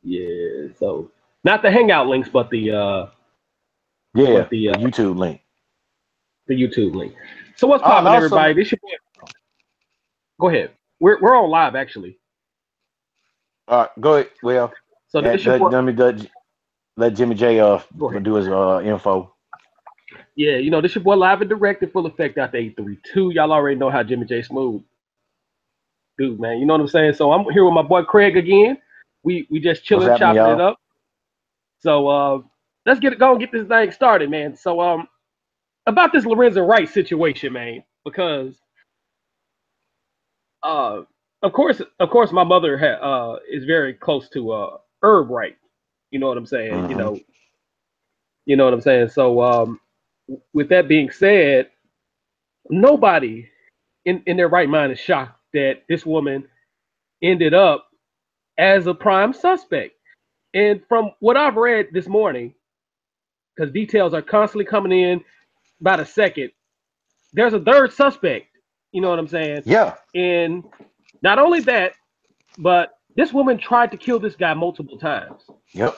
Yeah. So not the Hangout links, but Yeah, the the YouTube link. the YouTube link. So what's Oh, and popping, also, everybody? This your boy. Go ahead. We're on live actually. go ahead. Well, So this your boy. let Jimmy J Go ahead. do his info. Yeah, this your boy live and direct in full effect out the 832. Y'all already know how Jimmy J Smooth, dude, man. You know what I'm saying? So I'm here with my boy Craig again. We just What's chilling, happening, chopping it y'all? up. So let's get it going, get this thing started, man. So about this Lorenzo Wright situation, man, because uh of course my mother is very close to Herb Wright. You know what I'm saying? Hmm. You know what I'm saying? So with that being said, nobody in their right mind is shocked that this woman ended up as a prime suspect. And from what I've read this morning, because details are constantly coming in by the second, there's a third suspect. You know what I'm saying? Yeah. And not only that, but this woman tried to kill this guy multiple times. Yep.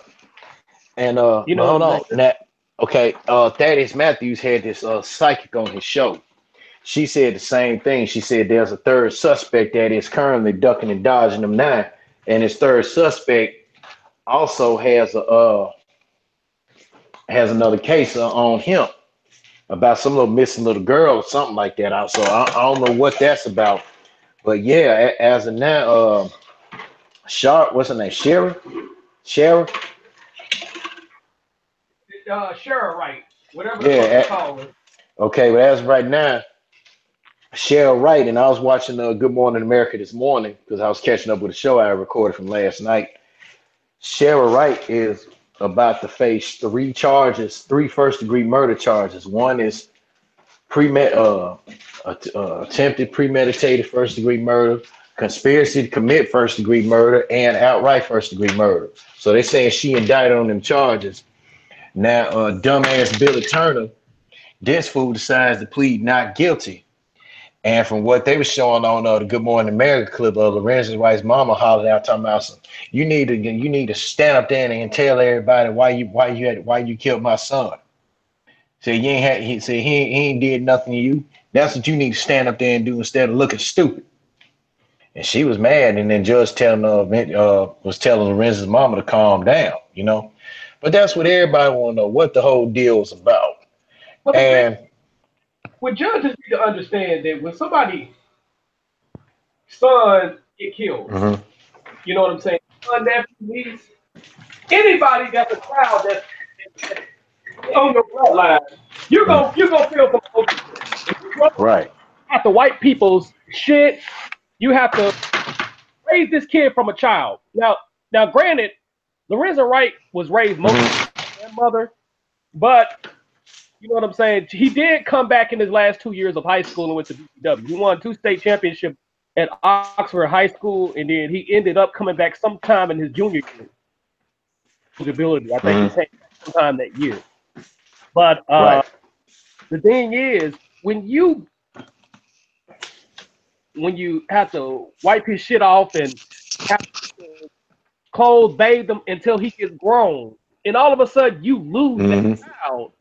And You but know what hold I'm on. saying? Now, okay, Thaddeus Matthews had this psychic on his show. She said the same thing. She said there's a third suspect that is currently ducking and dodging them now, and his third suspect also has another case on him about some little missing little girl or something like that. So I don't know what that's about, but yeah, as of now, Shar, what's her name? Shara, Sure, right. Whatever the fuck you yeah. call her. Okay, but as of right now, Cheryl Wright, and I was watching Good Morning America this morning because I was catching up with a show I recorded from last night. Cheryl Wright is about to face three first degree murder charges. One is premed attempted premeditated first degree murder, conspiracy to commit first degree murder, and outright first degree murder. So they saying she indicted on them charges. Now, dumbass Billy Turner, this fool decides to plead not guilty. And from what they were showing on the Good Morning America clip of Lorenzo White's mama hollered out talking about some, you need to stand up there and tell everybody why you killed my son. Say you ain't had he said he ain't did nothing to you. That's what you need to stand up there and do instead of looking stupid. And she was mad, and then Judge was telling Lorenzo's mama to calm down, you know. But that's what everybody want to know what the whole deal was about. But the thing, And what judges need to understand that when somebody son get killed, mhm, you know what I'm saying? Son, nephew, niece, anybody that's a child that's on your bloodline, you're gonna feel some emotion. If you grow up right, after white people's shit, you have to raise this kid from a child. Now, granted, Lorenzo Wright was raised mostly mhm, by his grandmother, but you know what I'm saying. He did come back in his last 2 years of high school and went to BCW. He won two state championships at Oxford High School, and then he ended up coming back sometime in his junior year. Eligibility, I think he mhm, came back sometime that year. But right, the thing is, when you have to wipe his shit off and have to clothe, bathe them until he gets grown, and all of a sudden you lose that mhm, child,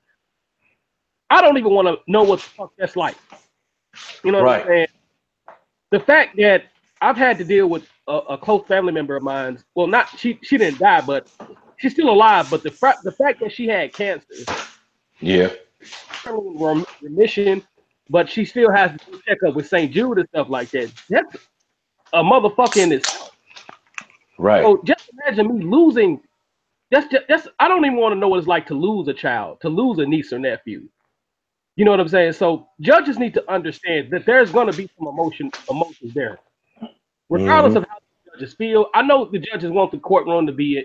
I don't even want to know what the fuck that's like. You know what I'm right, saying? The fact that I've had to deal with a close family member of mine. Well, not she didn't die, but she's still alive. But the fact that she had cancer, yeah, remission, but she still has to do check up with St. Jude and stuff like that. That's a motherfucker in itself. right, So just imagine me losing. That's I don't even want to know what it's like to lose a child, to lose a niece or nephew. You know what I'm saying? So judges need to understand that there's going to be some emotions there, regardless mhm, of how the judges feel. I know the judges want the courtroom to be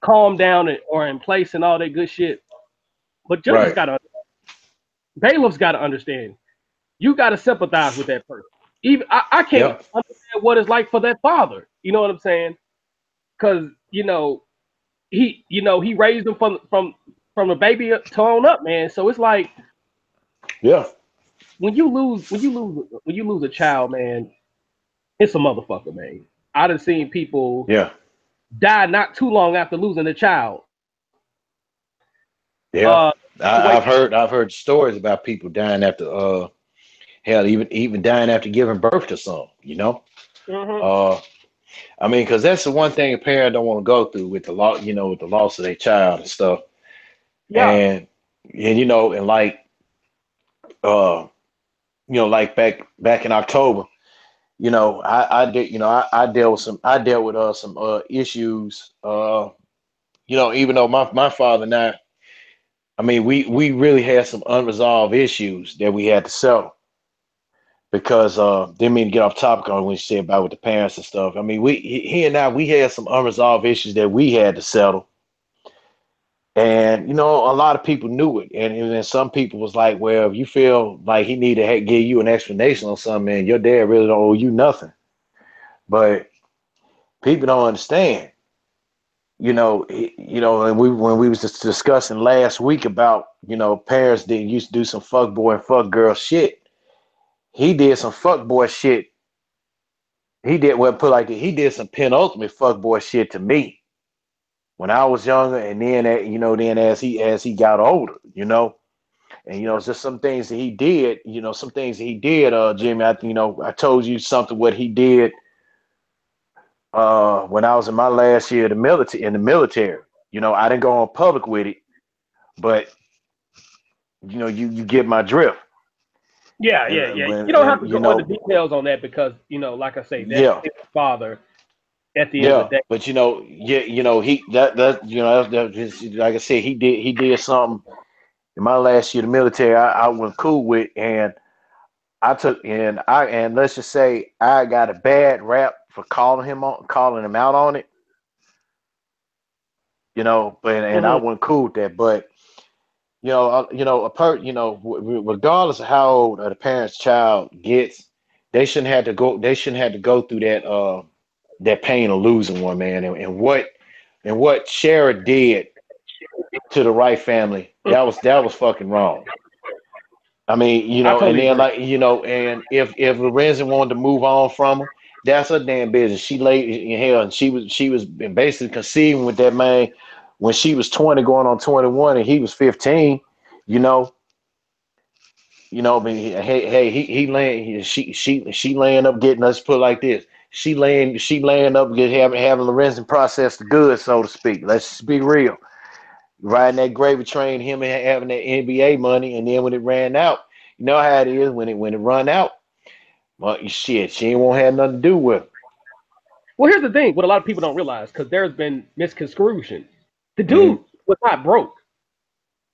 calm down or in place and all that good shit, but judges right, got to, bailiffs got to understand. You got to sympathize with that person. Even I can't yep, understand what it's like for that father. You know what I'm saying? Because he raised him from a baby to on up, man. So it's like yeah, when you lose a child, man, it's a motherfucker, man. I done seen people yeah, died not too long after losing a child. Yeah, Wait. I've heard stories about people dying after hell, even dying after giving birth to some. Mm-hmm. Uh, I mean, because that's the one thing a parent don't want to go through with the loss, with the loss of their child and stuff. Yeah. And and uh, like back in October, I did, I dealt with some issues. Even though my father and I mean, we really had some unresolved issues that we had to settle because didn't mean to get off topic on when you said about with the parents and stuff. I mean, he and I we had some unresolved issues that we had to settle. And a lot of people knew it, and then some people was like, "Well, if you feel like he need to give you an explanation on something, man, your dad really don't owe you nothing." But people don't understand, and when we was just discussing last week about parents that used to do some fuck boy and fuck girl shit. He did some fuck boy shit. He did what put like he did some penultimate fuck boy shit to me when I was younger, and then then as he got older, and it's just some things that he did, some things that he did, Jimmy. I told you something what he did when I was in my last year of the military in the military. I didn't go on public with it, but you get my drift. Yeah, And yeah, yeah. when You don't have and to go into details on that because, like I say, that's yeah, his father at the end of the yeah, day. but yeah, he that like I said, he did something in my last year of the military. I wasn't cool with, and and let's just say I got a bad rap for calling him out on it, but and I Hmm. wasn't cool with that. But regardless of how old the parent's child gets, they shouldn't have to go through that pain of losing one, man. And what Shara did to the Wright family, that was fucking wrong. I mean, I and totally then agree. like, and if Lorenzen wanted to move on from her, that's her damn business. She laid in hell, and she was basically conceiving with that man when she was 20, going on 21, and he was 15. You know, I mean, hey, he laying, she laying up getting us put like this. She laying up having Lorenzen process the goods, so to speak. Let's just be real. Riding that gravy train, him and having that NBA money, and then when it ran out, you know how it is when it run out. Well, shit, she ain't won't have nothing to do with it. Well, here's the thing: what a lot of people don't realize, because there's been misconstruction. The Mm. dude was not broke.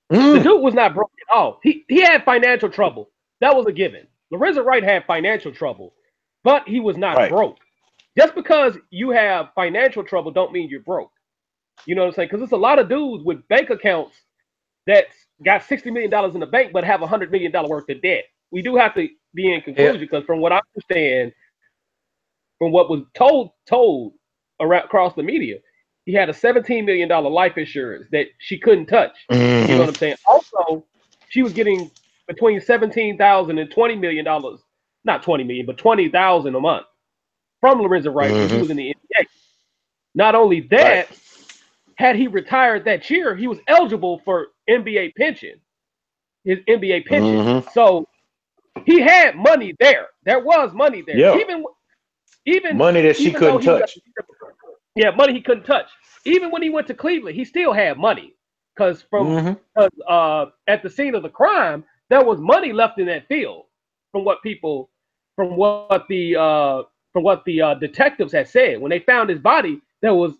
The Mm. dude was not broke at all. He had financial trouble. That was a given. Lorenzo Wright had financial trouble, but he was not Right. broke. Just because you have financial trouble don't mean you're broke. You know what I'm saying? Because there's a lot of dudes with bank accounts that's got $60 million in the bank but have $100 million worth of debt. We do have to be in Yeah. conclusion because from what I understand, from what was told around across the media, he had a $17 million life insurance that she couldn't touch. You know Hmm. what I'm saying? Also, she was getting between 17,000 and $20 million, not 20 million, but 20,000 a month from Lorenzo Wright when he Hmm. was in the NBA. Not only Right. that, had he retired that year, he was eligible for NBA pension, his NBA pension. Hmm. So he had money there. There was money there. Yeah. Even Money that she even though couldn't he was touch. money he couldn't touch. Even when he went to Cleveland, he still had money because Hmm. at the scene of the crime, there was money left in that field from what people from what the detectives had said when they found his body. There was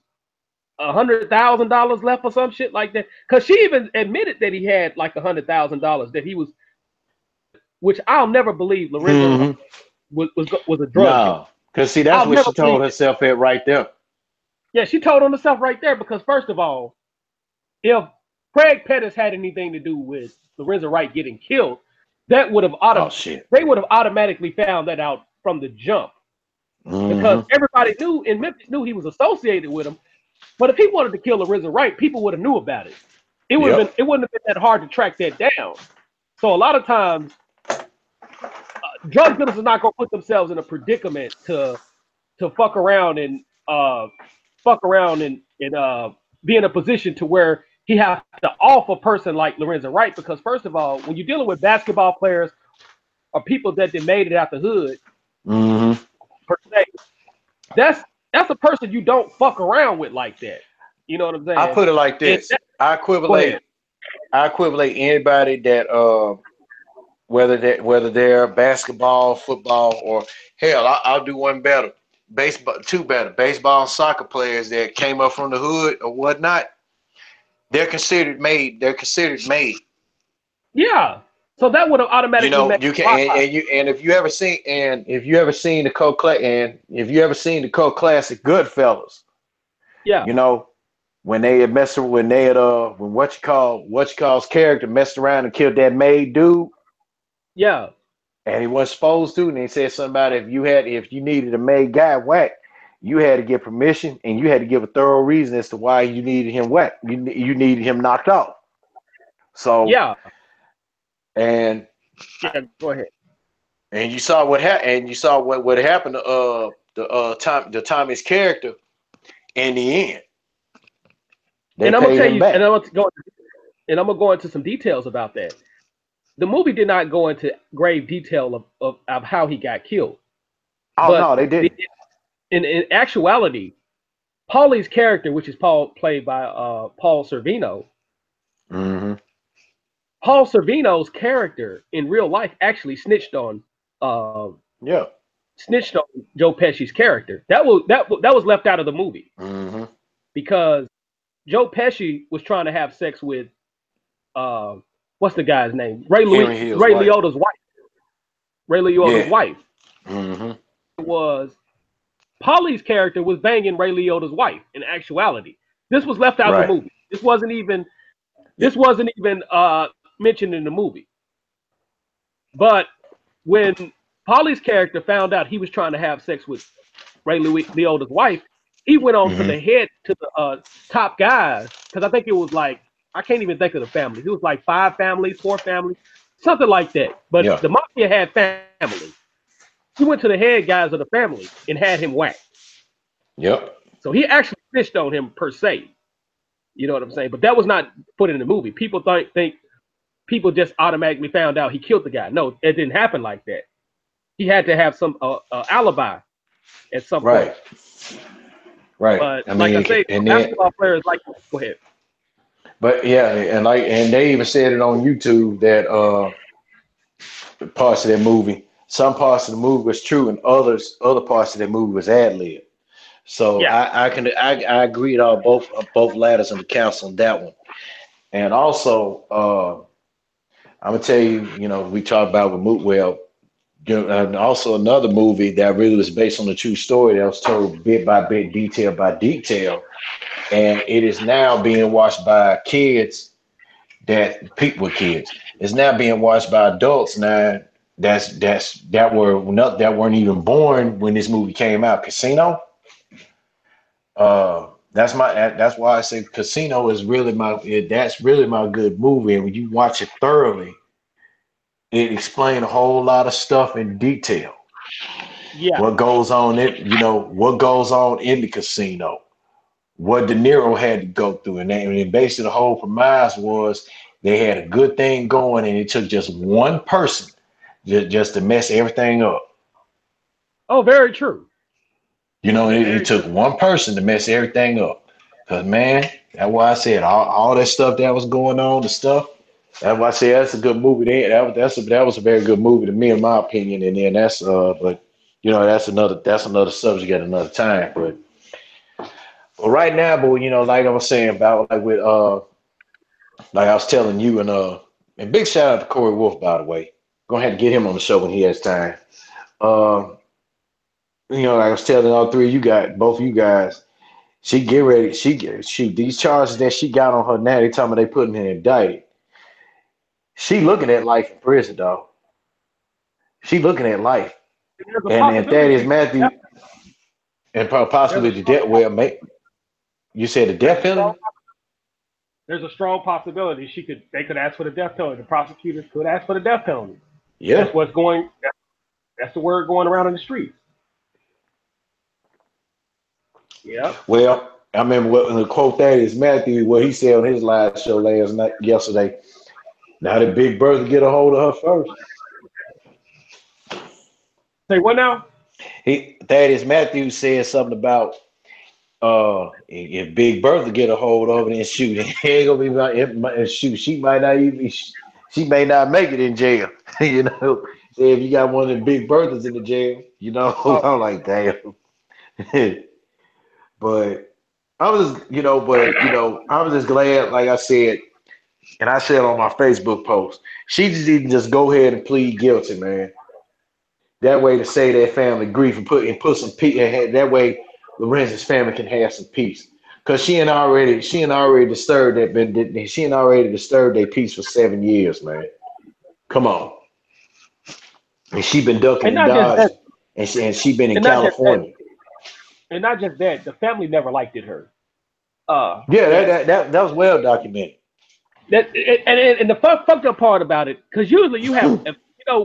$100,000 left or some shit like that. Because she even admitted that he had like $100,000 that he was, which I'll never believe. Lorenzo Hmm. was a drug dealer. No, because see, that's I'll what never she believe told it. herself at right there. Yeah, she told on herself right there because first of all, if Craig Pettis had anything to do with Lorenzo Wright getting killed, that would have Oh shit. they would have automatically found that out from the jump because Hmm. everybody knew in Memphis knew he was associated with him. But if he wanted to kill Lorenzo Wright, people would have knew about it. Yep. It wouldn't have been that hard to track that down. So a lot of times, drug dealers are not going to put themselves in a predicament to fuck around and fuck around and be in a position to where he has to off a person like Lorenzo Wright, because first of all, when you're dealing with basketball players or people that they made it out the hood, per se, that's a person you don't fuck around with like that. You know what I'm saying? I put it like this. I equivalate anybody that whether they're basketball, football, or hell, I'll do one better. Baseball, two better. Baseball and soccer players that came up from the hood or whatnot, they're considered made. They're considered made. Yeah. So that would have automatically You know, made you can and if you ever seen the cult classic Goodfellas, yeah. you know, when what you call's character messed around and killed that maid dude. Yeah. And he wasn't supposed to, and they said something about if you needed a maid guy whacked, you had to get permission and you had to give a thorough reason as to why you needed him whacked. You needed him knocked off. So Yeah. and Go ahead. And you saw what happened. And you saw what happened to the Tommy's character in the end. They And I'm gonna paid tell him you, back. and I'm gonna go into some details about that. The movie did not go into grave detail of how he got killed. Oh no, they didn't. In actuality, Paulie's character, which is played by Paul Sorvino, Mm-hmm. Paul Sorvino's character in real life actually snitched on Joe Pesci's character. That was left out of the movie Mm-hmm. because Joe Pesci was trying to have sex with what's the guy's name? Ray Liotta's wife. Ray Liotta's wife. Mm-hmm. Was Paulie's character was banging Ray Liotta's wife in actuality. This was left out of the movie. This wasn't even mentioned in the movie. But when Paulie's character found out he was trying to have sex with Ray Liotta's wife, he went on to the top guys, because I think it was like, I can't even think of the families. It was like 5 families, 4 families, something like that. But the mafia had families. He went to the head guys of the family and had him whacked. Yep. So he actually snitched on him per se. You know what I'm saying? But that was not put in the movie. People think people just automatically found out he killed the guy. No, it didn't happen like that. He had to have some alibi at some point. Right. But I say, basketball players like, go ahead. But yeah, and they even said it on YouTube that parts of that movie, some parts of the movie was true, and other parts of that movie was ad lib. So I agree on both ladders of the council on that one. And also, I'm gonna tell you, we talked about with Mootwell, and also another movie that really was based on a true story that was told bit by bit, detail by detail, and it is now being watched by kids people with kids. It's now being watched by adults now that weren't even born when this movie came out. Casino. That's why I say Casino is really that's really my good movie. And when you watch it thoroughly, it explains a whole lot of stuff in detail. Yeah. What goes on what goes on in the casino, what De Niro had to go through. And basically the whole premise was they had a good thing going and it took just one person just to mess everything up. Oh, very true. It took one person to mess everything up. Because, man, that's why I said all that stuff that was going on, that's why I said that's a good movie. That was a very good movie to me, in my opinion. And then that's another subject at another time. But right now, like I was saying about like with like I was telling you, and big shout out to Corey Wolf, by the way. Gonna have to get him on the show when he has time. Like I was telling all three of you guys, both of you guys, she get ready. She these charges that she got on her now, they talking about they putting her indicted. She looking at life in prison, dog. She looking at life. And that is Matthew, and possibly the death. Well, you said the death penalty? There's a strong possibility they could ask for the death penalty. The prosecutors could ask for the death penalty. Yeah. That's the word going around in the streets. Yeah. Well, I remember what the quote that is Matthew, what he said on his live show yesterday. Now did Big Bertha get a hold of her first? Say what now? Thaddeus Matthews said something about if Big Bertha get a hold of it and shoot, it ain't gonna be about shoot. She might not even she may not make it in jail. You know, if you got one of the Big Berthas in the jail, you know, Oh, I'm like damn. But I was, I was just glad, like I said, and I said on my Facebook post, she just didn't just go ahead and plead guilty, man. That way to save that family grief and put some peace. That way, Lorenzo's family can have some peace. Cause she ain't already disturbed she ain't already disturbed their peace for 7 years, man. Come on, and she been ducking and and not just that, dodging, and she been in and not just that, California. and not just that. The family never liked it her. Uh, Yeah, that that was well documented. and the fucked up part about it, because usually you have,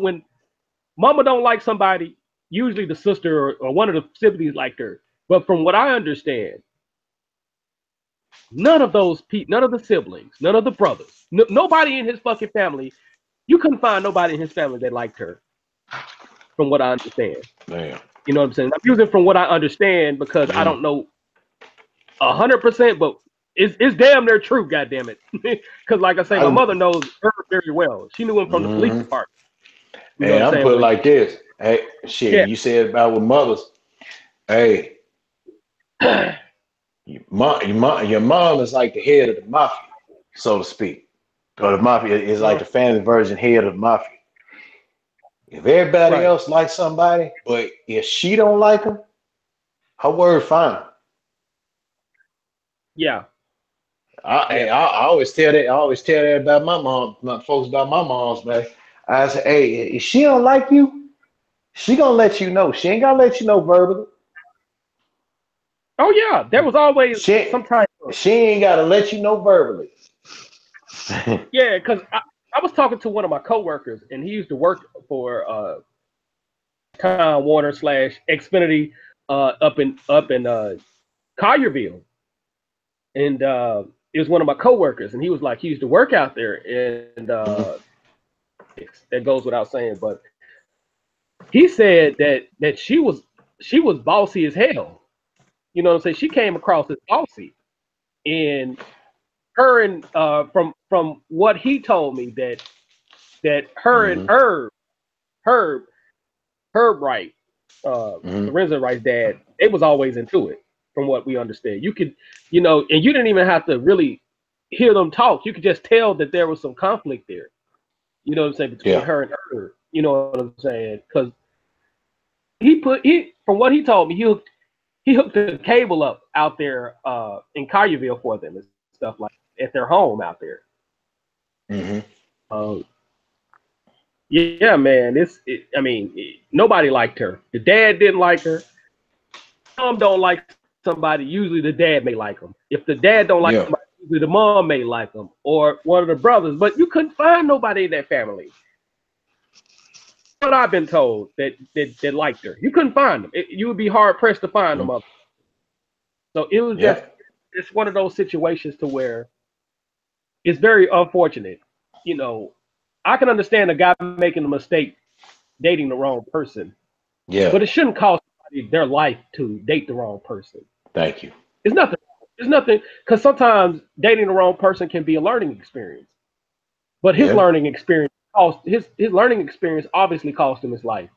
when mama don't like somebody, usually the sister or one of the siblings liked her. But from what I understand, none of the siblings, none of the brothers, nobody in his fucking family, you couldn't find nobody in his family that liked her. From what I understand, Man. you know what I'm saying. I'm using from what I understand because I Mm-hmm. don't know 100%, but it's damn near true. Goddamn it, because like I say, my mother knows her very well. She knew him from the police Mm-hmm. department. You know what Hey, I'm I'm saying? put it When like this. Hey, shit, yeah, you said about with mothers. Hey, your mom is like the head of the mafia, so to speak. Or the mafia is like the family version head of the mafia. If everybody right, else likes somebody, but if she don't like them, her word fine. yeah, Hey, yeah. I always tell that. I always tell that about my mom, my folks about my moms, man. I say, hey, if she don't like you, she gonna let you know. She ain't gonna let you know verbally. Oh yeah, there was always She some type of she ain't gotta let you know verbally. yeah, because I was talking to one of my coworkers, and he used to work for Time Warner slash Xfinity up in Collierville, and it was one of my coworkers, and he was like he used to work out there, and that goes without saying, but he said that she was bossy as hell. You know what I'm saying? She came across as bossy, and her and from what he told me that her and Mm-hmm. Herb Herb Wright, Mm-hmm. Lorenzo Wright's dad, they was always into it. From what we understand, you could, and you didn't even have to really hear them talk. You could just tell that there was some conflict there. You know what I'm saying, between Yeah. her and her. You know what I'm saying? Because he from what he told me, he hooked the cable up out there in Collierville for them and stuff like at their home out there. Mm-hmm. Um, yeah, man. I mean, nobody liked her. The dad didn't like her. Mom don't like somebody. Usually, the dad may like them. If the dad don't like Yeah. somebody, usually the mom may like them or one of the brothers. But you couldn't find nobody in that family. What I've been told that liked her. You couldn't find them. You would be hard pressed to find them. Mm-hmm. So it was Yeah. just it's one of those situations to where it's very unfortunate. You know, I can understand a guy making a mistake dating the wrong person, Yeah. but it shouldn't cost somebody their life to date the wrong person. Thank you. It's nothing. It's nothing because sometimes dating the wrong person can be a learning experience. But his Yeah. learning experience cost his learning experience obviously cost him his life.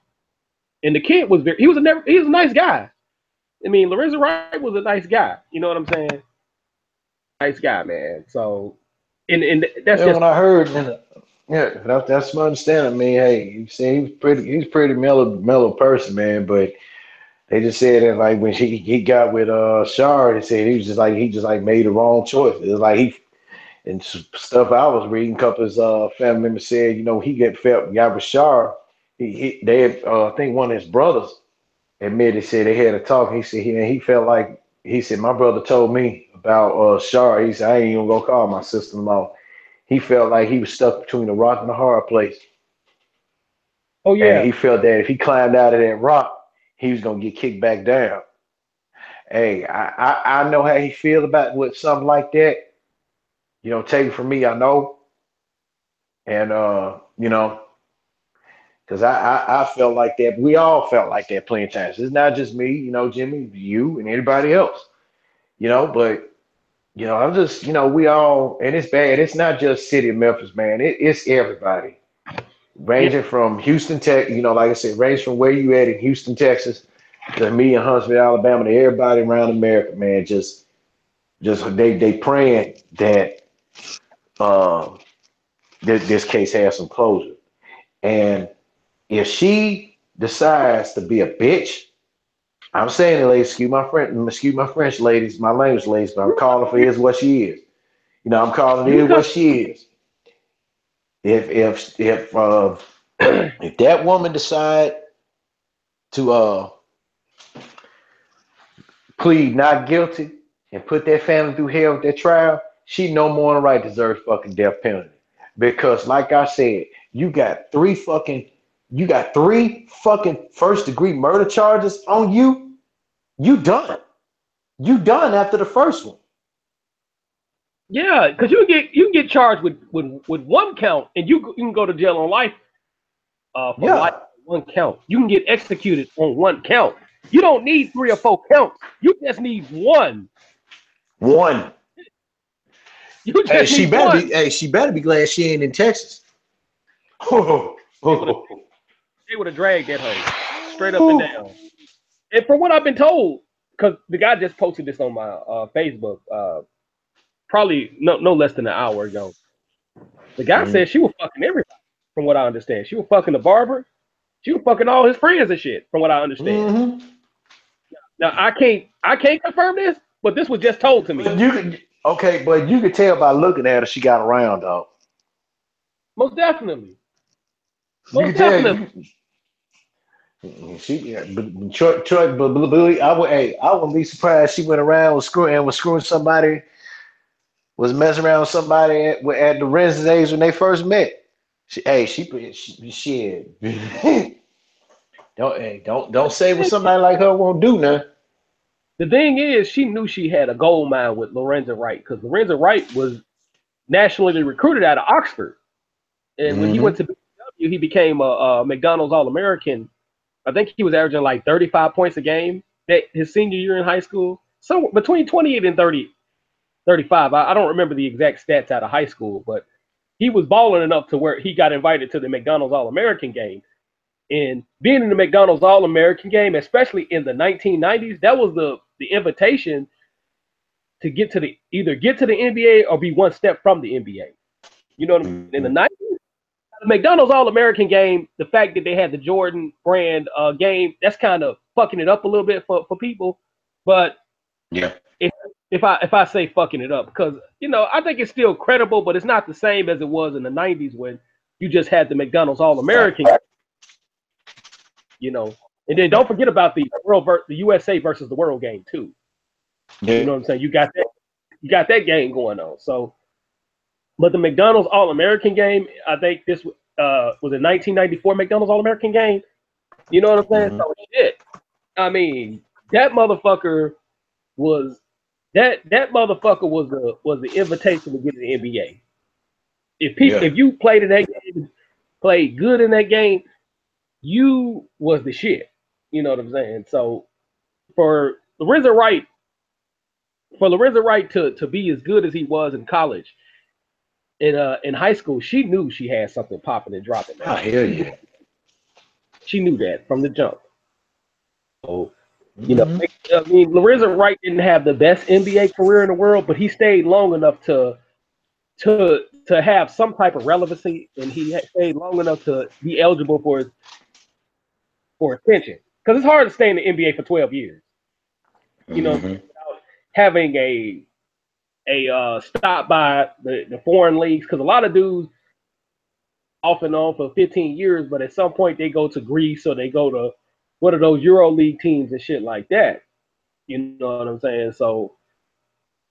And the kid was he was a nice guy. I mean, Lorenzo Wright was a nice guy. You know what I'm saying? Nice guy, man. So, and that's Yeah. just When I heard, yeah, that's my understanding. I mean, hey, you see, he's pretty mellow person, man. But they just said that like when he got with Shard, he said he just like made the wrong choice. It was like he and stuff I was reading. A couple of his family members said, he got with Shard. They had, I think one of his brothers admitted, said they had a talk. He said he felt like he said my brother told me about Shar. He said I ain't even gonna call my sister-in-law. He felt like he was stuck between a rock and a hard place, oh and yeah, he felt that if he climbed out of that rock, he was gonna get kicked back down. Hey, I know how he feel about with something like that. You know, take it from me, I know. And you know, because I felt like that. We all felt like that plenty of times. It's not just me, you know, Jimmy, you and anybody else, you know, but you know, I'm just, you know, we all, and it's bad. It's not just city of Memphis, man. It's everybody. Yeah, Ranging from Houston, Tech, you know, like I said, range from where you at in Houston, Texas, to me in Huntsville, Alabama, to everybody around America, man. Just they praying that um this case has some closure. And if she decides to be a bitch, I'm saying it, ladies, excuse my French, ladies, my language, ladies, but I'm calling for is what she is. You know, I'm calling it you is come. what she is. If that woman decide to plead not guilty and put that family through hell with that trial, she no more than right deserves fucking death penalty. Because like I said, you got three fucking first degree murder charges on you. You done. You done after the first one. Yeah, because you can get charged with one count, and you can go to jail on life for life Yeah. on one count. You can get executed on one count. You don't need three or four counts. You just need one. One. You just need one. She better be glad she ain't in Texas. They would have dragged that hoe straight up and down. And from what I've been told, because the guy just posted this on my Facebook, probably no less than an hour ago. The guy Mhm. said she was fucking everybody. From what I understand, she was fucking the barber. She was fucking all his friends and shit. From what I understand. Mhm. Now I can't confirm this, but this was just told to me. But you could tell by looking at her, she got around, dog. Most definitely. You Most could tell definitely. you she yeah, I wouldn't be surprised she went around was screwing somebody, was messing around with somebody at the Ren's age when they first met. Shit. Don't say what somebody like her won't do now. The thing is, she knew she had a gold mine with Lorenzo Wright because Lorenzo Wright was nationally recruited out of Oxford, and when he went Hmm. to BW, he became a McDonald's All American. I think he was averaging like 35 points a game that his senior year in high school. So between 28 and 35. I don't remember the exact stats out of high school, but he was balling enough to where he got invited to the McDonald's All American game. And being in the McDonald's All American game, especially in the 1990s, that was the invitation to get to the either get to the NBA or be one step from the NBA. You know what I mean? In the 90s, the McDonald's All American game, the fact that they had the Jordan brand game, that's kind of fucking it up a little bit for people. But Yeah. if if I say fucking it up, because I think it's still credible, but it's not the same as it was in the 90s when you just had the McDonald's All Right. American, you know. And then don't forget about the USA versus the world game too. You Yeah. know what I'm saying? You got that game going on. So, but the McDonald's All American game, I think this was a 1994 McDonald's All American game. You know what I'm saying? Hmm. So shit. I mean, that motherfucker was that motherfucker was the invitation to get to the NBA. Yeah. If you played in that game, played good in that game, you was the shit. You know what I'm saying? So for Lorenzo Wright, to be as good as he was in college, in high school, she knew she had something popping and dropping, Oh, man. hell yeah. She knew that from the jump. So, Hmm. I mean, Lorenzo Wright didn't have the best NBA career in the world, but he stayed long enough to have some type of relevancy, and he stayed long enough to be eligible for attention. Because it's hard to stay in the NBA for 12 years. You know, Hmm. without having a stop by the foreign leagues. Because a lot of dudes off and on for 15 years, but at some point they go to Greece or they go to one of those Euro League teams and shit like that. You know what I'm saying? So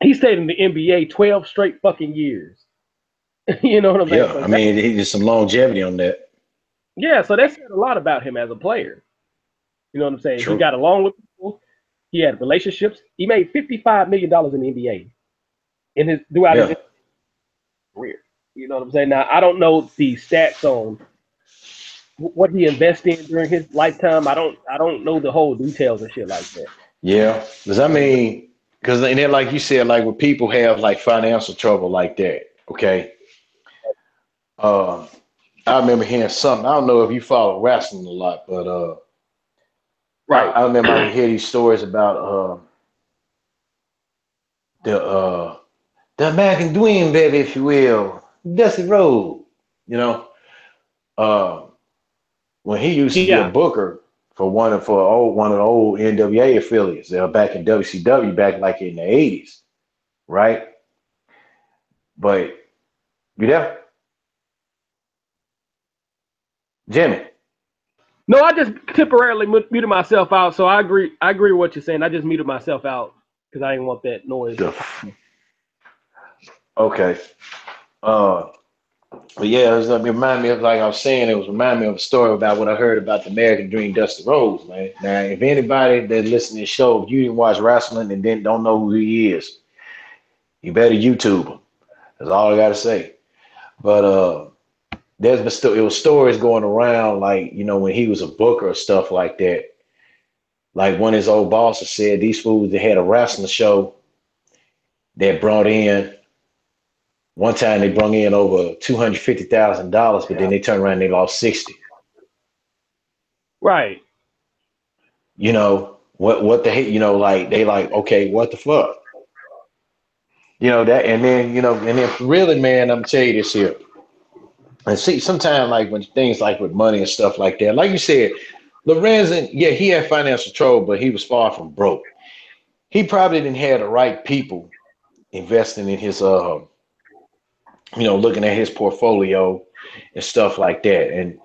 he stayed in the NBA 12 straight fucking years. You know what I'm saying? Yeah. So I that, mean, there's some longevity on that. yeah, so that said a lot about him as a player. You know what I'm saying? He True. got along with people. He had relationships. He made $55 million in the NBA throughout his Yeah. career. You know what I'm saying? Now I don't know the stats on what he invested in during his lifetime. I don't know the whole details and shit like that. Yeah. Because I mean, because and then like you said, like when people have like financial trouble like that, okay. Uh, I remember hearing something. I don't know if you follow wrestling a lot, but Right. I remember I would hear these stories about the the American Dream, baby, if you will, Dusty Rhodes. You know, uh, when he used to be a Yeah. booker for one of the old NWA affiliates, back in WCW, back like in the '80s, right? But you there, Jimmy? No, I just temporarily muted myself out. So I agree. I agree with what you're saying. I just muted myself out because I didn't want that noise. The okay. Uh, but yeah, it was remind me of like I was saying. It was remind me of a story about what I heard about the American Dream, Dusty Rhodes, man. Now, if anybody that listen to this show, if you didn't watch wrestling and then don't know who he is, you better YouTube him. That's all I gotta say. But there's been still it was stories going around like when he was a booker or stuff like that. Like one of his old bosses said, these fools that had a wrestling show that brought in one time they brought in over $250,000, but then they turned around and they lost 60. Right. What the heck? Like they like okay, what the fuck? That, and then really, man, I'm tell you this here. And see, sometimes like when things like with money and stuff like that, like you said, Lorenzen, yeah, he had financial trouble, but he was far from broke. He probably didn't have the right people investing in his looking at his portfolio and stuff like that. And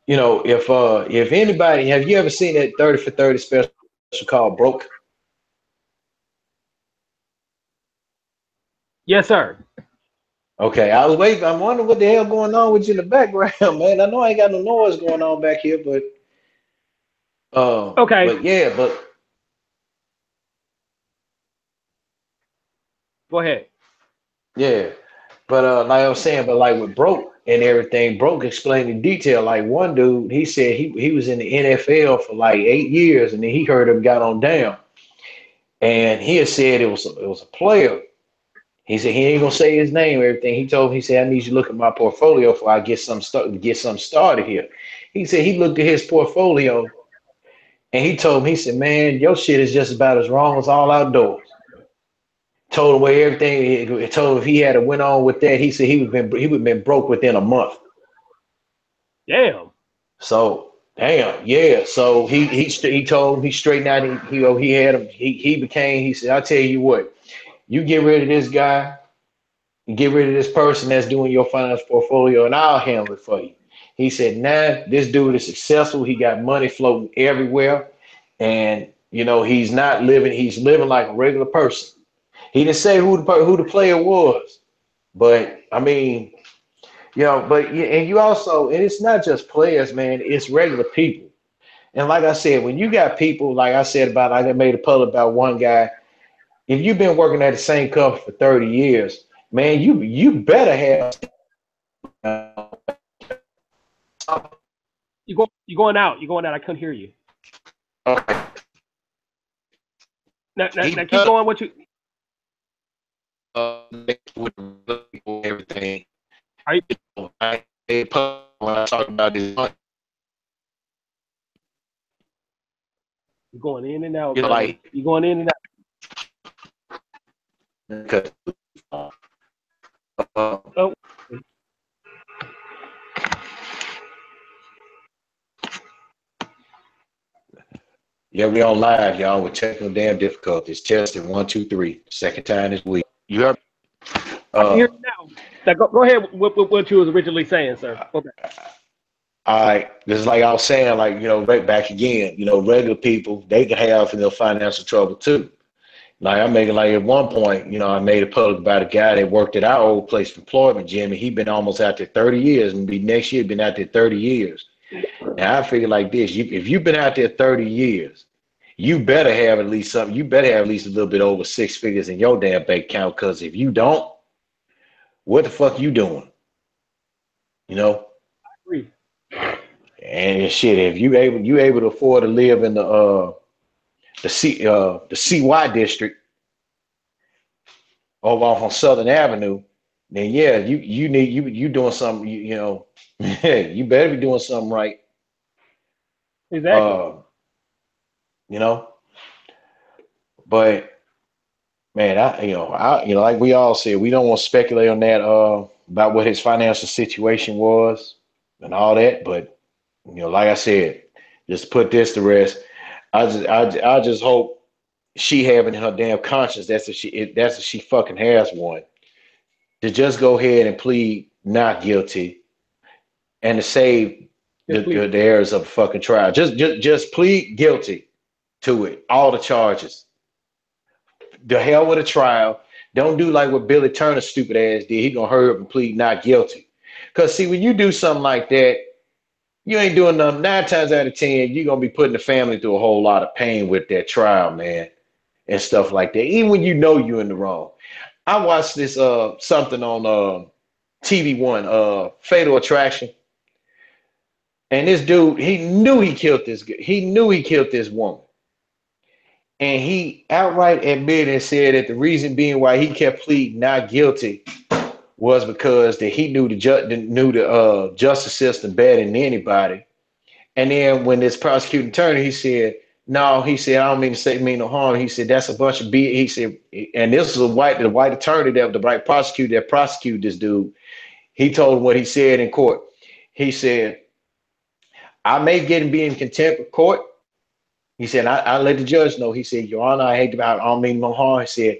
if anybody, have you ever seen that 30 for 30 special called Broke? Yes, sir. Okay, I was waiting. I'm wondering what the hell going on with you in the background, man. I know I ain't got no noise going on back here, but Okay. yeah, but Go ahead. yeah, but like I was saying, but like with Broke and everything, Broke explained in detail. Like one dude, he said he was in the NFL for like 8 years, and then he heard him got on down, and he had said it was a player. He said he ain't gonna say his name or everything. He told me, he said, I need you to look at my portfolio before I get some started here. He said he looked at his portfolio and he told me, he said, man, your shit is just about as wrong as all outdoors. Told him where everything. He told him if he had went on with that, he said he would have been broke within a month. Damn. So damn, yeah. So he told him he straightened out. He had him. He became. He said, I'll tell you what. You get rid of this guy. You get rid of this person that's doing your finance portfolio, and I'll handle it for you. He said, nah, this dude is successful. He got money floating everywhere, and he's not living. He's living like a regular person. He didn't say who the player was, but I mean, and you also, and it's not just players, man. It's regular people. And like I said, when you got people, like I said about, like I made a poll about one guy. If you've been working at the same company for 30 years, man, you better have. You going out. You going out. I couldn't hear you. Okay. Now keep going. What you? With everything. Are you? When I talk about this, You're going in and out. like You're going in and out. because Oh. yeah, we on live, y'all, with technical damn difficulties. Testing 1, 2, 3. Second time this week. You heard? I can hear you now. Now go ahead with what you was originally saying, sir. Okay. All right, this is like I was saying, like right back again. Regular people, they can have financial trouble too. Like I'm making, like at one point, I made a public about a guy that worked at our old place of employment, Jimmy. He'd been almost out there 30 years, and be next year been out there 30 years. And I figure like this: if you've been out there 30 years, you better have at least something. You better have at least a little bit over 6 figures in your damn bank account. Because if you don't, what the fuck you doing? You know? Agree. And shit, if you able to afford to live in the CY district over off on Southern Avenue, then yeah, you need you doing something. You know, you better be doing something right. Exactly. Uh, you know, but man, like we all said, we don't want to speculate on that about what his financial situation was and all that. But like I said, just put this to rest. I just hope she having her damn conscience. That's if she fucking has one, to just go ahead and plead not guilty and to save Just please. the heirs of the fucking trial. Just plead guilty to it, all the charges. The hell with a trial. Don't do like what Billy Turner stupid ass did. He gonna hurry up and plead not guilty. Cause see, when you do something like that, you ain't doing nothing. 9 times out of 10, you're gonna be putting the family through a whole lot of pain with that trial, man, and stuff like that. Even when you know you're in the wrong. I watched this something on TV One, Fatal Attraction, and this dude, he knew he killed this woman. And he outright admitted and said that the reason being why he kept pleading not guilty was because that he knew the justice system better than anybody. And then when this prosecuting attorney, he said, "No," he said, "I don't mean to say mean no harm." He said, "That's a bunch of B." He said, and this was the white attorney the white prosecutor that prosecuted this dude. He told him what he said in court. He said, "I may get and be in contempt of court." He said, I let the judge know. He said, "Your Honor, I don't mean no harm." He said,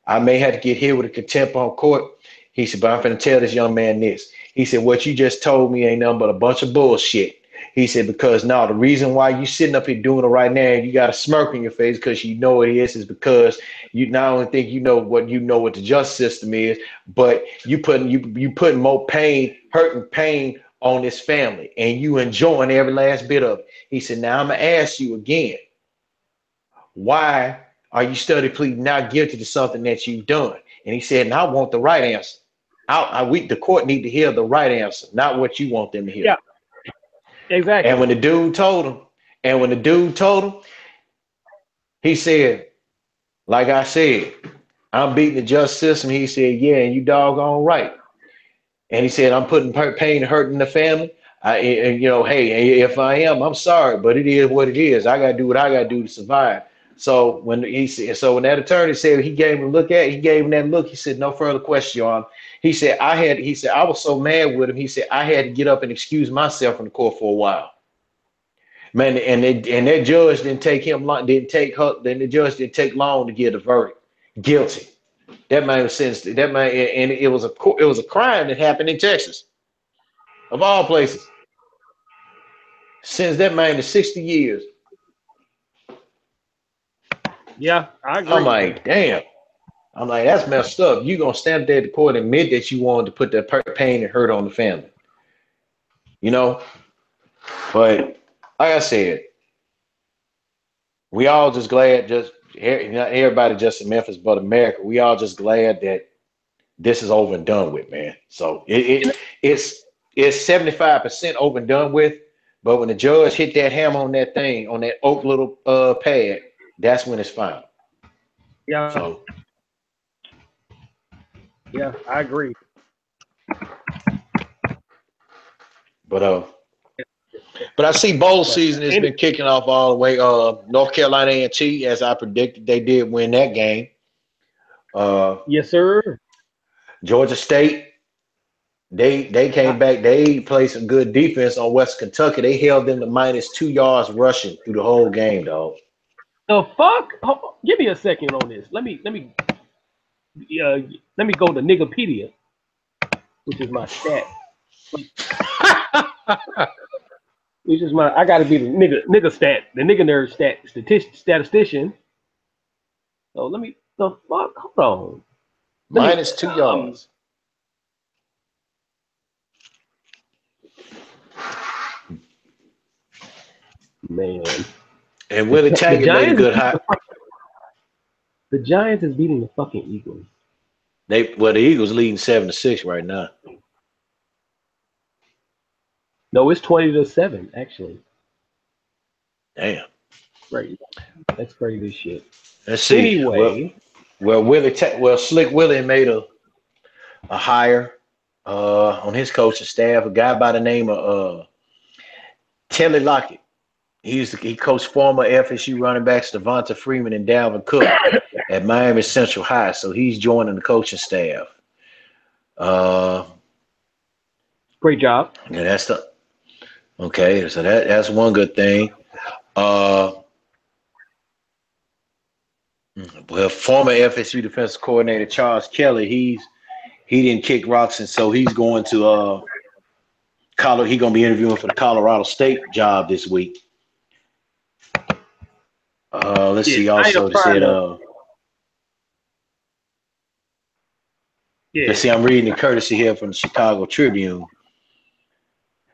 "I may have to get hit with a contempt on court." He said, "But I'm going to tell this young man this." He said, "What you just told me ain't nothing but a bunch of bullshit." He said, "Because now the reason why you sitting up here doing it right now, you got a smirk on your face because you know it is because you not only think you know what the justice system is, but you putting more pain, hurt and pain on this family, and you enjoying every last bit of it." He said, "Now I'm going to ask you again. Why are you still pleading not guilty to something that you've done?" And he said, "And I want the right answer. The court need to hear the right answer, not what you want them to hear." Yeah, And exactly. when the dude told him, he said, "Like I said, I'm beating the justice system." He said, "Yeah, and you doggone right." And he said, "I'm putting pain and hurt in the family. Hey, if I am, I'm sorry, but it is what it is. I gotta do what I gotta do to survive." So when that attorney said he gave him that look, he said, "No further question, Your Honor." He said, "I was so mad with him." He said, "I had to get up and excuse myself from the court for a while." Man, and that judge didn't take him long, didn't take her, then the judge didn't take long to get a verdict. Guilty. That man was sentenced. That man, and it was a crime that happened in Texas, of all places. Since that man to 60 years. Yeah, I I'm agree. like, damn. I'm like, that's messed up. You gonna stand there at the court and admit that you wanted to put that pain and hurt on the family, you know? But like I said, we all just glad, not everybody just in Memphis, but America. We all just glad that this is over and done with, man. So it's 75% over and done with. But when the judge hit that hammer on that thing, on that oak little pad, that's when it's final. Yeah, So, yeah, I agree. but I see bowl But season has any, been kicking off all the way. North Carolina A&T, as I predicted, they did win that game. Uh, yes, sir. Georgia State, they I, came back. They played some good defense on West Kentucky. They held them to -2 yards rushing through the whole game, dog. the fuck? Give me a second on this. Uh, let me go to Niggapedia, which is my stat. Which is my I got to be the nigga stat, the nigga nerd statistician. So let me the fuck. Hold on. Let me Minus 2 yards. man. And The, Willie the Taggart made a Giants is good beating high. the Giants is beating the fucking Eagles. The Eagles leading 7-6 right now. No, it's 20-7 actually. Damn. Crazy. That's crazy shit. Let's see. Anyway, Slick Willie made a hire on his coaching staff. A guy by the name of Telly Lockett. He coached former FSU running backs Devonta Freeman and Dalvin Cook at Miami Central High. So he's joining the coaching staff. Uh, great job. yeah, okay. So that's one good thing. Uh, well, former FSU defensive coordinator Charles Kelly, he didn't kick rocks, and so he's going to He's gonna be interviewing for the Colorado State job this week. Let's Yeah, see. I am Also, they trying said, to. Yeah. let's see. I'm reading the courtesy here from the Chicago Tribune.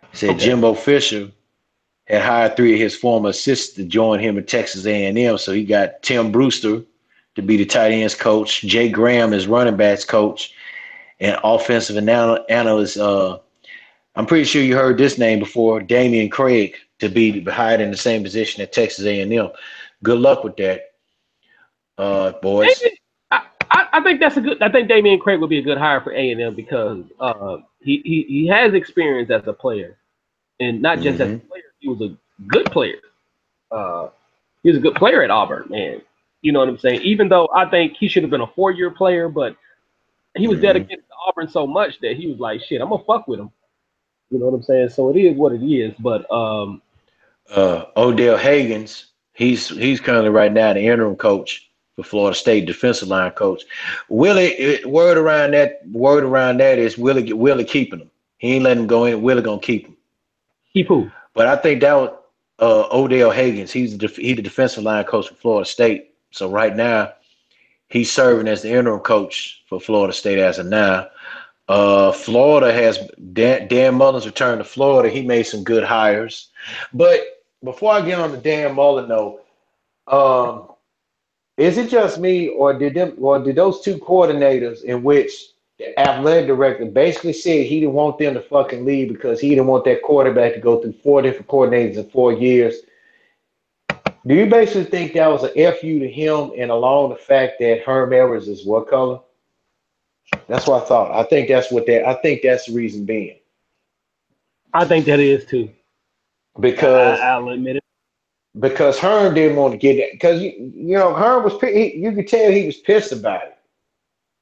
It said Okay. Jimbo Fisher had hired 3 of his former assistants to join him in Texas A&M. So he got Tim Brewster to be the tight ends coach, Jay Graham as running backs coach, and offensive analyst. I'm pretty sure you heard this name before, Damian Craig, to be hired in the same position at Texas A&M. Good luck with that, boys. I think that's a good. I think Damian Craig would be a good hire for A&M because he has experience as a player, and not just as a Mm-hmm. player. He was a good player. He was a good player at Auburn, man. You know what I'm saying? Even though I think he should have been a 4-year player, but he was Mm-hmm. dedicated to Auburn so much that he was like, "Shit, I'm gonna fuck with him." You know what I'm saying? So it is what it is. But Odell Haggins, he's currently right now the interim coach for Florida State, defensive line coach. Word around that is Willie keeping him. He ain't letting him go in. Willie gonna keep him. keep who? But I think that was Odell Haggins. He's the defensive line coach for Florida State. So right now he's serving as the interim coach for Florida State as of now. Florida has Dan Mullen's returned to Florida. He made some good hires. But before I get on the Dan Mullen though, is it just me or did those 2 coordinators in which the athletic director basically said he didn't want them to fucking leave because he didn't want that quarterback to go through 4 different coordinators in 4 years? Do you basically think that was a FU to him and along the fact that Herm Edwards is what color? That's what I thought. I think that's the reason being. I think that is too. Because I'll admit it. because Herm didn't want to get that because Herm was you could tell he was pissed about it,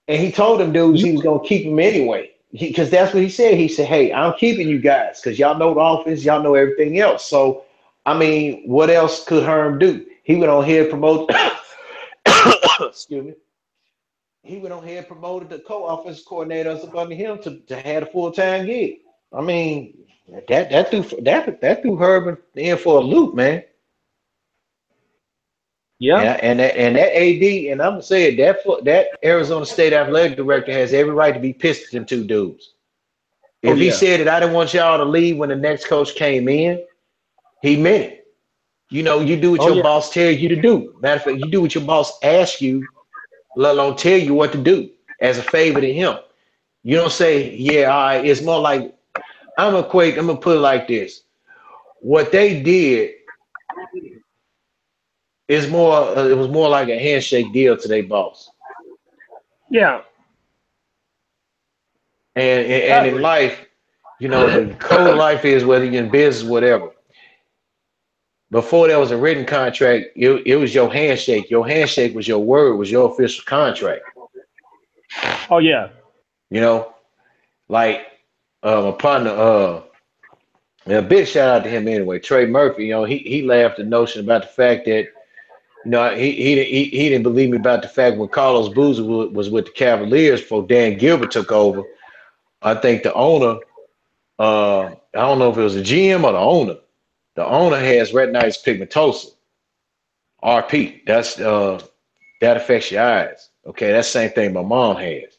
and he told them dudes he was gonna keep them anyway because that's what he said. He said, "Hey, I'm keeping you guys because y'all know the offense, y'all know everything else." So I mean, what else could Herm do? He went on here and promoted. Excuse me. He went on here and promoted the co-offensive coordinators up under him to have a full-time gig. I mean, that threw Herb in for a loop, man. Yeah. And that AD, and I'm gonna say it, that Arizona State athletic director has every right to be pissed at them 2 dudes. If he said that I didn't want y'all to leave when the next coach came in, he meant it. You do what your boss tells you to do. Matter of fact, you do what your boss asks you, let alone tell you what to do as a favor to him. You don't say, yeah, all right. It's more like I'm gonna put it like this. What they did is more. It was more like a handshake deal to their boss. Yeah. And in life, the code of life is whether you're in business, whatever. Before there was a written contract, it was your handshake. Your handshake was your word, was your official contract. Oh yeah. Like my partner, a big shout out to him anyway. Trey Murphy, he laughed at the notion about the fact that he didn't believe me about the fact when Carlos Boozer was with the Cavaliers before Dan Gilbert took over. I think the owner, I don't know if it was the GM or the owner. The owner has retinitis pigmentosa, RP. That's that affects your eyes. Okay, that's the same thing my mom has.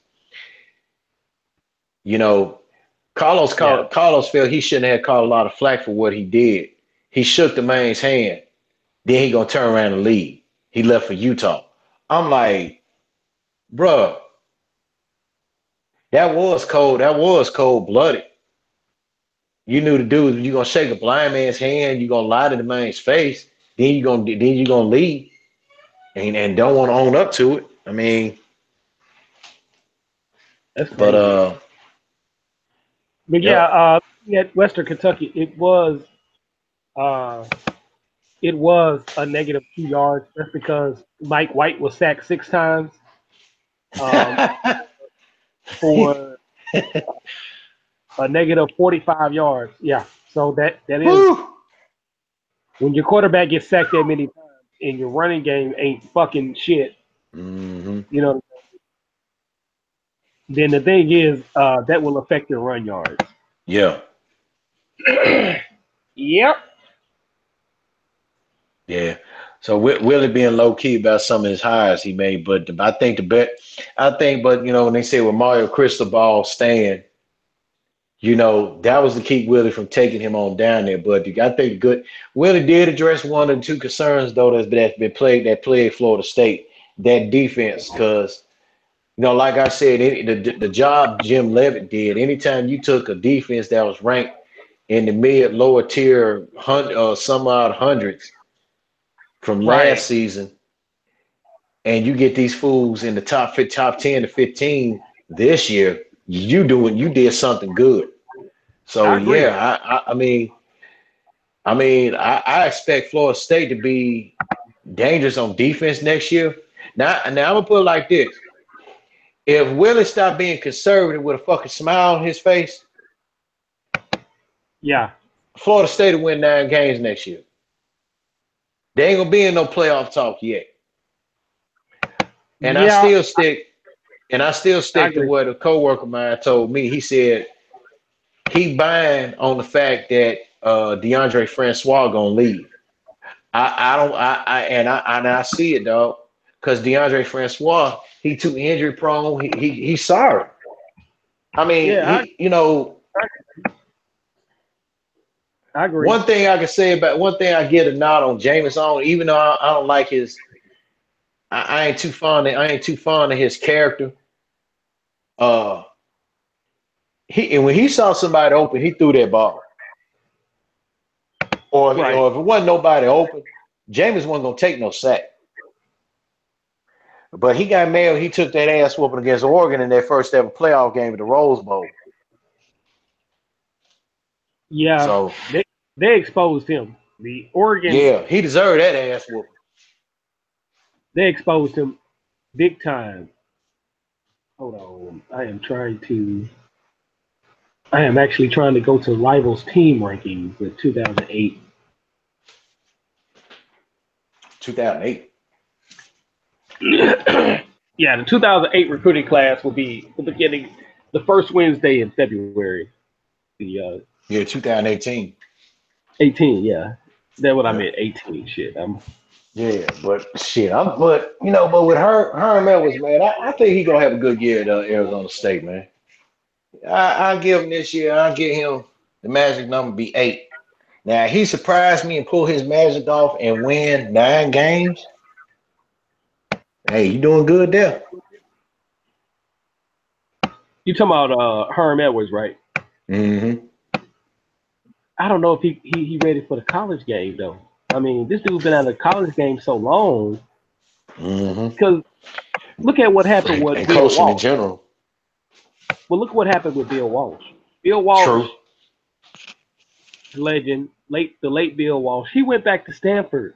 Carlos felt he shouldn't have caught a lot of flack for what he did. He shook the man's hand Then he gonna turn around and leave. He left for Utah. I'm like, bruh, that was cold. That was cold blooded. You knew the dude. You gonna shake a blind man's hand. You gonna lie to the man's face. Then you gonna leave and don't want to own up to it. I mean, That's but crazy. But yeah, yep. at Western Kentucky, uh, it was a negative 2 yards. That's because Mike White was sacked 6 times um, for a negative 45 yards. Yeah, so that is Whew. when your quarterback gets sacked that many times and your running game ain't fucking shit. Hmm. You know, then the thing is that will affect your run yards. Yeah. Yep. Yeah. So Willie being low key about some of his hires he made, but but when they say with Mario Cristobal staying, that was to keep Willie from taking him on down there. But I think good Willie did address one or two concerns though that plagued Florida State, that defense, because like I said, the job Jim Levitt did. Anytime you took a defense that was ranked in the mid lower tier some odd hundreds from Right. last season, and you get these fools in the top 10 to 15 this year, you did something good. So I agree. yeah, I expect Florida State to be dangerous on defense next year. Now I'm gonna put it like this: if Willie stopped being conservative with a fucking smile on his face, Yeah. Florida State will win 9 games next year. They ain't gonna be in no playoff talk yet. And I Yeah. still stick, I to agree. what a coworker of mine told me. He said he buying on the fact that DeAndre Francois gonna leave. I don't I see it, dog, because DeAndre Francois, he too injury prone. He's sorry. I mean, Yeah. I agree. one thing I get a nod on Jameis on, even though I don't like I I ain't too fond of his character. Uh, and when he saw somebody open, he threw that ball. Right. Or if it wasn't nobody open, Jameis wasn't gonna take no sack. But he got mad. He took that ass whooping against Oregon in their first ever playoff game at the Rose Bowl. Yeah. So They exposed him. The Oregon, yeah, he deserved that ass whooping. they exposed him big time. Hold on. I am actually trying to go to Rivals team rankings with 2008. 2008. Yeah, the 2008 recruiting class will be the beginning, the first Wednesday in February. The Yeah, 2018. 18, yeah. That's what I Yeah. meant, 18. Shit. Yeah, but shit, but with Herm Edwards, man, I think he gonna have a good year at Arizona State, man. I give him this year. I give him the magic number be 8. Now he surprised me and pull his magic off and win 9 games. Hey, you doing good there? You talking about Herm Edwards, right? Mm-hmm. I don't know if he ready for the college game though. I mean, this dude's been out of the college game so long. Mm-hmm. Because look at what happened with And Bill coaching in Walsh. general. Well, look what happened with Bill Walsh. Bill Walsh, True. legend, the late Bill Walsh. He went back to Stanford,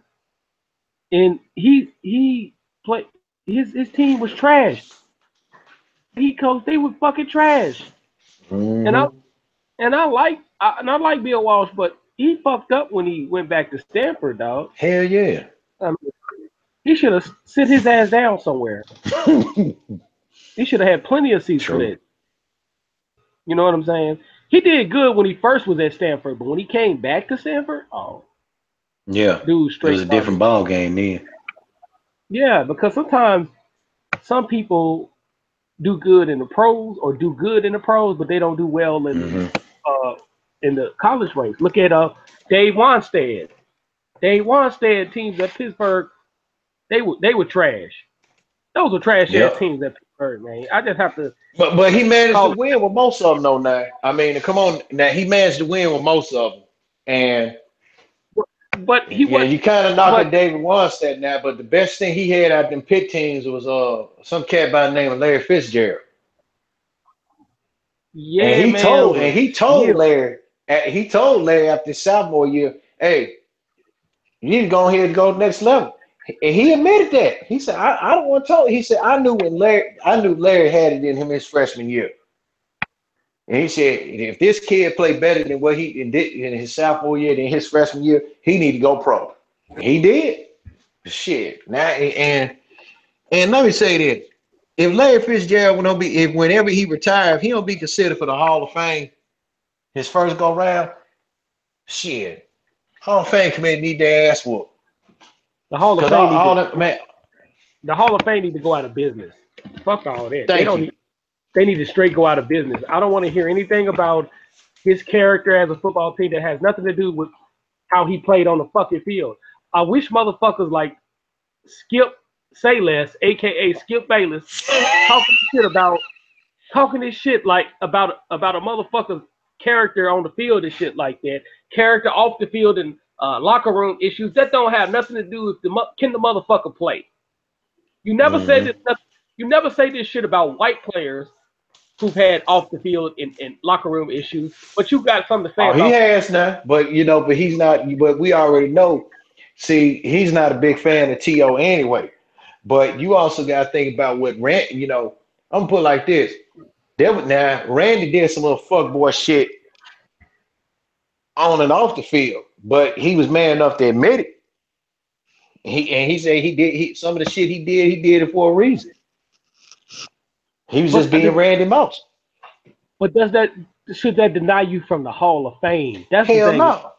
and he played. His team was trash. He coached. They were fucking trash. And I Mm-hmm. and I like Bill Walsh, but he fucked up when he went back to Stanford, dog. Hell yeah. I mean, he should have sit his ass down somewhere. He should have had plenty of seats for True. that. You know what I'm saying? He did good when he first was at Stanford, but when he came back to Stanford, oh, Yeah. dude, It was straight a different garbage. ball game then. Yeah, because sometimes some people do good in the pros or do good in the pros, but they don't do well Mm-hmm. uh, in the college ranks. Look at Dave Wanstead. Dave Wanstead teams at Pittsburgh, they were trash. Those were trash ass Yep. teams at Pittsburgh, man. I just have to But he managed to call it. win with most of them though. Now I mean, come on, now he managed to win with most of them, and But he yeah, was, you kind of knocking but David Wannstedt now. But the best thing he had out them pit teams was some cat by the name of Larry Fitzgerald, and yeah, man, yeah. He told Larry after his sophomore year, hey, you need to go ahead and go next level. And he admitted that. He said, I don't want to talk. He said, I knew Larry had it in him his freshman year. And he said, if this kid played better than what he did in his sophomore year than his freshman year, he need to go pro. And he did. Shit. Now and let me say this. If Larry Fitzgerald don't be if whenever he retires, if he don't be considered for the Hall of Fame, his first go round, shit. Hall of Fame committee need their ass whooped. The Hall of Because Fame need to all that man, the Hall of Fame need to go out of business. Fuck all that. They thank don't you. need they need to straight go out of business. I don't want to hear anything about his character as a football team that has nothing to do with how he played on the fucking field. I wish motherfuckers like Skip Sayless, aka Skip Bayless, talking shit about talking this shit like about a motherfucker's character on the field and shit like that. Character off the field and locker room issues that don't have nothing to do with can the motherfucker play. You never say Hmm. this. You never say this shit about white players who've had off the field and locker room issues, but you got something to say Oh, he about. has now, but but he's not. But we already know. See, he's not a big fan of To anyway. But you also got to think about what Rand. I'm gonna put it like this. Now Randy did some little fuckboy shit on and off the field, but he was man enough to admit it. He said some of the shit he did it for a reason. He was But just being Randy Moss. but does that should that deny you from the Hall of Fame? That's the Hell thing. no.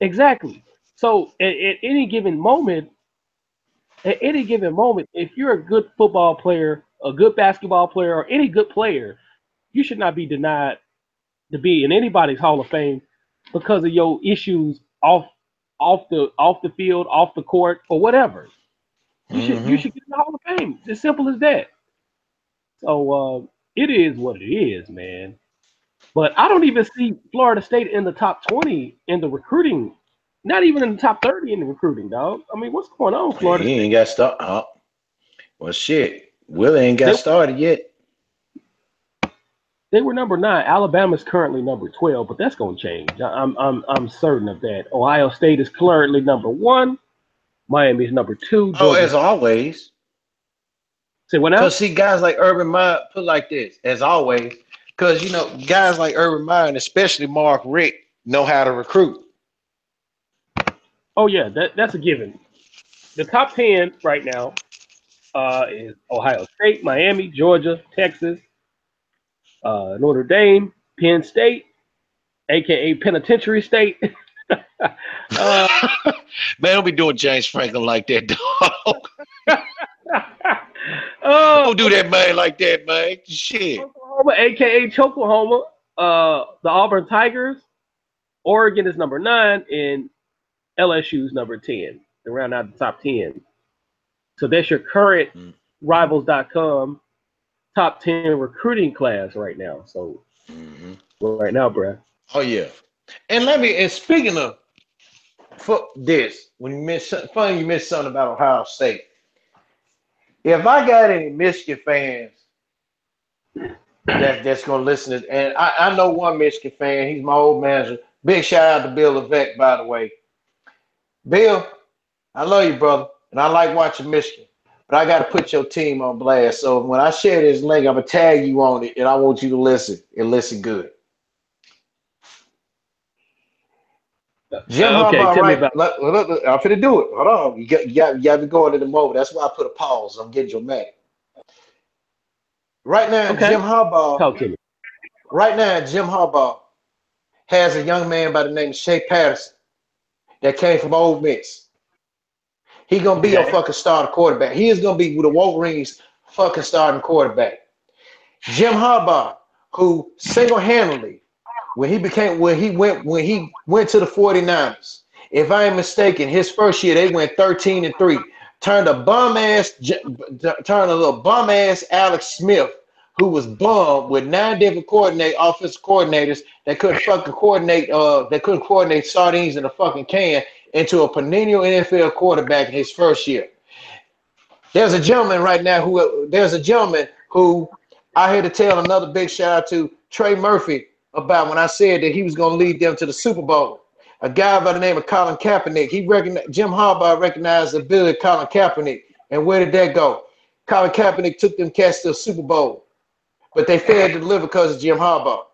Exactly. So at any given moment, if you're a good football player, a good basketball player, or any good player, you should not be denied to be in anybody's Hall of Fame because of your issues off the field, off the court, or whatever. You Hmm. should get in the Hall of Fame. It's as simple as that. So it is what it is, man. But I don't even see Florida State in the top 20 in the recruiting. Not even in the top 30 in the recruiting, dog. I mean, what's going on, Florida He State? ain't got stuff. Well, shit. Willie ain't They got started yet. they were number 9. Alabama's currently number 12, but that's going to change. I'm certain of that. Ohio State is currently number 1. Miami's number 2. Oh, Georgia's as always. say what now? Because see, guys like Urban Meyer, put it like this, as always. Because, guys like Urban Meyer and especially Mark Rick know how to recruit. Oh yeah, that's a given. The top 10 right now is Ohio State, Miami, Georgia, Texas, Notre Dame, Penn State, aka Penitentiary State. uh, Man, don't be doing James Franklin like that, dog. oh, Don't do that, man, like that, man. Shit. Oklahoma, aka Choklahoma, the Auburn Tigers. Oregon is number 9, and LSU is number 10. They round out the top 10. So that's your current Rivals.com top 10 recruiting class right now. So Mm-hmm. right now, bruh. Oh, yeah. And speaking of this, when you missed something about Ohio State. If I got any Michigan fans that's gonna listen to, and I know one Michigan fan, he's my old manager. Big shout out to Bill Levesque, by the way. Bill, I love you, brother, and I like watching Michigan, but I got to put your team on blast. So when I share this link, I'm gonna tag you on it, and I want you to listen and listen good. Jim Okay, Harbaugh, tell me right? about. Look, I'm finna do it. Hold on, you got to go into the moment. That's why I put a pause. I'm getting dramatic. Right now, Okay, Jim Harbaugh. talk to me. Right now, Jim Harbaugh has a young man by the name of Shea Patterson that came from Ole Miss. He gonna be your Okay. fucking starting quarterback. He is gonna be with the Wolverines fucking starting quarterback. Jim Harbaugh, who single-handedly, when he went to the 49ers, If I ain't mistaken, his first year they went 13-3. Turned a little bum ass Alex Smith, who was bum with 9 different offensive coordinators that couldn't fucking coordinate. That couldn't coordinate sardines in a fucking can into a perennial NFL quarterback in his first year. There's a gentleman right now who I had to tell another big shout out to Trey Murphy about when I said that he was going to lead them to the Super Bowl. A guy by the name of Colin Kaepernick. Jim Harbaugh recognized the ability of Colin Kaepernick. And where did that go? Colin Kaepernick took them cats to the Super Bowl, but they failed to deliver because of Jim Harbaugh.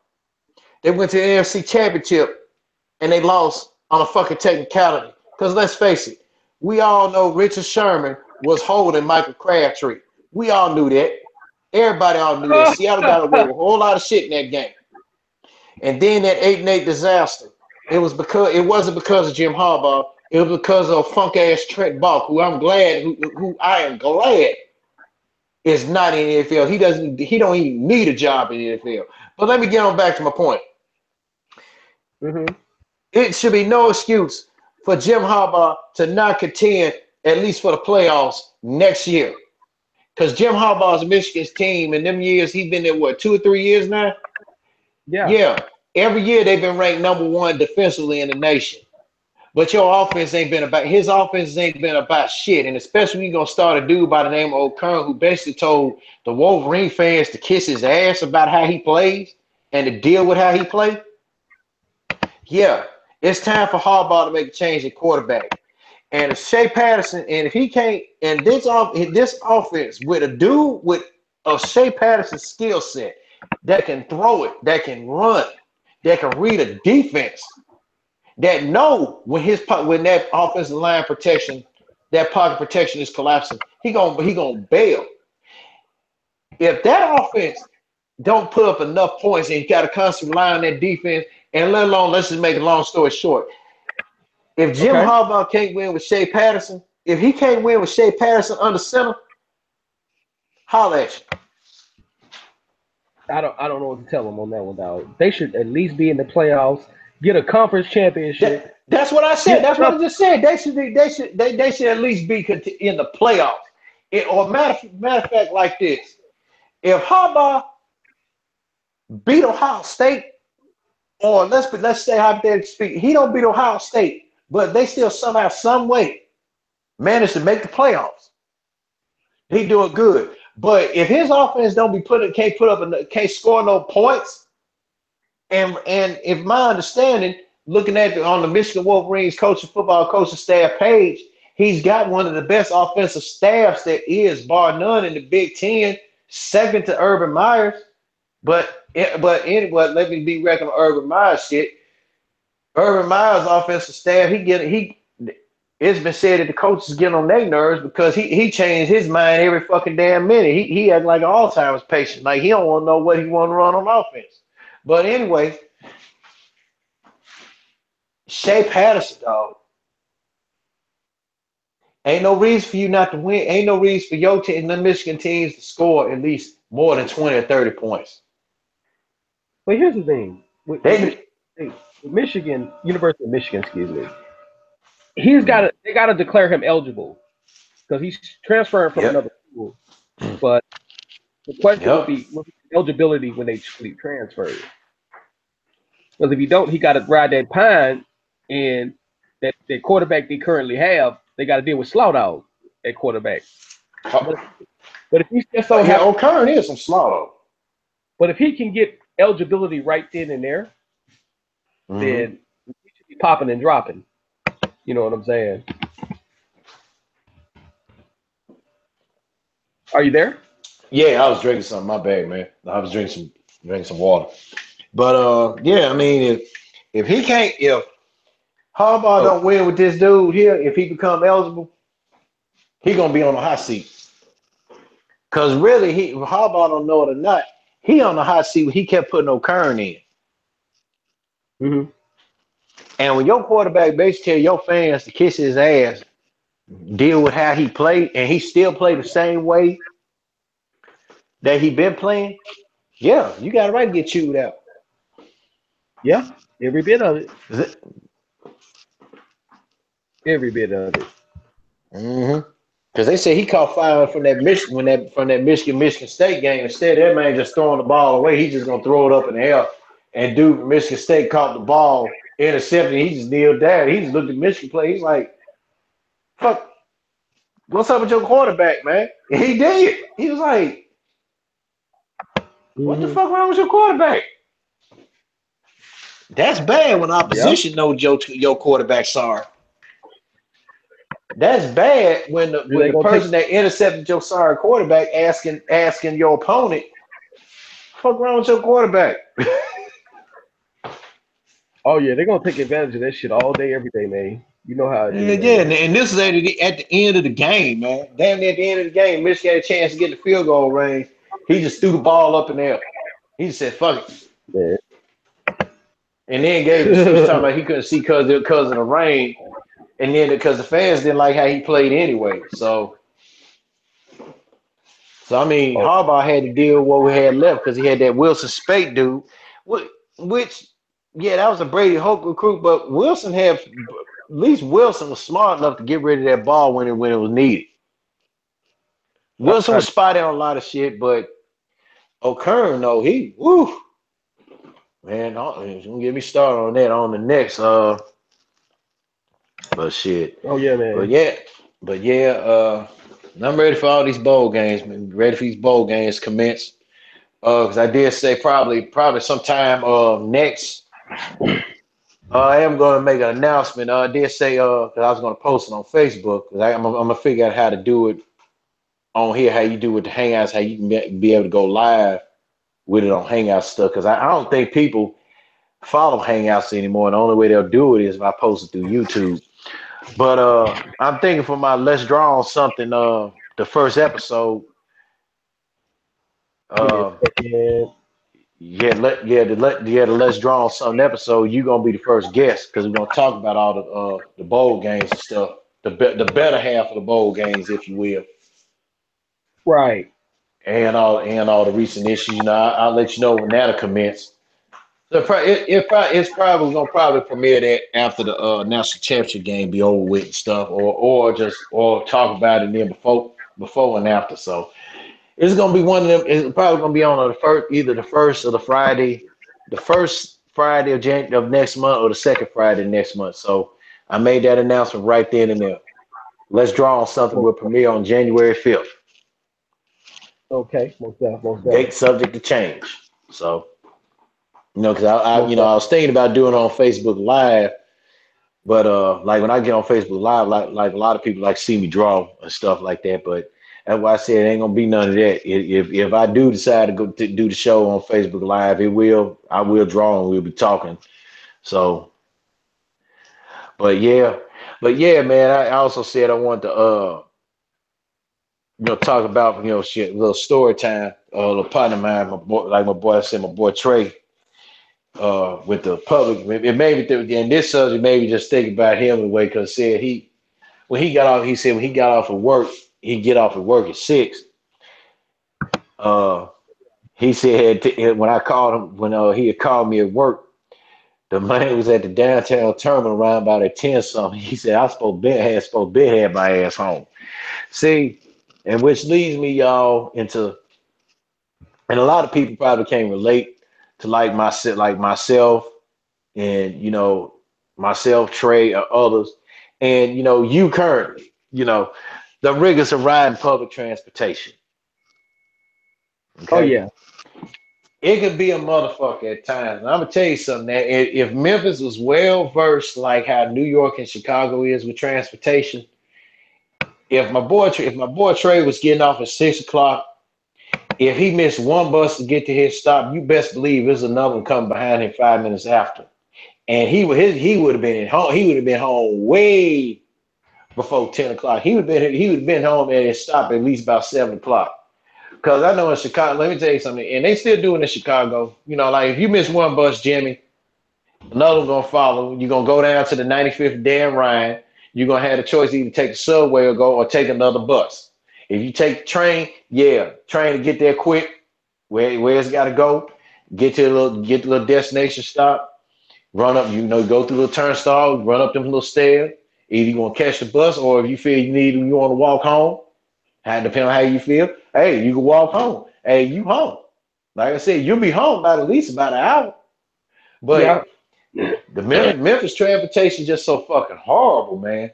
They went to the NFC Championship and they lost on a fucking technicality. Because let's face it, we all know Richard Sherman was holding Michael Crabtree. We all knew that. Everybody all knew that. Seattle got away with a whole lot of shit in that game. And then that 8-8 disaster. It wasn't because of Jim Harbaugh. It was because of funk ass Trent Baalke, who I am glad is not in the NFL. He don't even need a job in the NFL. But let me get on back to my point. Mm-hmm. It should be no excuse for Jim Harbaugh to not contend at least for the playoffs next year. Because Jim Harbaugh's Michigan's team in them years, he's been there, 2 or 3 years now? Yeah. Every year they've been ranked number 1 defensively in the nation. But his offense ain't been about shit. And especially when you're going to start a dude by the name of O'Kern who basically told the Wolverine fans to kiss his ass about how he plays and to deal with how he plays. Yeah, it's time for Harbaugh to make a change at quarterback. And if Shea Patterson, and if he can't, and this offense with a dude with a Shea Patterson skill set that can throw it, that can run, that can read a defense, that know when that offensive line protection, that pocket protection is collapsing, he gonna bail. If that offense don't put up enough points and you got to constantly rely on that defense, and let alone, let's just make a long story short. If Jim Harbaugh can't win with Shea Patterson, if he can't win with Shea Patterson under center, holla at you. I don't know what to tell them on that one, dog. They should at least be in the playoffs, get a conference championship. That's what I said. That's what I just said. They should at least be in the playoffs. Or matter of fact, like this: if Harbaugh beat Ohio State, or let's say hypothetically speaking, he don't beat Ohio State, but they still somehow, some way manage to make the playoffs. He doing good. But if his offense can't score no points, and if my understanding, looking at on the Michigan Wolverines football coaching staff page, he's got one of the best offensive staffs that is, bar none, in the Big Ten, second to Urban Meyer. But anyway, let me be reckoning Urban Meyer shit. Urban Meyer's offensive staff, it's been said that the coaches get on their nerves because he changed his mind every fucking damn minute. He had like an Alzheimer's patient. Like he don't want to know what he want to run on offense. But anyway, Shea Patterson, dog. Ain't no reason for you not to win. Ain't no reason for your team, the Michigan teams, to score at least more than 20 or 30 points. But here's the thing. With Michigan, University of Michigan, excuse me. They gotta declare him eligible because he's transferring from another school. But the question will be eligibility when they transfer. Because if you don't, he got to ride that pine, and that quarterback they currently have, they got to deal with Slaughter at quarterback. But if he's just so O'Kern is some Slaughter. But if he can get eligibility right then and there, then he should be popping and dropping. You know what I'm saying? Are you there? Yeah, I was drinking something. My bad, man. I was drinking some water. But yeah, I mean, if Harbaugh don't win with this dude here, if he become eligible, he gonna be on the hot seat. Cause really, Harbaugh don't know it or not, he on the hot seat. He kept putting O'Kern in. Mm-hmm. And when your quarterback basically tell your fans to kiss his ass, deal with how he played, and he still play the same way that he been playing, yeah, you got a right to get chewed out. Yeah, every bit of it. Every bit of it. Mm-hmm. Because they say he caught fire from that Michigan from that Michigan State game. Instead, that man just throwing the ball away. He just gonna throw it up in the air. And dude from Michigan State caught the ball, intercepted. He just kneeled down. He just looked at Michigan play. He's like, "Fuck, what's up with your quarterback, man?" And he did. He was like, "What the Mm-hmm. fuck wrong with your quarterback?" That's bad when Yeah. opposition knows your quarterback sorry. That's bad when Do they the gonna take? person that intercepted your sorry quarterback asking your opponent, "Fuck wrong with your quarterback?" Oh yeah, they're gonna take advantage of that shit all day, every day, man. You know how it Yeah, is, yeah, man. and this is at the end of the game, man. Damn near at the end of the game, Michigan had a chance to get the field goal range. He just threw the ball up in there. He just said, "Fuck it," Man. and then gave an excuse talking about he couldn't see because of the rain, and then because the fans didn't like how he played anyway. So I mean, Oh, Harbaugh had to deal with what we had left because he had that Wilson Spate dude, which yeah, that was a Brady Hoke recruit, but Wilson had at least Wilson was smart enough to get rid of that ball when it was needed. Wilson I, was spotty on a lot of shit, but O'Kern, no, he, woo, man, don't get me started on that on the next, but shit, oh yeah, but man. yeah, but yeah, I'm ready for all these bowl games, man. Ready for these bowl games commence. Because I did say probably sometime next. I am going to make an announcement. I did say that I was going to post it on Facebook because I'm gonna figure out how to do it on here. How you do with the Hangouts? How you can be able to go live with it on Hangouts stuff? Because I don't think people follow Hangouts anymore. And the only way they'll do it is if I post it through YouTube. But I'm thinking for my Let's Draw on Something. The first episode. Give me a Uh, second. the Let's Draw on Something episode. You're gonna be the first guest because we're gonna talk about all the bowl games and stuff. The better half of the bowl games, if you will, Right. and all the recent issues. You know, I'll let you know when that'll commence. So it's probably gonna premiere that after the national championship game be over with and stuff, or talk about it then before and after. So it's gonna be one of them. It's probably gonna be on the first, either the first or the first Friday of next month or the second Friday next month. So I made that announcement right then and there. Let's Draw on Something will premiere on January 5th. Okay. Most definitely. Most Date definitely. subject to change. So because Most I definitely. was thinking about doing it on Facebook Live, but like when I get on Facebook Live, like a lot of people like see me draw and stuff like that. But that's why I said it ain't gonna be none of that. If I do decide to go to do the show on Facebook Live, I will draw and we'll be talking. So, but yeah, man. I also said I wanted to talk about shit, a little story time. A little partner of mine, my boy I said, my boy Trey. With the public, it made me think, and this subject made me just think about him in a way because said he said when he got off of work, he get off of work at 6. Uh, he said when I called him when he had called me at work, the man was at the downtown terminal around about at 10 something. He said I supposed to had my ass home. See, and which leads me y'all into, and a lot of people probably can't relate to like myself and myself, Trey, or others, and you currently, the rigors of riding public transportation. Oh Okay, yeah. it could be a motherfucker at times. And I'm gonna tell you something. That if Memphis was well versed like how New York and Chicago is with transportation, if my boy Trey was getting off at 6 o'clock, if he missed one bus to get to his stop, you best believe there's another one coming behind him 5 minutes after. And he would have been at home. He would have been home way before 10 o'clock. He would have been home at his stop at least about 7 o'clock. Because I know in Chicago, let me tell you something, and they still doing in Chicago. Like if you miss one bus, Jimmy, another one gonna follow. You're gonna go down to the 95th Dan Ryan. You're gonna have the choice to either take the subway or take another bus. If you take the train, train to get there quick, where it's gotta go, get the little destination stop, run up, go through the turnstile, run up them little stairs. Either you want to catch the bus, or if you feel you want to walk home. Depending on how you feel. Hey, you can walk home. Hey, you home. Like I said, you'll be home about at least about an hour. But Yeah. the Memphis transportation is just so fucking horrible, man.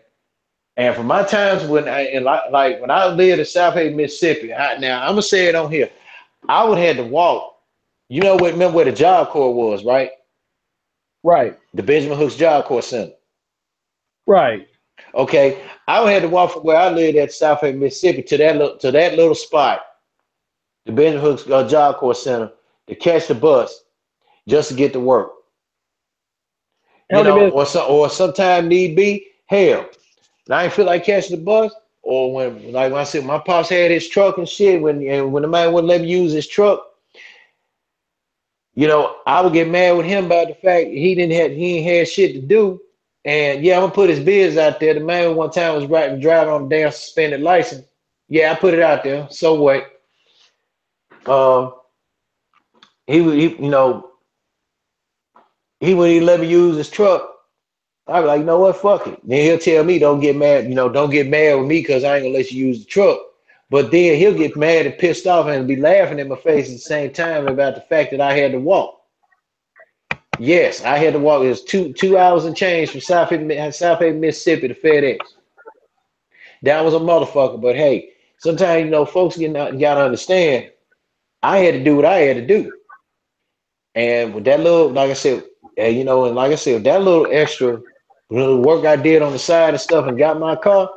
And for my times like when I lived in South Haven, Mississippi, now I'm gonna say it on here. I would have to walk. You know what? Remember where the Job Corps was, right? Right. The Benjamin Hooks Job Corps Center. Right. Okay, I would have to walk from where I lived at South Haven, Mississippi, to that little spot, the Benjamin Hooks Job Corps Center, to catch the bus just to get to work. How You many know, minutes? or sometime need be, hell, and I ain't feel like catching the bus, or when I said my pops had his truck and shit, when the man wouldn't let me use his truck, I would get mad with him about the fact he ain't had shit to do. And yeah, I'm gonna put his biz out there. The man one time was driving on a damn suspended license. Yeah, I put it out there. So what? Uh, he would, he wouldn't even let me use his truck. I'd be like, you know what, fuck it. Then he'll tell me, don't get mad, don't get mad with me because I ain't gonna let you use the truck. But then he'll get mad and pissed off and be laughing in my face at the same time about the fact that I had to walk. Yes, I had to walk. It was 2 hours and change from South Haven, Mississippi to FedEx. That was a motherfucker. But hey, sometimes folks gotta understand. I had to do what I had to do, and with that little, like I said, and like I said, that little extra little work I did on the side and stuff, and got my car,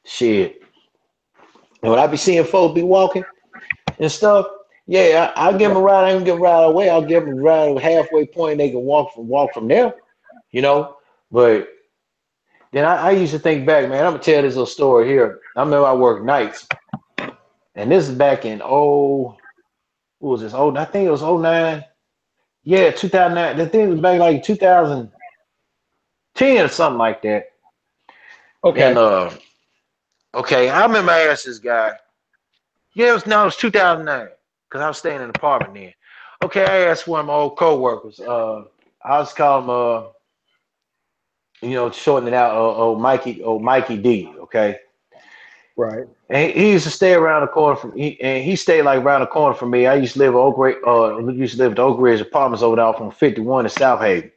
shit. And when I be seeing folks be walking and stuff, yeah, I'll give them a ride. I ain't gonna give them a ride away. I'll give them a ride halfway point. They can walk from there, you know. But then I used to think back, man. I'm gonna tell this little story here. I remember I worked nights, and this is back in what was this? Oh, I think it was '09. Yeah, 2009. The thing was back like 2010 or something like that. Okay. And okay, I remember I asked this guy. Yeah, it was 2009 because I was staying in an apartment then. Okay, I asked one of my old coworkers. I was calling him, shortening it out, Mikey D. Okay, Right. and he used to stay around the corner he stayed like around the corner from me. I used to live at Oak Ridge Apartments over there from 51 in South Haven,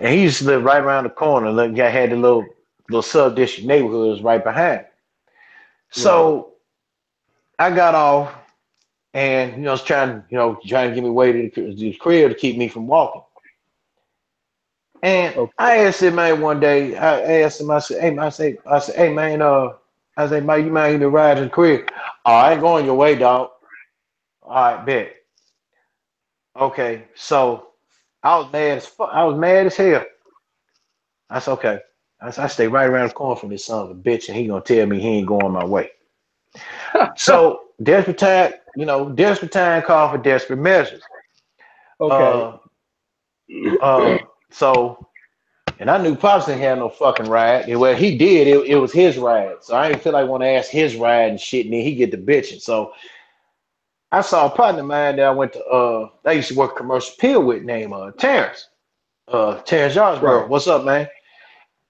and he used to live right around the corner. Look, had the little sub district neighborhoods right behind. So I got off. And was trying to get me way to the crib to keep me from walking. And I asked him, man, one day. I asked him. I said, "Hey, hey, man, I said, Mike, you mind even ride to the crib? Oh, I ain't going your way, dog. All right, bet. Okay, so I was mad as fuck. I was mad as hell. I said, okay. I stay right around the corner from this son of a bitch, and he gonna tell me he ain't going my way. So desperate time call for desperate measures. Okay. So, and I knew Pops didn't have no fucking ride. Well, he did. It was his ride. So I didn't feel like want to ask his ride and shit, and then he get the bitching. So I saw a partner of mine that I went to. I used to work commercial pill with named Terrence. Terrence Yarsborough. Right. What's up, man?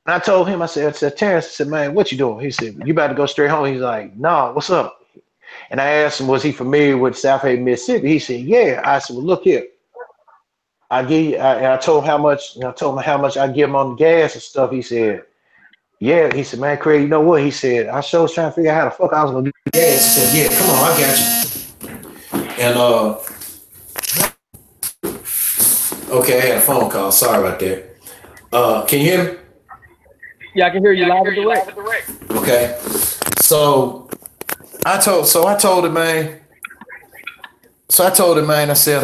And I told him, I said, Terrence, I said, man, what you doing? He said, you about to go straight home? He's like, no, what's up? And I asked him, was he familiar with South Haven, Mississippi? He said, yeah. I said, well, look here. I give you, and I told him how much, I give him on the gas and stuff. He said, yeah. He said, man, Craig, you know what? He said, I sure was trying to figure out how the fuck I was gonna do the gas. He said, yeah, come on, I got you. And okay, I had a phone call. Sorry about that. Can you hear me? Yeah, I can hear you loud and direct. Okay. So I told him, man. I said, I told him, I said,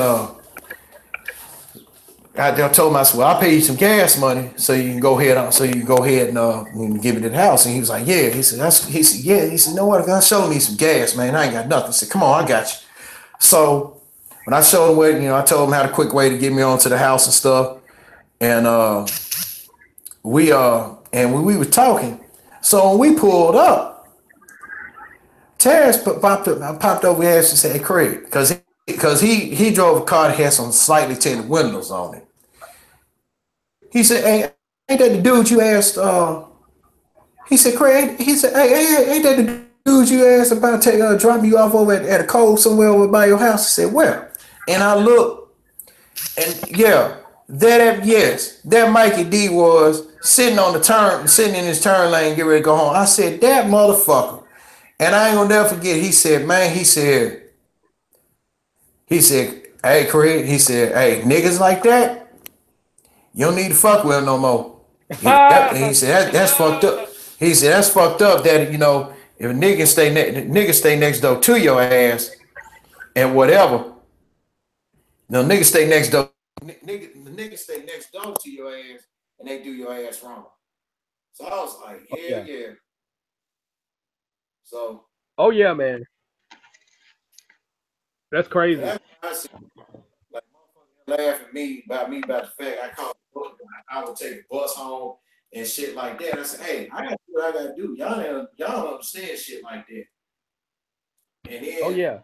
well, I'll pay you some gas money so you can go ahead and give me to the house. And he was like, yeah. He said, yeah. He said, you know what? If I show me some gas, man, I ain't got nothing. I said, come on, I got you. So when I showed him where, I told him how the quick way to get me onto the house and stuff. And we were talking. So when we pulled up, Terrence popped over here and said, hey, Craig, because he drove a car that had some slightly tinted windows on it. He said, hey, ain't that the dude you asked He said, Craig, he said, hey, ain't that the dude you asked about dropping you off over at a cold somewhere over by your house? I said, where? And I looked, and yeah, yes, that Mikey D was sitting in his turn lane, get ready to go home. I said, that motherfucker. And I ain't gonna never forget, he said, man, hey, Craig, he said, hey, niggas like that, you don't need to fuck with him no more. He said that's fucked up. He said that's fucked up. That if niggas stay next door to your ass and whatever, niggas stay next door. Niggas stay next door to your ass and they do your ass wrong. So I was like, yeah. So. Oh yeah, man. That's crazy. That's what I said. Like motherfuckers laugh at me about the fact I would take a bus home and shit like that. I said, hey, I gotta do what I gotta do. Y'all don't understand shit like that. And Oh then yeah.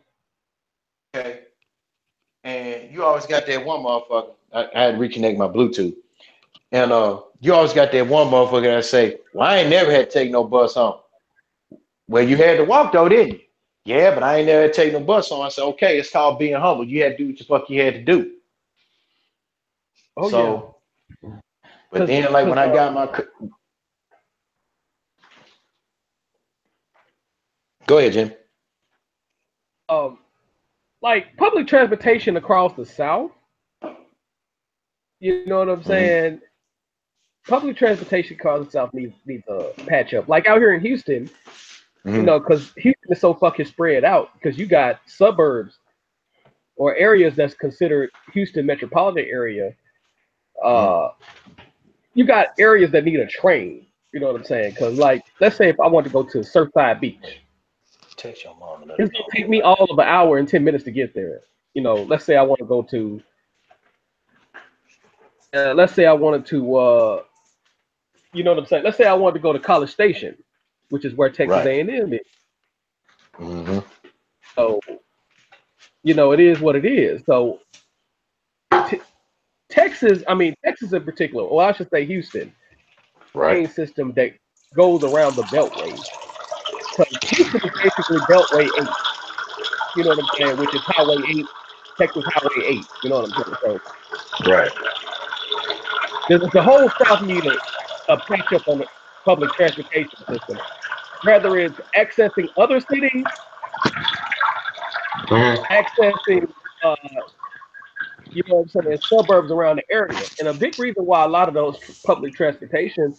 Okay. And you always got that one motherfucker. I had to reconnect my Bluetooth. And you always got that one motherfucker that say, well, I ain't never had to take no bus home. Well, you had to walk though, didn't you? Yeah, but I ain't never had to take no bus home. I said, okay, it's called being humble. You had to do what the fuck you had to do. Oh yeah. So, but then like when I got my go ahead, Jim. Like public transportation across the South, you know what I'm saying? Public transportation across the South needs a patch up. Like out here in Houston, because Houston is so fucking spread out. Because you got suburbs or areas that's considered Houston metropolitan area. You got areas that need a train. You know what I'm saying? Because like, let's say if I want to go to Surfside Beach, text your mom. it's gonna take me all of an hour and 10 minutes to get there. Let's say I want to go to. Let's say I wanted to. You know what I'm saying? Let's say I wanted to go to College Station, which is where Texas A&M is. So, it is what it is. So, Texas in particular, or I should say Houston, train system that goes around the Beltway. Because Houston is basically Beltway 8. You know what I'm saying? Which is Highway 8, Texas Highway 8. You know what I'm saying? So, the whole South needs a patch up on the public transportation system. Whether it's accessing other cities, accessing, you know what I'm saying, suburbs around the area. And a big reason why a lot of those public transportation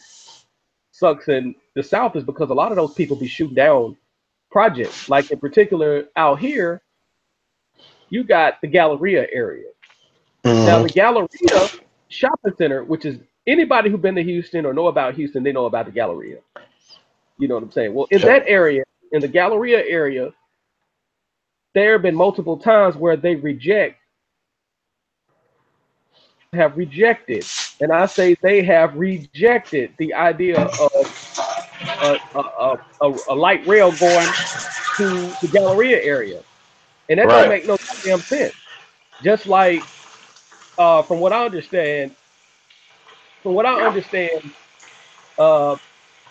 sucks in the South is because a lot of those people be shooting down projects. Like in particular out here, you got the Galleria area. Now the Galleria shopping center, which is anybody who's been to Houston or know about Houston, they know about the Galleria. You know what I'm saying? Well, in that area, in the Galleria area, there have been multiple times where they have rejected, and I say they have rejected the idea of a light rail going to the Galleria area, and that don't make no damn sense. Just like from what I understand,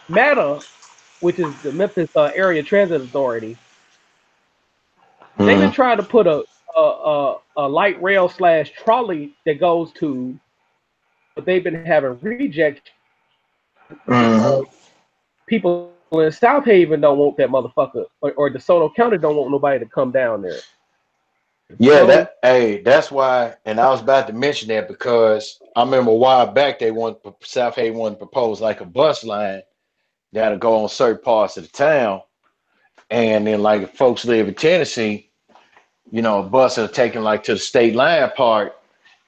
MATA, which is the Memphis Area Transit Authority, they've been trying to put a light rail / trolley that goes to, but they've been having rejection. People in South Haven don't want that motherfucker, or DeSoto County don't want nobody to come down there. Yeah, that's why, and I was about to mention that because I remember a while back South Haven wanted to propose like a bus line that'll go on certain parts of the town, and then like if folks live in Tennessee, a bus will take them like to the state line part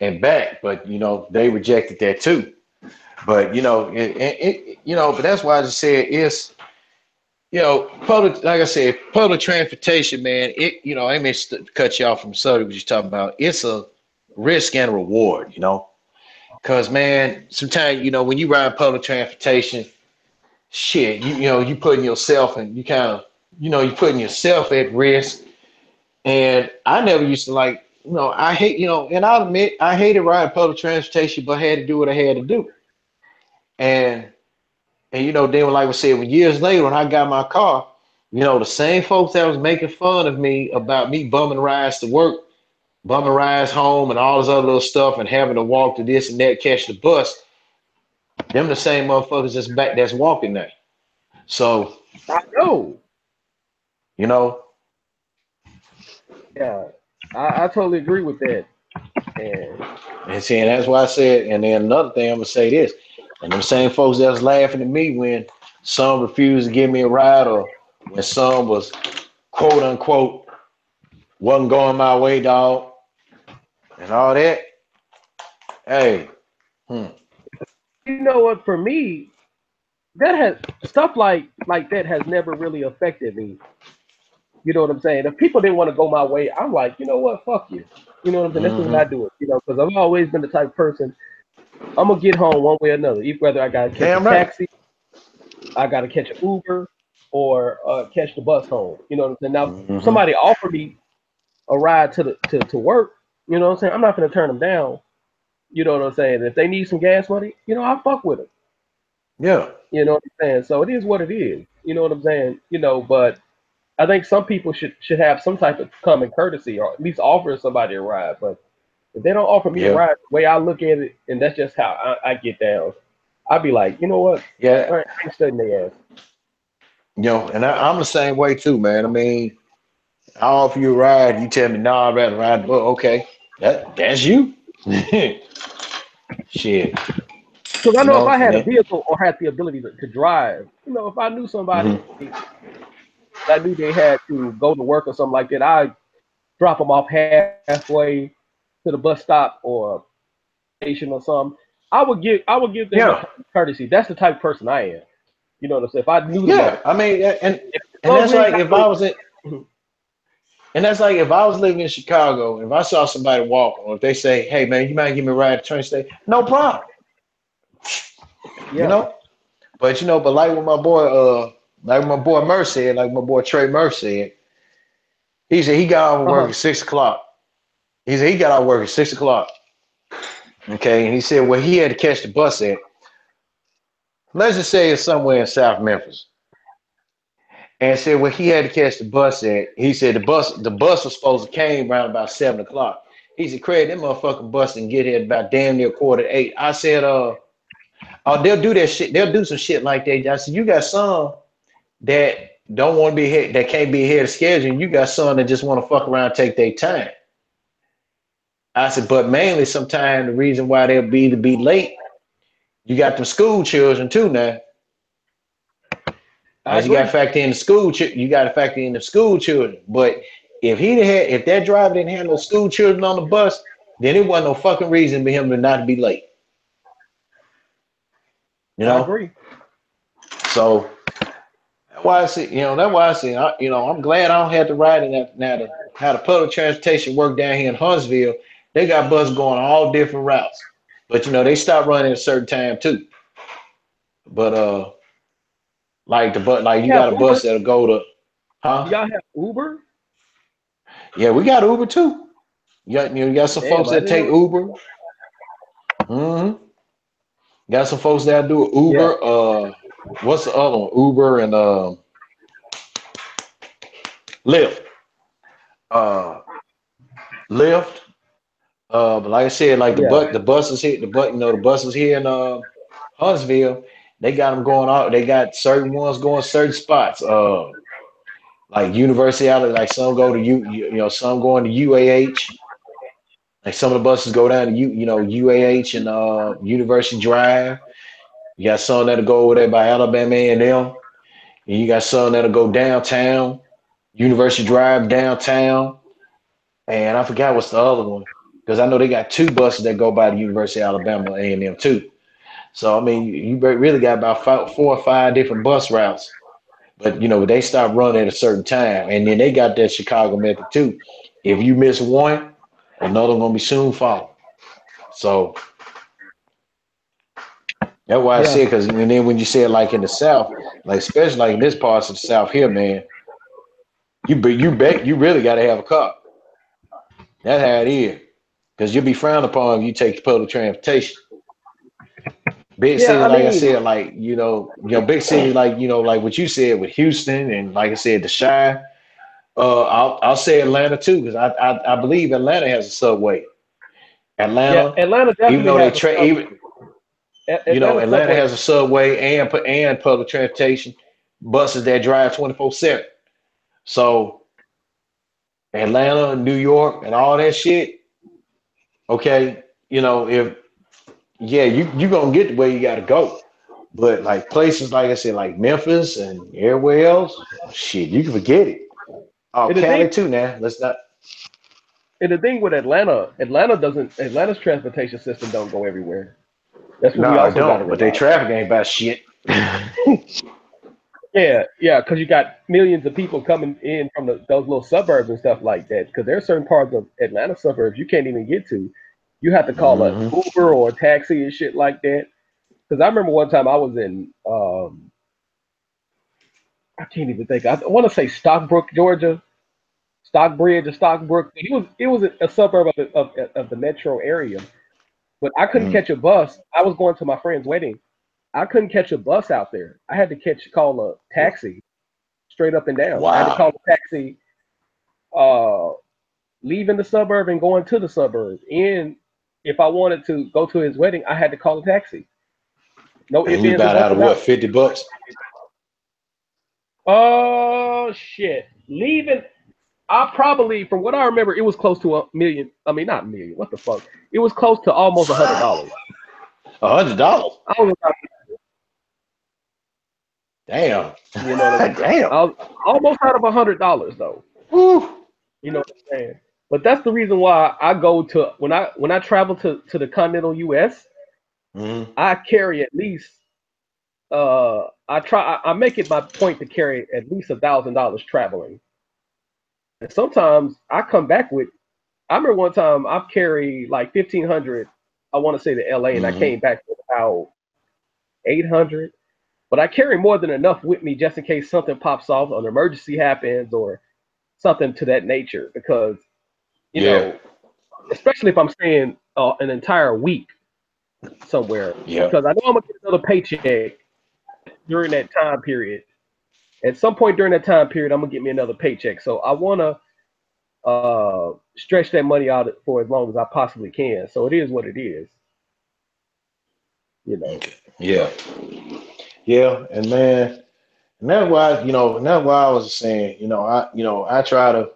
and back, but they rejected that too. But but that's why I just said it's public, like I said, public transportation, man. I mean to cut you off from what you're talking about. It's a risk and a reward, because man, sometimes when you ride public transportation, shit, you putting yourself and you kind of, you putting yourself at risk. And I never used to like, I hate, and I'll admit I hated riding public transportation, but I had to do what I had to do. And And then, like I said, when years later, when I got my car, the same folks that was making fun of me about me bumming rides to work, bumming rides home, and all this other little stuff, and having to walk to this and that, catch the bus, them the same motherfuckers that's walking there. So, I know. you know, Yeah, I totally agree with that. And and see, and that's why I said, and then another thing, I'm gonna say this, and them same folks that was laughing at me when some refused to give me a ride, or when some was quote unquote wasn't going my way, dog, and all that. Hey, you know what? For me, that has stuff like that has never really affected me. You know what I'm saying? If people didn't want to go my way, I'm like, you know what? Fuck you. You know what I'm saying? This is what I do. It. Because I've always been the type of person. I'm gonna get home one way or another. Whether I gotta catch a right. taxi, I gotta catch an Uber, or catch the bus home. You know what I'm saying? Now, somebody offered me a ride to work. You know what I'm saying? I'm not gonna turn them down. You know what I'm saying? If they need some gas money, I'll fuck with them. Yeah. You know what I'm saying? So it is what it is. You know what I'm saying? But I think some people should have some type of common courtesy, or at least offer somebody a ride. But if they don't offer me a Yeah. ride, the way I look at it, and that's just how I get down, I'd be like, you know what? Yeah. All right, I ain't studying their ass. And I'm the same way too, man. I mean, I offer you a ride, you tell me, no, I'd rather ride. Well, okay, that's you. Shit, Because I know if I and had a then, vehicle or had the ability to drive, if I knew somebody that I knew they had to go to work or something like that, I'd drop them off halfway to the bus stop or station or something. I would give them yeah, a courtesy. That's the type of person I am. You know what I'm saying? If I knew the mother, yeah. I mean, and well, that's we ain't like got if I no. was in, and that's like if I was living in Chicago, if I saw somebody walking, or if they say, "Hey, man, you might give me a ride to train station," no problem, you Yeah. know. But like my boy Murph said, like my boy Trey Murph said, he said he got off of work Uh-huh. at 6 o'clock. He said he got out of work at 6 o'clock. Okay, and he said well he had to catch the bus at, let's just say it's somewhere in South Memphis. And said well he had to catch the bus at. He said the bus was supposed to came around about 7 o'clock. He said, Craig, that motherfucking bus didn't get here about damn near 7:45. I said, oh, they'll do that shit. They'll do some shit like that. I said, you got some that don't want to be here, that can't be here to schedule. And you got some that just want to fuck around, and take their time. I said, but mainly sometimes the reason why they'll be late, you got them school children too now. I As you got to agree. factor in the school, you got to factor in the school children. But if that driver didn't have no school children on the bus, then it wasn't no fucking reason for him to not be late. You I know. agree. So that's why I see. That's why I see. I'm glad I don't have to ride in that now. How the public transportation work down here in Huntsville, they got buses going all different routes. But they stop running at a certain time too. But like you You have got a Uber. bus that'll go to, huh? Y'all have Uber? Yeah, we got Uber too. You got some Damn, folks I that didn't take know. Uber. Got some folks that do Yeah. Uber. What's the other one? Uber and Lyft. Uh, Lyft. But like I said, like Yeah. the buses here, the buses here in Huntsville, they got them going out. They got certain ones going certain spots. Like University Alley, like some go to some going to UAH. Like some of the buses go down to UAH and University Drive. You got some that'll go over there by Alabama A&M, and you got some that'll go downtown, University Drive downtown, and I forgot what's the other one because I know they got two buses that go by the University of Alabama A&M too. So I mean, you really got about 4 or 5 different bus routes, but they stop running at a certain time, and then they got that Chicago method too. If you miss one, another one gonna be soon following. So that's why I Yeah. said because and then when you say it like in the South, like especially like in this parts of the South here, man, you really got to have a car. That's how it is because you'll be frowned upon if you take public transportation. Big Yeah, city, I like I mean, said, like big city, like like what you said with Houston, and like I said, the Shy. I'll say Atlanta too, because I believe Atlanta has a subway. yeah, Atlanta, Atlanta even definitely though they has a tra subway. even Atlanta Atlanta subway. has a subway and public transportation, buses that drive 24/7. So Atlanta, New York, and all that shit. Okay, if you gonna get to where you gotta go. But like places like I said, like Memphis and everywhere else, shit, you can forget it. Oh, And the thing, Cali too now. Let's not. and the thing with Atlanta, Atlanta's transportation system don't go everywhere. That's what No, we I also got to don't. But they realize. traffic ain't about shit. Yeah, yeah, because you got millions of people coming in from those little suburbs and stuff like that. Because there are certain parts of Atlanta suburbs you can't even get to. You have to call an Hmm. Uber or a taxi and shit like that. Because I remember one time I was in, I can't even think. I want to say Stockbrook, Georgia, Stockbridge or Stockbrook. It was a suburb of the metro area. But I couldn't Hmm. catch a bus. I was going to my friend's wedding. I couldn't catch a bus out there. I had to call a taxi straight up and down. I had to Wow. call a taxi uh, leaving the suburb and going to the suburb. And if I wanted to go to his wedding, I had to call a taxi. No And ifs, you ands, or about buts out of about what, it. $50? Oh shit! Leaving, I probably, from what I remember, it was close to a million. I mean, not a million. What the fuck? It was close to almost $100. $100. I was about, Damn. you know what I'm saying? Damn. I was almost out of $100 though. Woo. You know what I'm saying? But that's the reason why I go to when I travel to the continental U.S. Hmm. I carry at least I make it my point to carry at least $1,000 traveling. And sometimes I come back with I remember one time I've carried like 1,500. I want to say to L.A. and I Hmm. came back with about 800. But I carry more than enough with me just in case something pops off, an emergency happens, or something to that nature. Because you Yeah. know, especially if I'm staying an entire week somewhere, Yeah. because I know I'm gonna get another paycheck during that time period. At some point during that time period, I'm gonna get me another paycheck. So I wanna stretch that money out for as long as I possibly can. So it is what it is, you know. Okay. Yeah. Yeah. And man, and that's why, and that's why I was saying, I try to,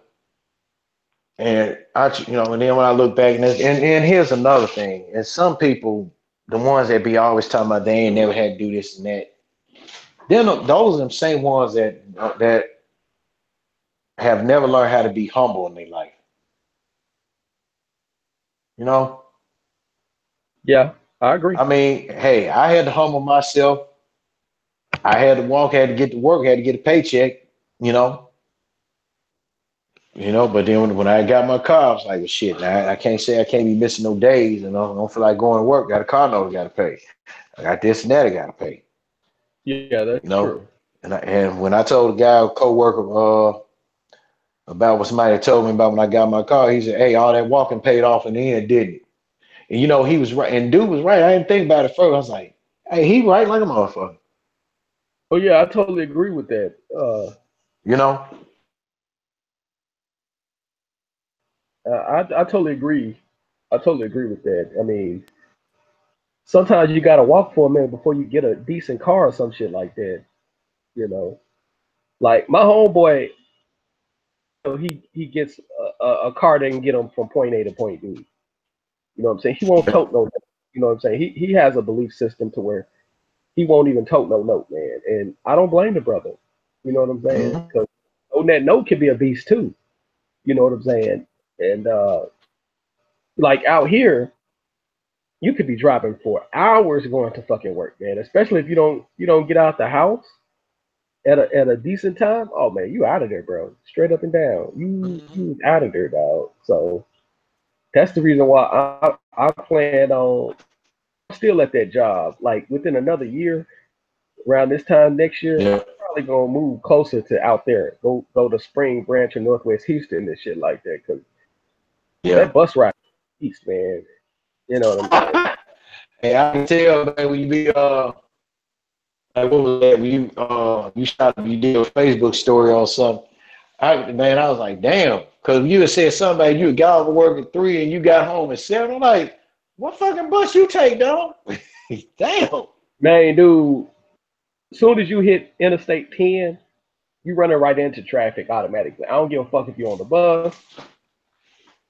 and and then when I look back, and here's another thing, and some people, the ones that be always talking about they ain't never had to do this and that, then those are them same ones that have never learned how to be humble in their life. You know, Yeah, I agree. I mean, hey, I had to humble myself. I had to walk, had to get to work, had to get a paycheck. You know, But then when I got my car, I was like, well, shit, now I can't say I can't be missing no days, and I don't feel like going to work. Got a car note, I got to pay. I got this and that, I got to pay. Yeah, that's You know, true. and when I told a guy, a coworker, about what somebody told me about when I got my car, he said, "Hey, all that walking paid off in the end, didn't it?" And he was right, and dude was right. I didn't think about it first. I was like, "Hey, he right like a motherfucker," Oh yeah, I totally agree with that. you know. I totally agree. I totally agree with that. I mean, sometimes you gotta walk for a minute before you get a decent car or some shit like that. You know, like my homeboy, he gets a car that can get him from point A to point B. You know what I'm saying? He won't tote no. You know what I'm saying? He has a belief system to where he won't even tote no note, man. And I don't blame the brother. You know what I'm saying? Mhm. Because on that note can be a beast too. You know what I'm saying? And like out here, you could be driving for hours going to fucking work, man. Especially if you don't get out the house at a decent time. Oh man, you out of there, bro. Straight up and down. You out of there, dog. So that's the reason why I plan on still at that job. Like within another year, around this time next year, Yeah, I'm probably gonna move closer to out there. Go to Spring Branch or Northwest Houston and shit like that. Cause yeah. that bus ride east, man. You know what I'm saying? Hey, I can tell, man, when you be like what was that? When you did a Facebook story or something. I was like, damn, because you had said something about you got off of work at 3 and you got home at 7. I'm like, what fucking bus you take, dog? Damn. Man, dude, as soon as you hit Interstate 10, you running right into traffic automatically. I don't give a fuck if you're on the bus.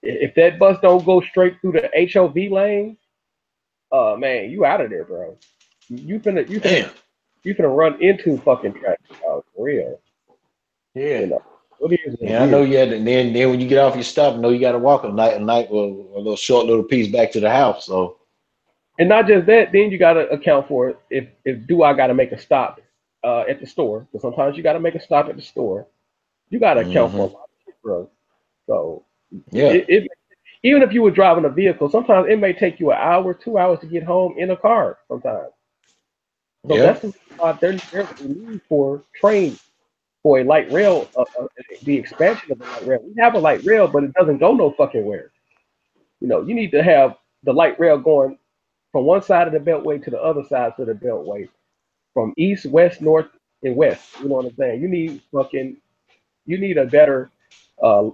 If that bus don't go straight through the HOV lane, man, you out of there, bro. Damn. You finna run into fucking traffic, dog, for real. Yeah. You know, it is what Yeah, it I know is. you had to, then when you get off your stop, I know you got to walk a night, or a little short little piece back to the house. So, And not just that, then you gotta account for it. If do I gotta make a stop at the store? Because sometimes you gotta make a stop at the store. You gotta account for a hmm lot of shit, bro. So yeah, it even if you were driving a vehicle, sometimes it may take you an hour, 2 hours to get home in a car. Sometimes, so yeah. that's the reason why there's a need for train for a light rail. The expansion of the light rail. We have a light rail, but it doesn't go no fucking where. You need to have the light rail going from one side of the beltway to the other side of the beltway, from east, west, north, and west. You know what I'm saying? You need a better uh,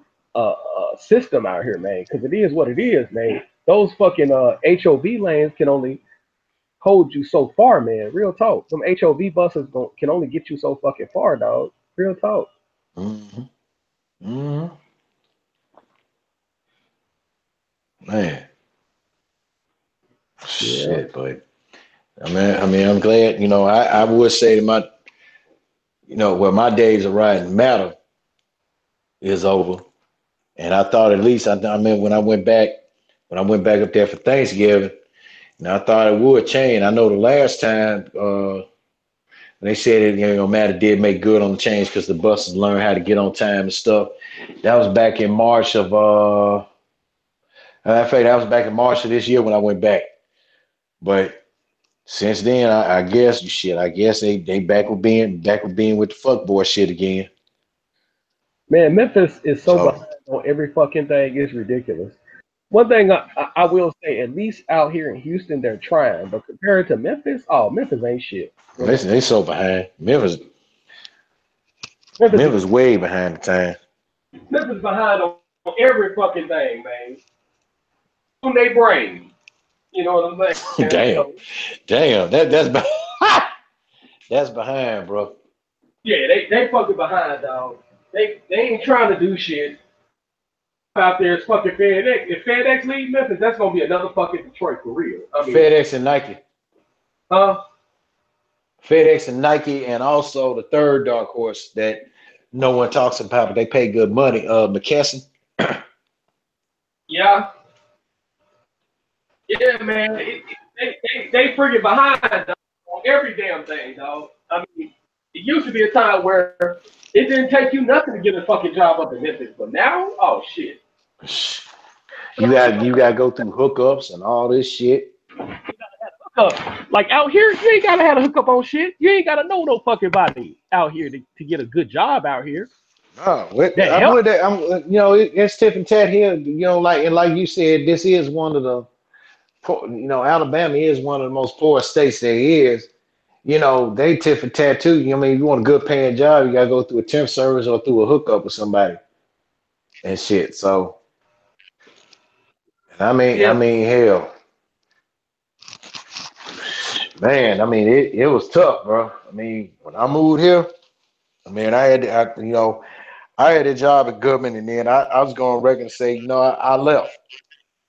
system out here, man, because it is what it is, man. Those fucking HOV lanes can only hold you so far, man. Real talk. Some HOV buses can only get you so fucking far, dog. Real talk. hmm hmm Man, Yeah, shit. But I'm glad. I would say that my days of riding matter is over. And I thought at least I mean when I went back up there for Thanksgiving, I thought it would change. I know the last time they said it, Matter did make good on the change because the buses learned how to get on time and stuff. That was back in March of in fact, that was back in March of this year when I went back. But since then, I guess they back with being with the fuckboy shit again. man. Memphis is so So behind on every fucking thing. It's ridiculous. One thing I will say, at least out here in Houston, they're trying. But compared to Memphis, oh, Memphis ain't shit. Real listen, talk. they so behind. Memphis, Memphis way behind the time. Memphis behind on every fucking thing, man. On their brain. You know what I'm saying? Damn, So damn, that's behind, bro. yeah, they fucking behind, dog. They ain't trying to do shit out there. It's fucking FedEx. If FedEx leave Memphis, that's gonna be another fucking Detroit for real. I mean, FedEx and Nike. huh? FedEx and Nike, and also the third dark horse that no one talks about, but they pay good money. McKesson. Yeah, yeah, man. They freaking behind dog, on every damn thing, dog. I mean, it used to be a time where it didn't take you nothing to get a fucking job up in Memphis, but now, oh shit. You got to go through hookups and all this shit. Like out here, you ain't gotta have a hookup on shit. You ain't gotta know no fucking body out here to get a good job out here. Oh, That I'm help. with that. It's tip and tat here. Like you said, this is one of the, Alabama is one of the most poor states there is. They tip and tat too. If you want a good paying job, you gotta go through a temp service or through a hookup with somebody and shit. So, Yeah, hell, man. It was tough, bro. When I moved here, I had a job at Goodman, and then I was going to record and say, I left.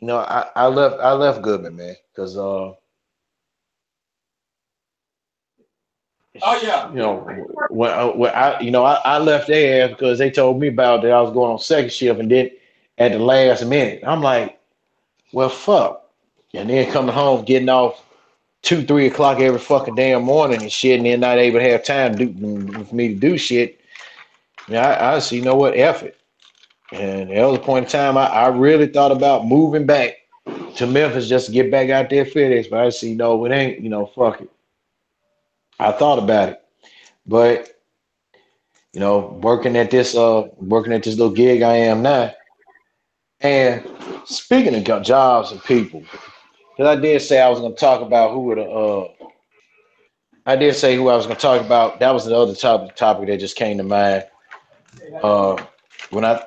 I left Goodman, man, because oh yeah. I left there because they told me about that I was going on second shift, and then at the last minute, I'm like, well, fuck, and then coming home, getting off 2, 3 o'clock every fucking damn morning and shit, and then not able to have time for me to do shit. I see, what, effort. And there was a point in time I really thought about moving back to Memphis just to get back out there FedEx, but I see, no, it ain't, fuck it. I thought about it, but working at this little gig I am now. And speaking of jobs and people, Because I did say I was going to talk about who were the. I did say who I was going to talk about. That was the other topic that just came to mind. When I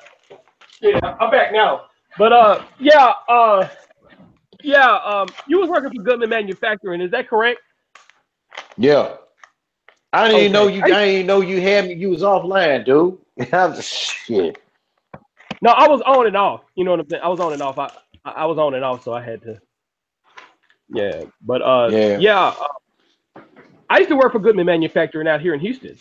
Yeah, I'm back now. But you was working for Goodman Manufacturing, is that correct? yeah, I didn't even know Okay. you. I didn't even know you had me. You was offline, dude. Shit. No, I was on and off. You know what I'm saying? I was on and off. I was on and off, so I had to. Yeah, but Yeah, I used to work for Goodman Manufacturing out here in Houston.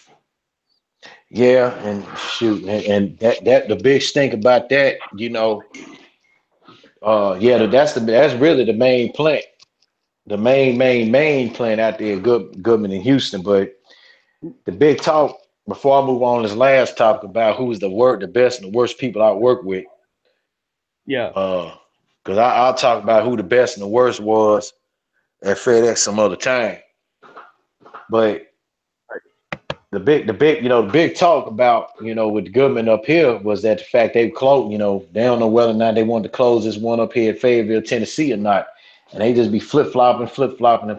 yeah, and shoot, and that the big stink about that, yeah, that's really the main plant, the main plant out there, Goodman in Houston. But the big talk before I move on to this last topic about who's the best and the worst people I work with, Yeah. because I'll talk about who the best and the worst was at FedEx some other time. But the big talk about, with the government up here was that the fact they closed, they don't know whether or not they want to close this one up here at Fayetteville, Tennessee or not. And they just be flip-flopping, and flip-flopping.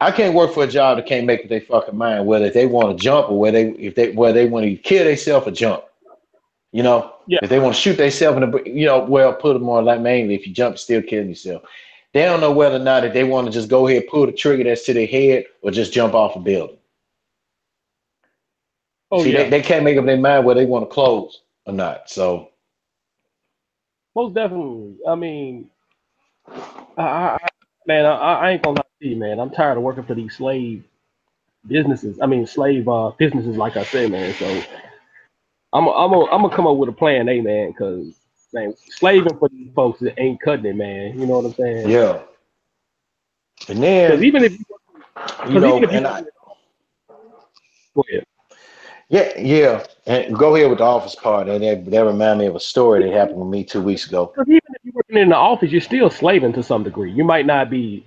I can't work for a job that can't make up their fucking mind whether they want to jump or whether they want to kill themselves or jump. Yeah. If they want to shoot themselves in the, well, put them on like mainly if you jump, still killing yourself. They don't know whether or not that they want to just go ahead, pull the trigger that's to their head or just jump off a building. Oh See, yeah. they can't make up their mind whether they want to close or not. So Most definitely. I mean, man, I ain't gonna lie to you, man. I'm tired of working for these slave businesses. I mean, slave businesses, like I said, man. So I'm gonna come up with a plan A, man, because man, slaving for these folks it ain't cutting it, man. You know what I'm saying? yeah, and Because then even if you and I go ahead. yeah, and go ahead with the office part. And that remind me of a story that happened with me 2 weeks ago. Because even if you're working in the office, you're still slaving to some degree. You might not be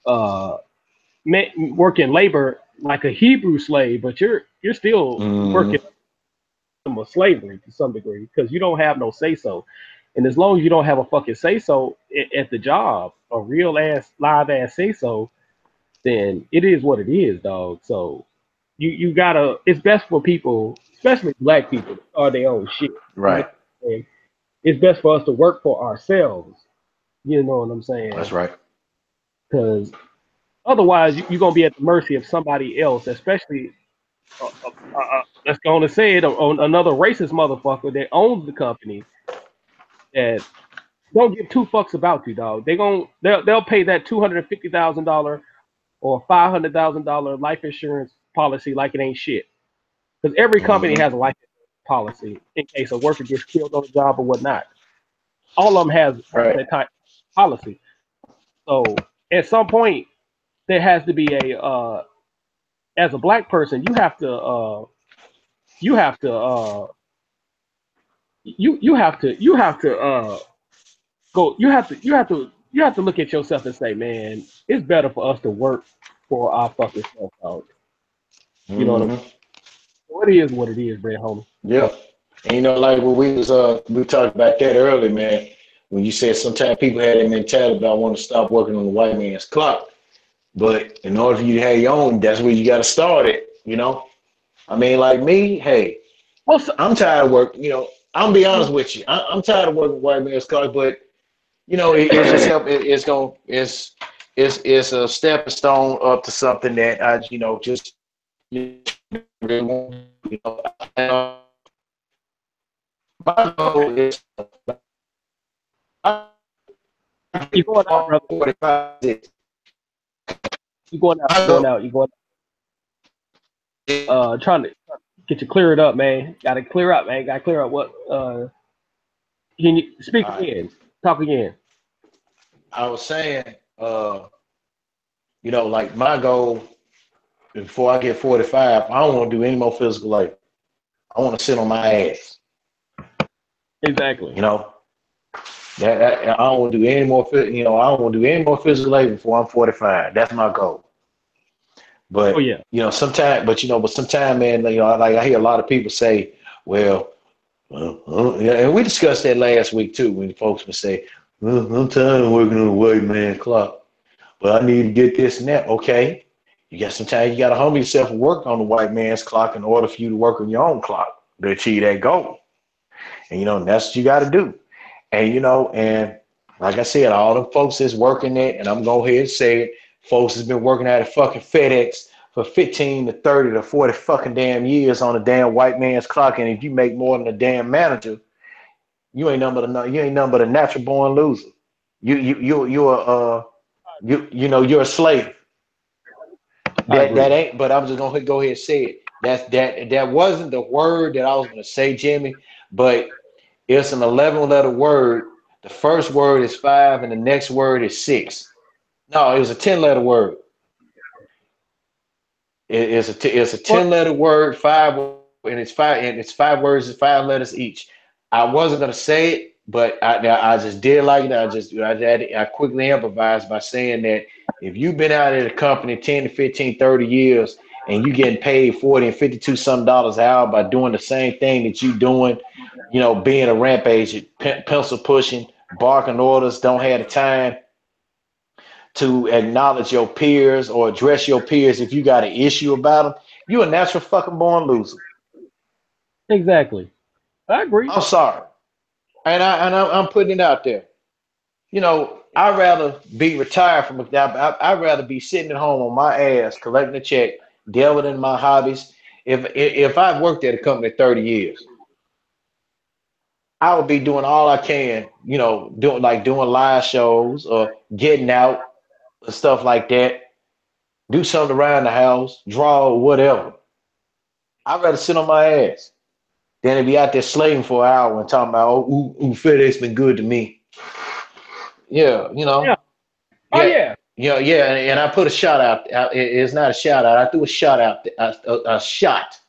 uh, working labor like a Hebrew slave, but you're still Hmm. working some of slavery to some degree because you don't have no say so. And as long as you don't have a fucking say so at the job, a real ass live ass say so, then it is what it is, dog. So you gotta. It's best for people, especially black people, to start their own shit. Right. Like, it's best for us to work for ourselves. You know what I'm That's saying? right. Because otherwise, you're gonna be at the mercy of somebody else, especially let's go on and say it, on another racist motherfucker that owns the company that don't give two fucks about you, dog. They'll pay that $250,000 or $500,000 life insurance policy like it ain't shit. Because every company Hmm. has a life insurance policy in case a worker gets killed on the job or whatnot. All of them has Right. that type of policy. So at some point, there has to be as a black person, you have to you have to go you have to look at yourself and say, man, it's better for us to work for our fucking self out. You know what I'm Hmm. what it is, Red homie. Yeah. So And like when we talked about that earlier, man. When you said sometimes people had that mentality about wanting to stop working on the white man's clock. But in order for you to have your own, that's where you got to start it. I mean, like me, hey, well so, I'm tired of work. I'm gonna be honest with you. I'm tired of working with white man's cars, but it's just help. It's gonna it's a stepping stone up to something that I just really want. Uh, my goal is you're going out, brother. 45. You're going out, My you're going goal out, you're going is, trying to get you cleared up, man. Gotta clear up, man. Gotta clear up what can you speak I, again. Talk again. I was saying, like my goal before I get 45, I don't want to do any more physical labor. I want to sit on my ass. Exactly. You know, I don't want to do any more. I don't want to do any more physical labor before I'm 45. That's my goal. Oh But yeah. but sometimes, man, like I hear a lot of people say, well, yeah, and we discussed that last week too, when folks would say, Well, I'm tired of working on a white man clock, but I need to get this and that. Okay. You got sometimes you got to humble yourself and work on the white man's clock in order for you to work on your own clock to achieve that goal. And, that's what you got to do. And, and like I said, all the folks that's working it, and I'm going to go ahead and say it, folks has been working at a fucking FedEx for 15 to 30 to 40 fucking damn years on a damn white man's clock. And if you make more than a damn manager, you ain't nothing but a natural born loser. You're a slave. I That agree. ain't. But I'm just gonna go ahead and say it. That wasn't the word that I was gonna say, Jimmy. But it's an 11-letter word. The first word is 5, and the next word is 6. No, it was a 10-letter word. It's a Well, 10-letter word, and it's 5 words, it's 5 letters each. I wasn't gonna say it, but I just did like it. I quickly improvised by saying that if you've been out at a company 10 to 15, 30 years and you getting paid 40 and 52 some dollars an hour by doing the same thing that you doing, being a rampage, pencil pushing, barking orders, don't have the time to acknowledge your peers or address your peers if you got an issue about them, you a natural fucking born loser. exactly. I agree. I'm sorry, and I'm putting it out there. I'd rather be retired from a job. I'd rather be sitting at home on my ass collecting a check, delving in my hobbies. If I've worked at a company 30 years, I would be doing all I can, doing live shows or getting out and stuff like that. Do something around the house, draw or whatever. I'd rather sit on my ass than to be out there slaving for an hour and talking about, oh, FedEx been good to me. Yeah, Yeah. Oh yeah, yeah. yeah. And I put a shot out. It's not a shout out. I threw a shot out, a shot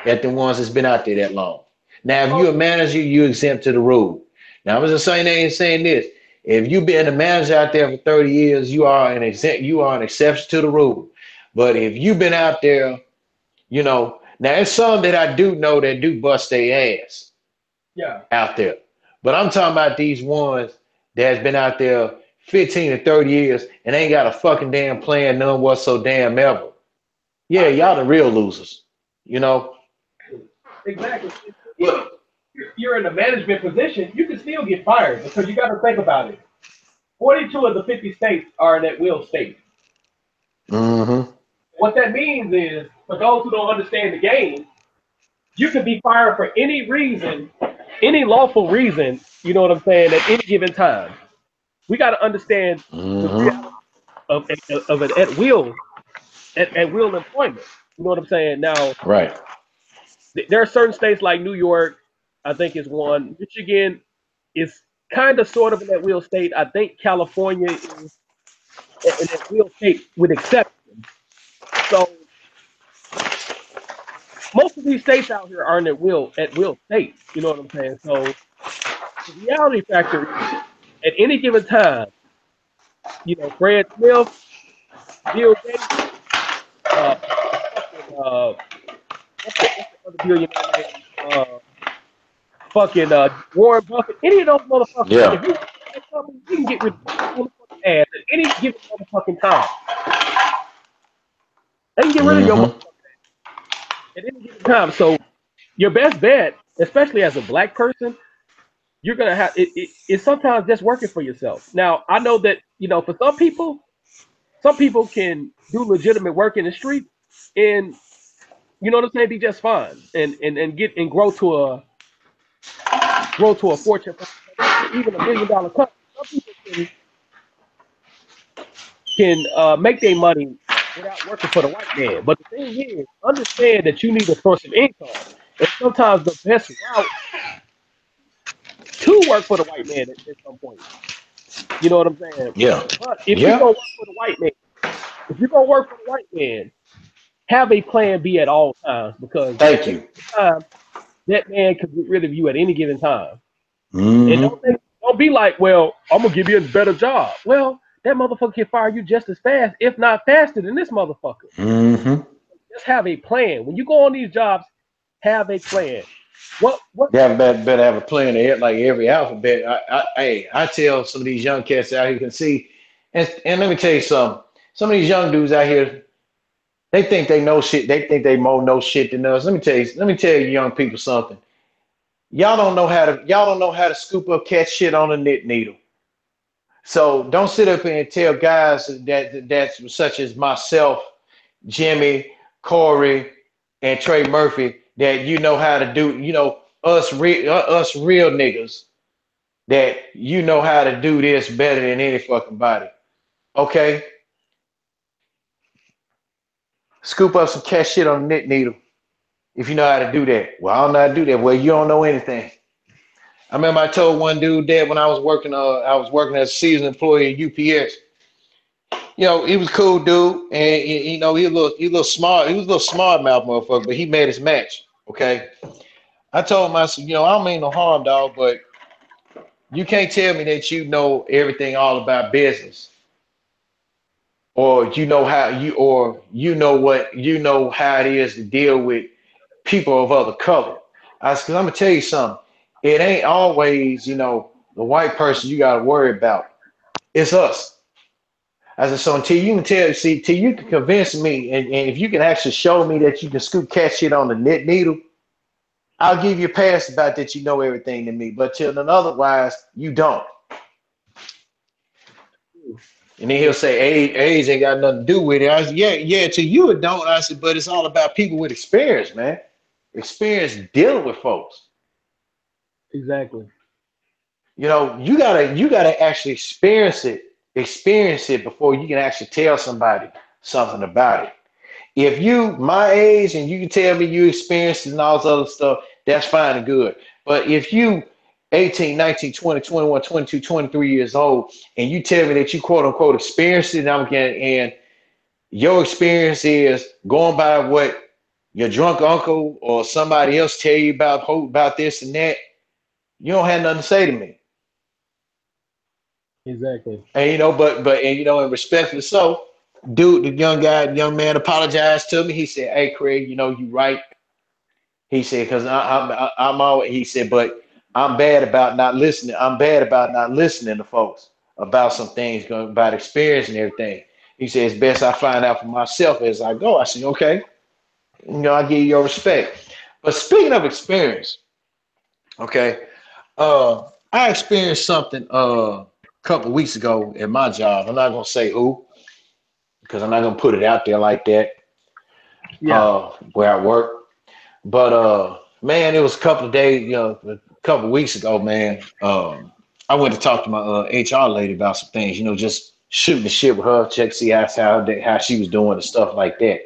at the ones that's been out there that long. Now, if Oh, you're a manager, you're exempt to the rule. Now, I'm just saying this. If you've been a manager out there for 30 years, you are an exception to the rule. But if you've been out there, now there's some that I do know that do bust their ass yeah. out there. But I'm talking about these ones that's been out there 15 to 30 years and ain't got a fucking damn plan, none whatsoever damn ever. Yeah, I agree. y'all the real losers, you know. Exactly. Even But if you're in a management position, you can still get fired because you got to think about it. 42 of the 50 states are in that will state. mm-hmm. What that means is, for those who don't understand the game, you can be fired for any reason, any lawful reason, you know what I'm saying, at any given time. We got to understand the Mm-hmm. reality of an at will employment. You know what I'm saying? Now, Right. there are certain states like New York, I think is one. Michigan is kind of sort of in that will state. I think California is in that will state with exceptions. So most of these states out here are in at will state. You know what I'm saying? So the reality factor is at any given time, Fred Smith, Bill Gates, uh, fucking what's the other billionaire name? Fucking Warren Buffett, any of those motherfuckers, Yeah. if you work for that company, you can get rid of your motherfucking ass at any given motherfucking time. They can get rid of your Mm-hmm. motherfucking at any given time. So your best bet, especially as a black person, you're gonna have it's sometimes just working for yourself. Now I know that for some people can do legitimate work in the street and you know what I'm saying, be just fine and get and grow to a fortune, even $1 million company. Some people can make their money without working for the white man. But the thing is, understand that you need a source of income. And sometimes the best route to work for the white man at some point. You know what I'm saying? Yeah. But if you're Yeah. gonna work for the white man, if you're gonna work for the white man, have a plan B at all times because at Thank any you. time that man can get rid of you at any given time. And Mm-hmm. don't be like, well, I'm gonna give you a better job. Well, that motherfucker can fire you just as fast, if not faster than this motherfucker. Mm-hmm. Just have a plan. When you go on these jobs, have a plan. What They have better have a plan to hit like every alphabet. I tell some of these young cats out here can see, and let me tell you something. Some of these young dudes out here, they think they know shit. They think they more know shit than us. Let me tell you, young people something. Y'all don't know how to scoop up cat shit on a knit needle. So don't sit up here and tell guys that's such as myself, Jimmy, Corey, and Trey Murphy that you know how to do. You know us real niggas that you know how to do this better than any fucking body. Okay, scoop up some cat shit on a knit needle if you know how to do that. Well, I don't know how to do that. Well, you don't know anything. I remember I told one dude that when I was working as a seasoned employee at UPS. You know, he was a cool dude, and you know, he a little smart. He was a little smart mouth motherfucker, but he made his match. Okay, I told him, I said, you know, I don't mean no harm, dog, but you can't tell me that you know everything all about business, or you know how it is to deal with people of other color. I said, 'cause I'm gonna tell you something. It ain't always, you know, the white person you gotta worry about. It's us. I said, so until you can till you can convince me, and if you can actually show me that you can scoop cat shit on the knit needle, I'll give you a pass about that you know everything to me. But till then otherwise, you don't. And then he'll say, age ain't got nothing to do with it. I said, yeah, to you it don't. I said, but it's all about people with experience, man. Experience dealing with folks. exactly? You know, you gotta actually experience it before you can actually tell somebody something about it. If you my age and you can tell me you experienced it and all this other stuff, that's fine and good. But if you 18, 19, 20, 21, 22, 23 years old, and you tell me that you quote unquote experienced it, and I'm getting and your experience is going by what your drunk uncle or somebody else tell you about this and that, you don't have nothing to say to me. Exactly. And you know, but and you know, and respectfully so, dude, the young man apologized to me. He said, "Hey, Craig, you know you right." He said, "Because I'm always." He said, "But I'm bad about not listening. I'm bad about not listening to folks about some things going about experience and everything." He said, "It's best I find out for myself as I go." I said, "Okay, you know, I give you your respect." But speaking of experience, okay, I experienced something a couple weeks ago at my job. I'm not gonna say who because I'm not gonna put it out there like that. Yeah. Where I work, but man, it was a couple of days, you know, a couple of weeks ago, man. I went to talk to my HR lady about some things, you know, just shooting the shit with her, check see how she was doing and stuff like that.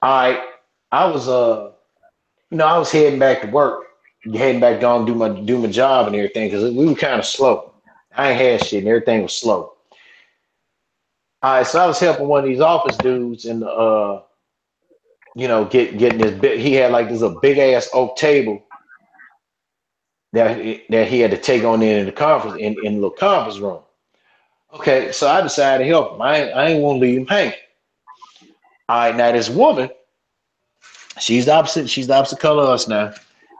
I I was you know, I was heading back to work, heading back down do my job and everything because we were kind of slow. I ain't had shit and everything was slow. All right, so I was helping one of these office dudes in the you know, getting this big. He had like this a big ass oak table that he had to take on in the conference in the little conference room. Okay, so I decided to help him. I ain't want to leave him hanging. All right, now this woman, she's the opposite. She's the opposite color of us now.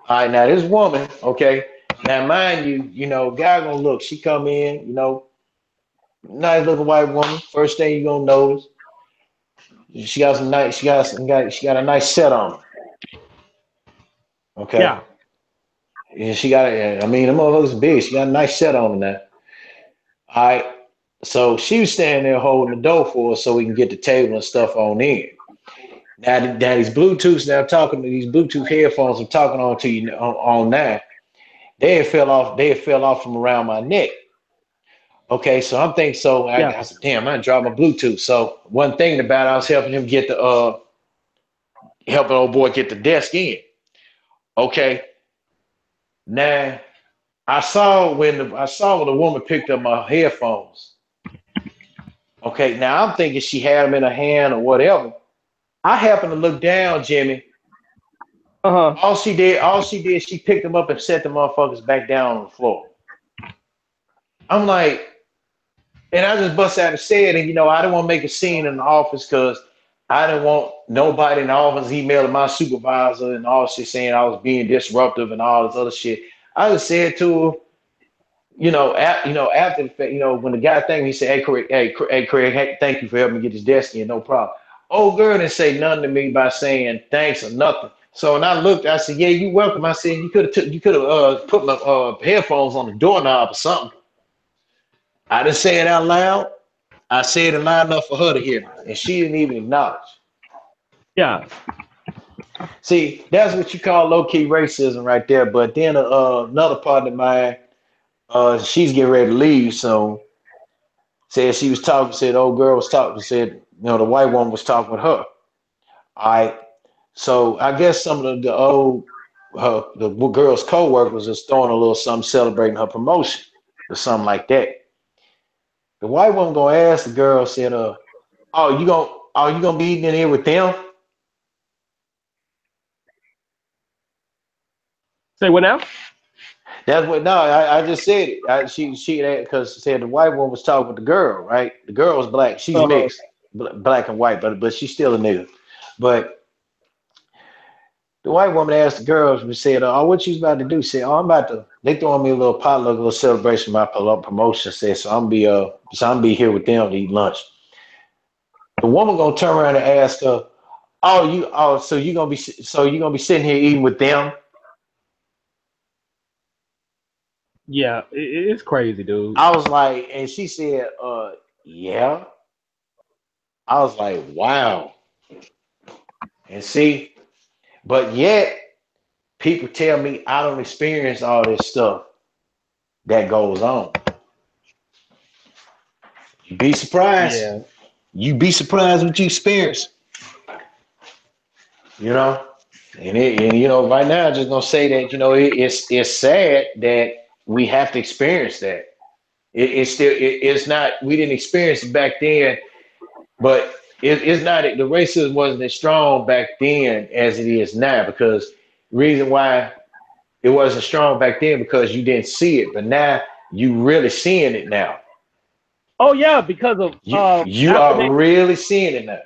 All right, now this woman, okay. Now mind you, you know, guy gonna look. She come in, you know, nice looking white woman. First thing you gonna notice, she got some nice. She got a nice set on her. Okay, Yeah. and she got. I mean, the motherfucker's big. She got a nice set on her now. All right. So she was standing there holding the door for us so we can get the table and stuff on in. Now these Bluetooths, now I'm talking to these Bluetooth headphones I'm talking on to you on now, they had fell off from around my neck. Okay, so I'm thinking, so Yeah. I said, damn, I dropped my Bluetooth. So one thing about it, I was helping him get the helping old boy get the desk in. Okay. Now I saw when the woman picked up my headphones. Okay, now I'm thinking she had them in her hand or whatever. I happened to look down, Jimmy. Uh huh. All she did, she picked them up and set the motherfuckers back down on the floor. I'm like, and I just bust out and said, and you know, I didn't want to make a scene in the office because I didn't want nobody in the office emailing my supervisor and all shit saying I was being disruptive and all this other shit. I just said to her, after the fact, when the guy thanked me, he said, hey, Craig, hey, thank you for helping me get this desk in, no problem. Old girl didn't say nothing to me by saying thanks or nothing. So when I looked, I said, yeah, you welcome. I said, you could have put my headphones on the doorknob or something. I didn't say it out loud. I said it loud enough for her to hear me, and she didn't even acknowledge. Yeah. See, that's what you call low-key racism right there. But then another partner of mine, she's getting ready to leave, so said she was talking, said old girl was talking, said, the white woman was talking with her. All right. So I guess some of the girl's co-workers is throwing a little something celebrating her promotion or something like that. The white woman gonna ask the girl, said, you gonna be eating in here with them? Say what now? That's what. No, I just said it. She because said the white woman was talking with the girl, right? The girl was black. She's mixed, black and white, but she's still a nigga. But the white woman asked the girls and said, "Oh, what you about to do?" She said, "Oh, I'm about to." They throwing me a little potluck, a little celebration of my promotion. Said, "So I'm be here with them to eat lunch." The woman gonna turn around and ask her, so you gonna be sitting here eating with them?" Yeah, it's crazy, dude. I was like, and she said, yeah. I was like, wow. And see, but yet people tell me I don't experience all this stuff that goes on. You'd be surprised. Yeah. You'd be surprised what you experience. And right now I'm just gonna say that, it's sad that we have to experience that. It's not, we didn't experience it back then, but it's not, the racism wasn't as strong back then as it is now, because the reason why it wasn't strong back then because you didn't see it, but now you really seeing it now. Oh yeah, because of you are really seeing it now.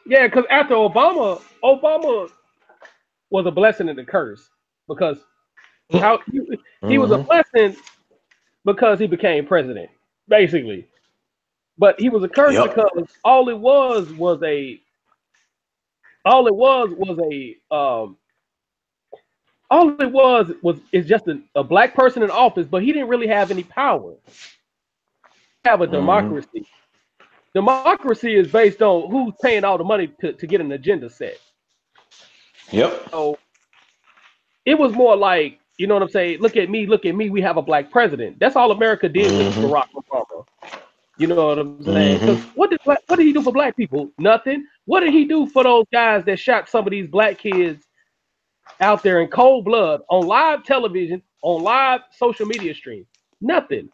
Yeah, because after Obama was a blessing and a curse, because he was a blessing because he became president, basically. But he was a curse because all it was just a black person in office, but he didn't really have any power. Have a democracy. Democracy is based on who's paying all the money to get an agenda set. Yep. So it was more like, you know what I'm saying? Look at me, we have a black president. That's all America did with Barack Obama. You know what I'm saying? Because what did he do for black people? Nothing. What did he do for those guys that shot some of these black kids out there in cold blood on live television, on live social media streams? Nothing.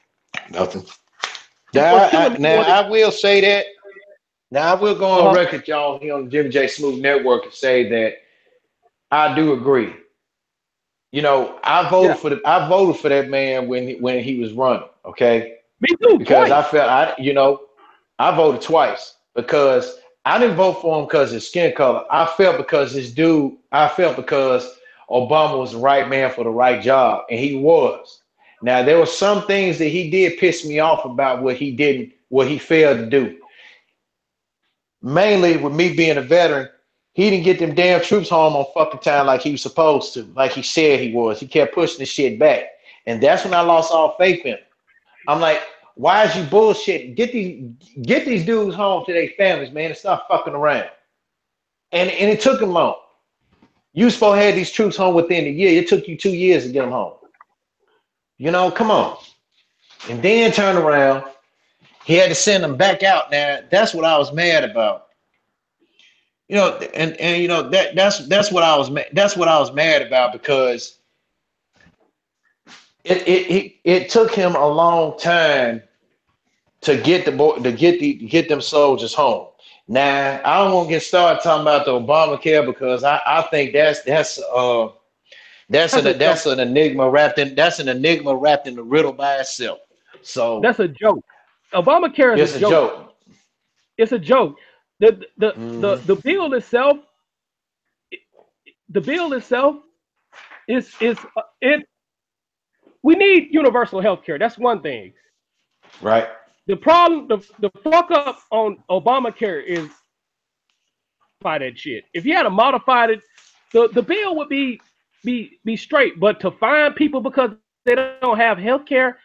Now I will say that. Now I will go on record, y'all, here on the Jimmy J Smooth Network, and say that I do agree. I voted for that man when he was running. Okay. Me too. Because twice. I voted twice because I didn't vote for him because of his skin color. I felt because Obama was the right man for the right job, and he was. Now there were some things that he did piss me off about what he failed to do. Mainly with me being a veteran, he didn't get them damn troops home on fucking time like he was supposed to, like he said he was. He kept pushing the shit back. And that's when I lost all faith in him. I'm like, why is you bullshit? Get these dudes home to their families, man, and stop fucking around. And it took him long. You supposed to have these troops home within a year. It took you 2 years to get them home. Come on. And then turn around. He had to send them back out. Now that's what I was mad about. That's what I was mad about, because it took him a long time to get them soldiers home. Now I don't want to get started talking about the Obamacare, because I think that's an enigma wrapped in the riddle by itself. So that's a joke. Obamacare is a joke. It's a joke. The bill itself, the bill itself is it. We need universal health care. That's one thing. Right. The problem, the fuck up on Obamacare is by that shit. If you had to modify it, the bill would be straight. But to find people because they don't have health care,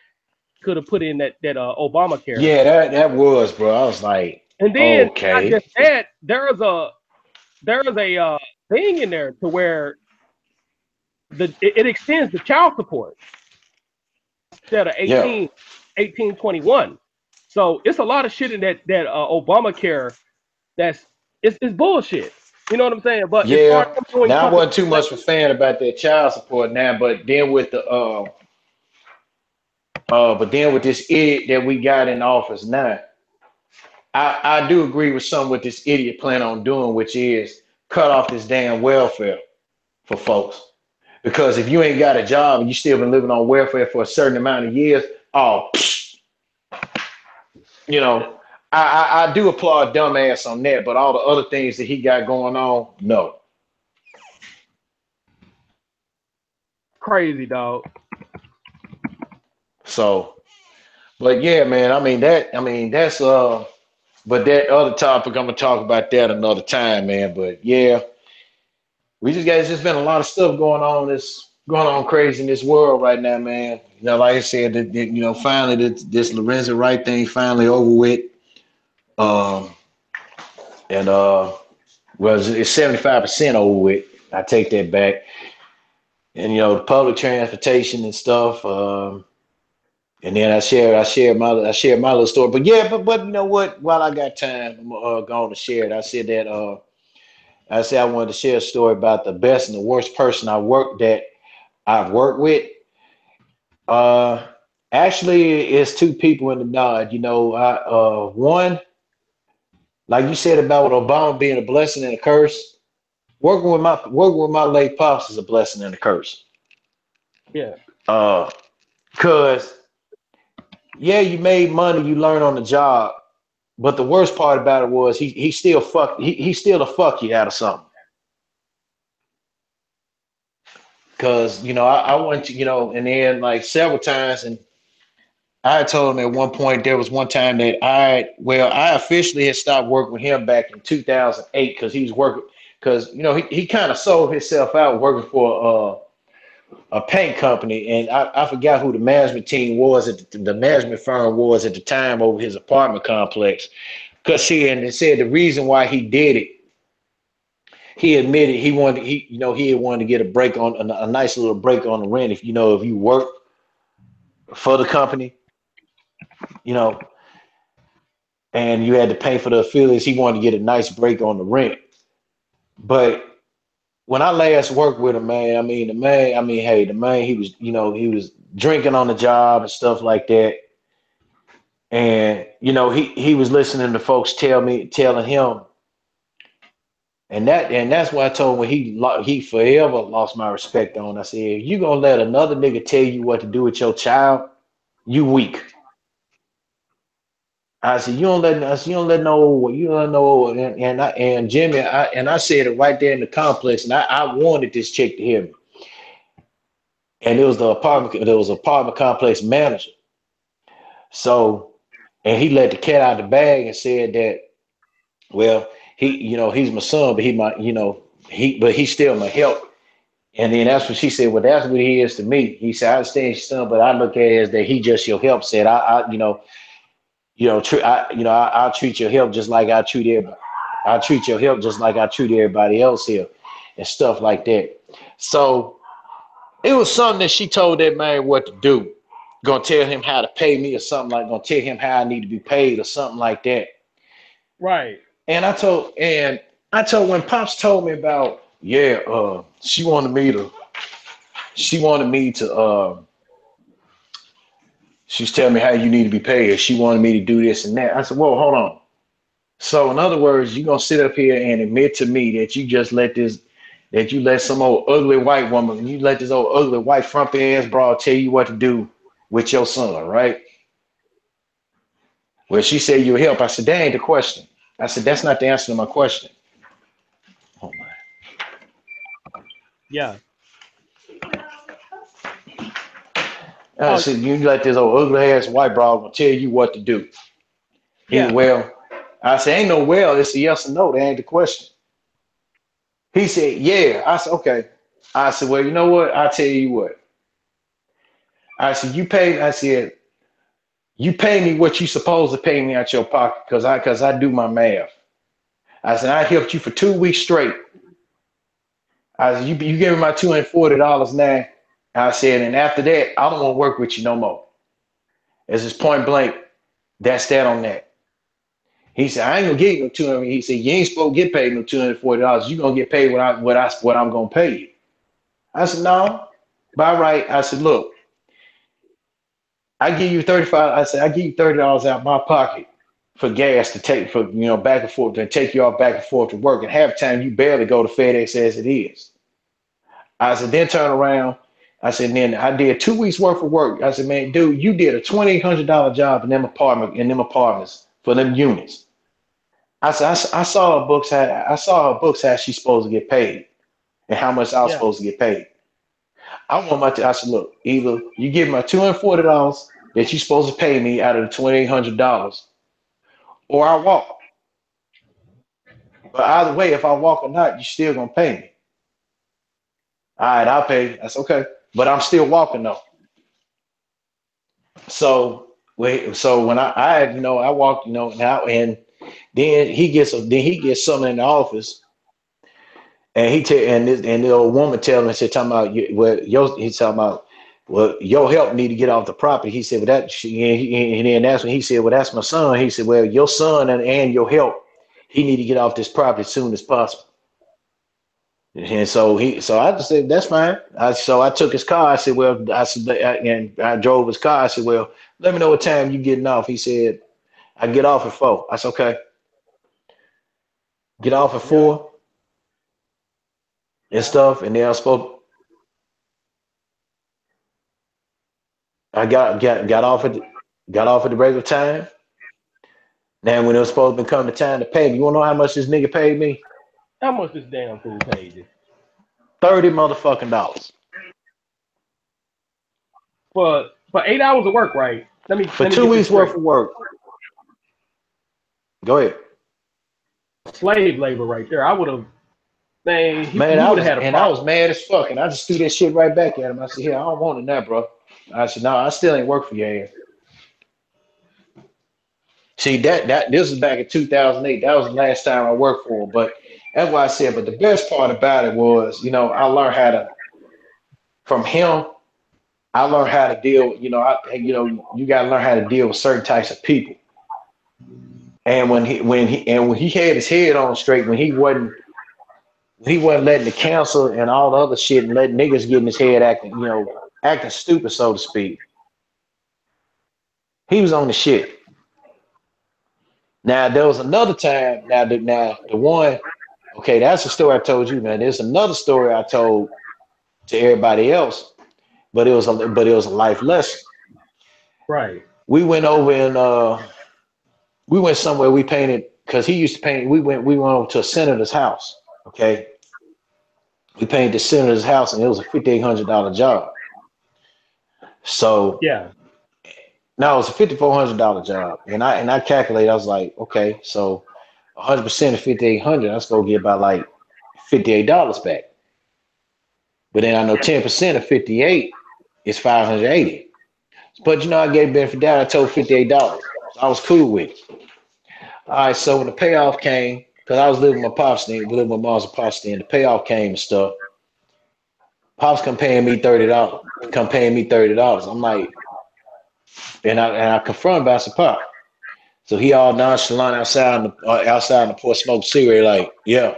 could have put in that Obamacare. Yeah, that was, bro. I was like, And then not okay. just that, there is a thing in there to where it extends the child support instead of Yeah. 1821. So it's a lot of shit in that Obamacare that's it's bullshit. You know what I'm saying? But as far Yeah. as them doing Now I something wasn't too like much of a fan about that child support now, but then with the but then with this idiot that we got in office now, I do agree with some what this idiot plan on doing, which is cut off this damn welfare for folks. Because if you ain't got a job and you still been living on welfare for a certain amount of years, oh, you know, I do applaud dumbass on that, but all the other things that he got going on, no. crazy, dog. So, but yeah, man, that's but that other topic, I'm gonna talk about that another time, man. But yeah, we just got it's just been a lot of stuff going on crazy in this world right now, man. You know, like I said, finally this Lorenzo Wright thing finally over with. Um, and well, it's 75% over with. I take that back. And the public transportation and stuff. And then I shared my little story. But yeah, but you know what? While I got time, I'm going to share it. I said I wanted to share a story about the best and the worst person I've worked with. Uh, Actually, it's two people in the nod. One, like you said about with Obama being a blessing and a curse. Working with my late pops is a blessing and a curse. Yeah. Cause yeah, you made money, you learn on the job, but the worst part about it was he still he still a fuck you out of something. Cause I went to and then like several times, and I told him at one point there was one time that I officially had stopped working with him back in 2008 because he was working because he kind of sold himself out working for a paint company, and I forgot who the management team was the management firm was at the time over his apartment complex. Because and it said the reason why he did it, he admitted he had wanted to get a break on a nice little break on the rent. If you work for the company, you know, and you had to pay for the affiliates, he wanted to get a nice break on the rent. But when I last worked with him, man, the man, he was drinking on the job and stuff like that. And he was listening to folks telling him, and that's why I told him when he forever lost my respect on. I said, if you gonna let another nigga tell you what to do with your child, you weak. I said, you don't know, and Jimmy, I said it right there in the complex, and I wanted this chick to hear me. And there was apartment complex manager. So, and he let the cat out of the bag and said that, well, he's my son, but he's still my help. And then that's what she said. Well, that's what he is to me. He said, I understand your son, but I look at it as that he just your help. Said I'll treat your help just like I treat everybody. I treat your help just like I treat everybody else here, and stuff like that. So it was something that she told that man what to do. Gonna tell him how to pay me or something like. Gonna tell him how I need to be paid or something like that. Right. And I told when Pops told me about, yeah, she wanted me to she's telling me how you need to be paid. She wanted me to do this and that. I said, whoa, hold on. So in other words, you're gonna sit up here and admit to me that you let some old ugly white woman, you let this old ugly white frumpy ass broad tell you what to do with your son, right? Well, she said you'll help. I said, that ain't the question. I said, that's not the answer to my question. Oh my. Yeah. I said, you let this old ugly ass white broad tell you what to do. He Yeah. well, I said, ain't no well, it's a yes or no. That ain't the question. He said, yeah. I said, okay. I said, well, you know what? I'll tell you what. I said, you pay me what you supposed to pay me out your pocket because I do my math. I said, I helped you for 2 weeks straight. I said, you give me my $240 now. I said, and after that, I don't want to work with you no more. It's just point blank. That's that on that. He said, I ain't gonna give you no 200. He said, you ain't supposed to get paid no $240. You gonna get paid what I'm gonna pay you. I said, no, by right. I said, look, I give you 35. I said, I give you $30 out of my pocket for gas to take for back and forth to take you all back and forth to work. And half the time you barely go to FedEx as it is. I said, then turn around. I said, then I did 2 weeks worth of work. I said, man, dude, you did a $2,800 job in them apartments for them units. I said, I saw her books how she's supposed to get paid and how much I was Yeah. supposed to get paid. I said, look, either you give my $240 that you're supposed to pay me out of the $2,800, or I walk. But either way, if I walk or not, you're still gonna pay me. All right, I'll pay you. That's okay. But I'm still walking though. So when I walked, now and then he gets something in the office, and the old woman telling him, said, talking about he's talking about, well, your help need to get off the property. He said, well, and then that's when he said, well, that's my son. He said, well, your son and your help, he need to get off this property as soon as possible. And so I just said, that's fine. So I took his car. And I drove his car. I said, well, let me know what time you getting off. He said, I get off at 4. I said, okay. Get off at Yeah. 4 and stuff. And then I got off at the regular time. Now when it was supposed to become the time to pay me, you wanna know how much this nigga paid me? How much this damn fool paid you? 30 motherfucking dollars. For 8 hours of work, right? For Let me 2 get this weeks worth straight. of work. Go ahead. Slave labor right there. I would have, man, Man, he would have had a I was problem. mad as fuck, and I just threw that shit right back at him. I said, "Here, I don't want it now, bro." I said, "No, I still ain't work for your ass." See that this was back in 2008. That was the last time I worked for him. But that's why I said. But the best part about it was, I learned how to from him. I learned how to deal. You got to learn how to deal with certain types of people. And when he had his head on straight, when he wasn't letting the council and all the other shit and letting niggas get in his head acting stupid, so to speak. He was on the shit. Now there was another time. Now the one, okay, that's the story I told you, man. There's another story I told to everybody else, but it was a life lesson. Right. We went over and we went somewhere. We painted because he used to paint. We went over to a senator's house. Okay, we painted the senator's house, and it was a $5,800 job. So Yeah. now it's a $5,400 job, and I calculated. I was like, okay, so 100% of 5,800, that's gonna get about like $58 back. But then I know 10% of 58 is 580. But I gave benefit of doubt. I told $58. I was cool with it. All right, so when the payoff came, because I was living with my pops then, living with my mom's pops then, the payoff came and stuff. Pops come paying me $30. I'm like, and I confronted about some pop. So he all nonchalant outside in the porch smoking cigarette, like, yeah.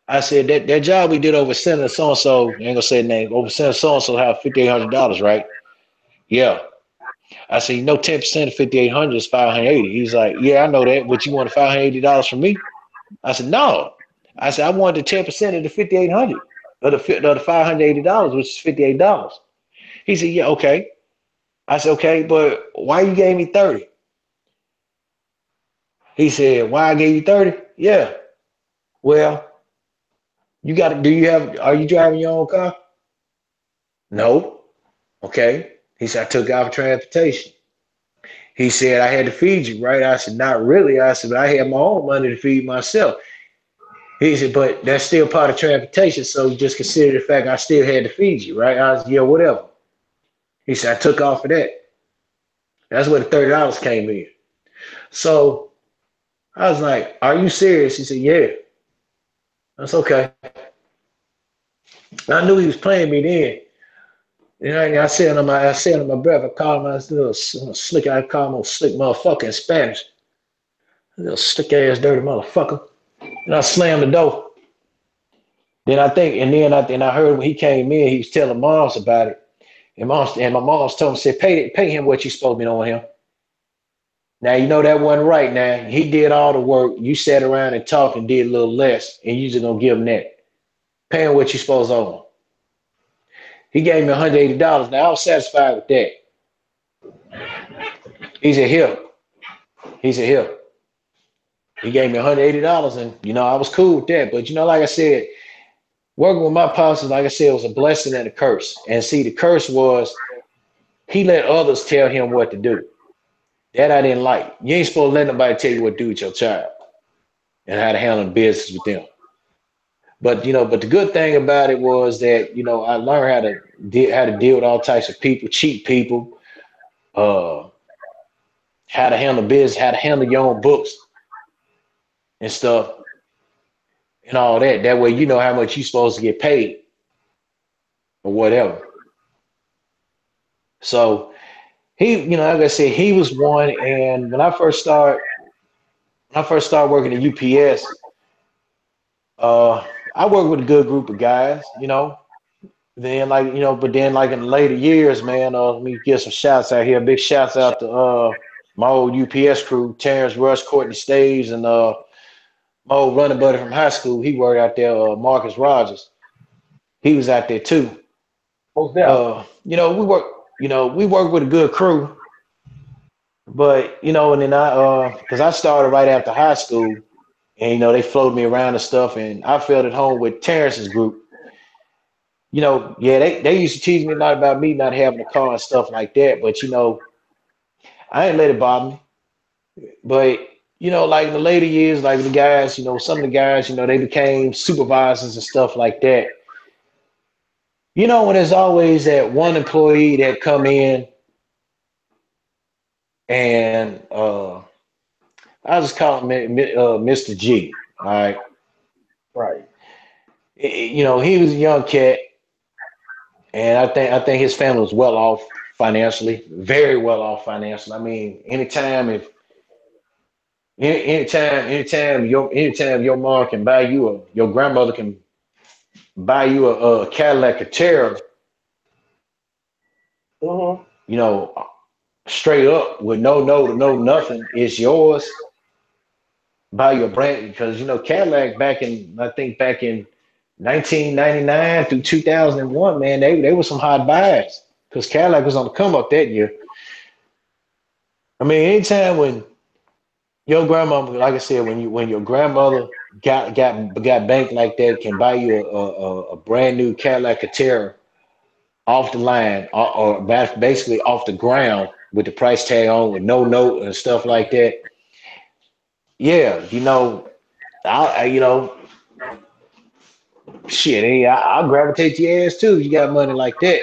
I said that job we did over Senator so and so, ain't gonna say the name, over Senator so and so have $5,800, right? Yeah. I said, 10% of 5,800 is 580. He's like, yeah, I know that, but you want $580 from me? I said, no. I said, I wanted the 10% of the 5,800 of the $580, which is $58. He said, yeah, okay. I said, okay, but why you gave me 30? He said, why I gave you 30? Yeah. Well, are you driving your own car? No. Okay. He said, I took out for transportation. He said, I had to feed you, right? I said, not really. I said, but I had my own money to feed myself. He said, but that's still part of transportation. So just consider the fact I still had to feed you, right? I was, yeah, whatever. He said, I took off for that. That's where the $30 came in. So I was like, are you serious? He said, yeah. That's okay. I knew he was playing me then. And I said under my breath, I called him, I said, little slick, I call him a slick motherfucker in Spanish. Little slick ass dirty motherfucker. And I slammed the door. And I heard when he came in, he was telling moms about it. And my mom's told him, said, pay him what you supposed to be on him. Now you know that wasn't right. Now he did all the work. You sat around and talked and did a little less, and you just gonna give him that. Pay him what you supposed to owe him. He gave me $180. Now I was satisfied with that. He said, here. He said, here. He gave me $180, and I was cool with that. But like I said, working with my pops, like I said, was a blessing and a curse. And see, the curse was he let others tell him what to do. That I didn't like. You ain't supposed to let nobody tell you what to do with your child and how to handle business with them. But the good thing about it was that I learned how to deal with all types of people, cheat people, how to handle business, how to handle your own books and stuff, and all that. That way, you know how much you're supposed to get paid or whatever. So he, like I said, he was one. And when I first started working at UPS, I worked with a good group of guys, Then but then like in the later years, man, let me give some shouts out here. Big shouts out to my old UPS crew, Terrence Rush, Courtney Staves, and my old running buddy from high school. He worked out there, Marcus Rogers. He was out there too. Most definitely. We worked with a good crew, but and then because I started right after high school, and they floated me around and stuff, and I felt at home with Terrence's group. Yeah, they used to tease me a lot about me not having a car and stuff like that, but I ain't let it bother me. But like in the later years, like the guys, some of the guys, they became supervisors and stuff like that. When there's always that one employee that come in and I just call him Mr. G. All right. Right. He was a young cat, and I think his family was well off financially, very well off financially. I mean, anytime your mom can buy you your grandmother can buy you a Cadillac Catera, Mm-hmm. straight up with no note, no nothing, it's yours. Buy your brand because Cadillac back in 1999 through 2001, man, they were some hot buys because Cadillac was on the come up that year. I mean, anytime when your grandmother, like I said, when your grandmother got banked like that, can buy you a brand new Cadillac Catera off the line or basically off the ground with the price tag on with no note and stuff like that. Yeah, shit, hey, I'll gravitate to your ass too. If you got money like that.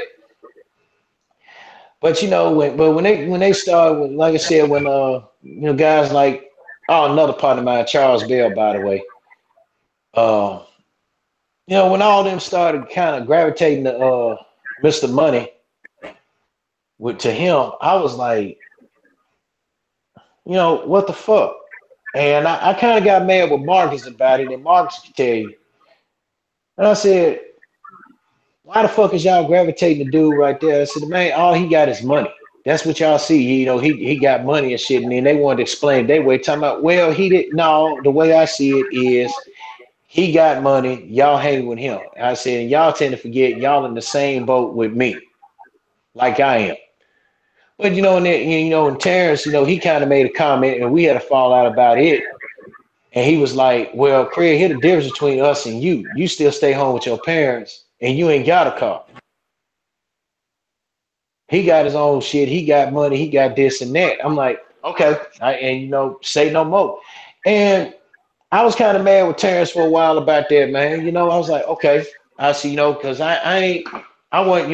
But when they start with, like I said, when guys like another partner of mine, Charles Bell, by the way, uh when all them started kind of gravitating to Mr. Money to him, I was like, what the fuck? And I kind of got mad with Marcus about it, and Marcus could tell you. And I said, why the fuck is y'all gravitating the dude right there? I said, man, all he got is money. That's what y'all see. He got money and shit. And then they wanted to explain their way, talking about, well, he didn't. No, the way I see it is he got money. Y'all hang with him. I said, and y'all tend to forget y'all in the same boat with me, like I am. But and Terrence, he kind of made a comment, and we had a fallout about it. And he was like, "Well, Craig, here's the difference between us and you. You still stay home with your parents, and you ain't got a car. He got his own shit. He got money. He got this and that." I'm like, okay, say no more. And I was kind of mad with Terrence for a while about that, man. I was like, okay, I see, because I ain't, I want,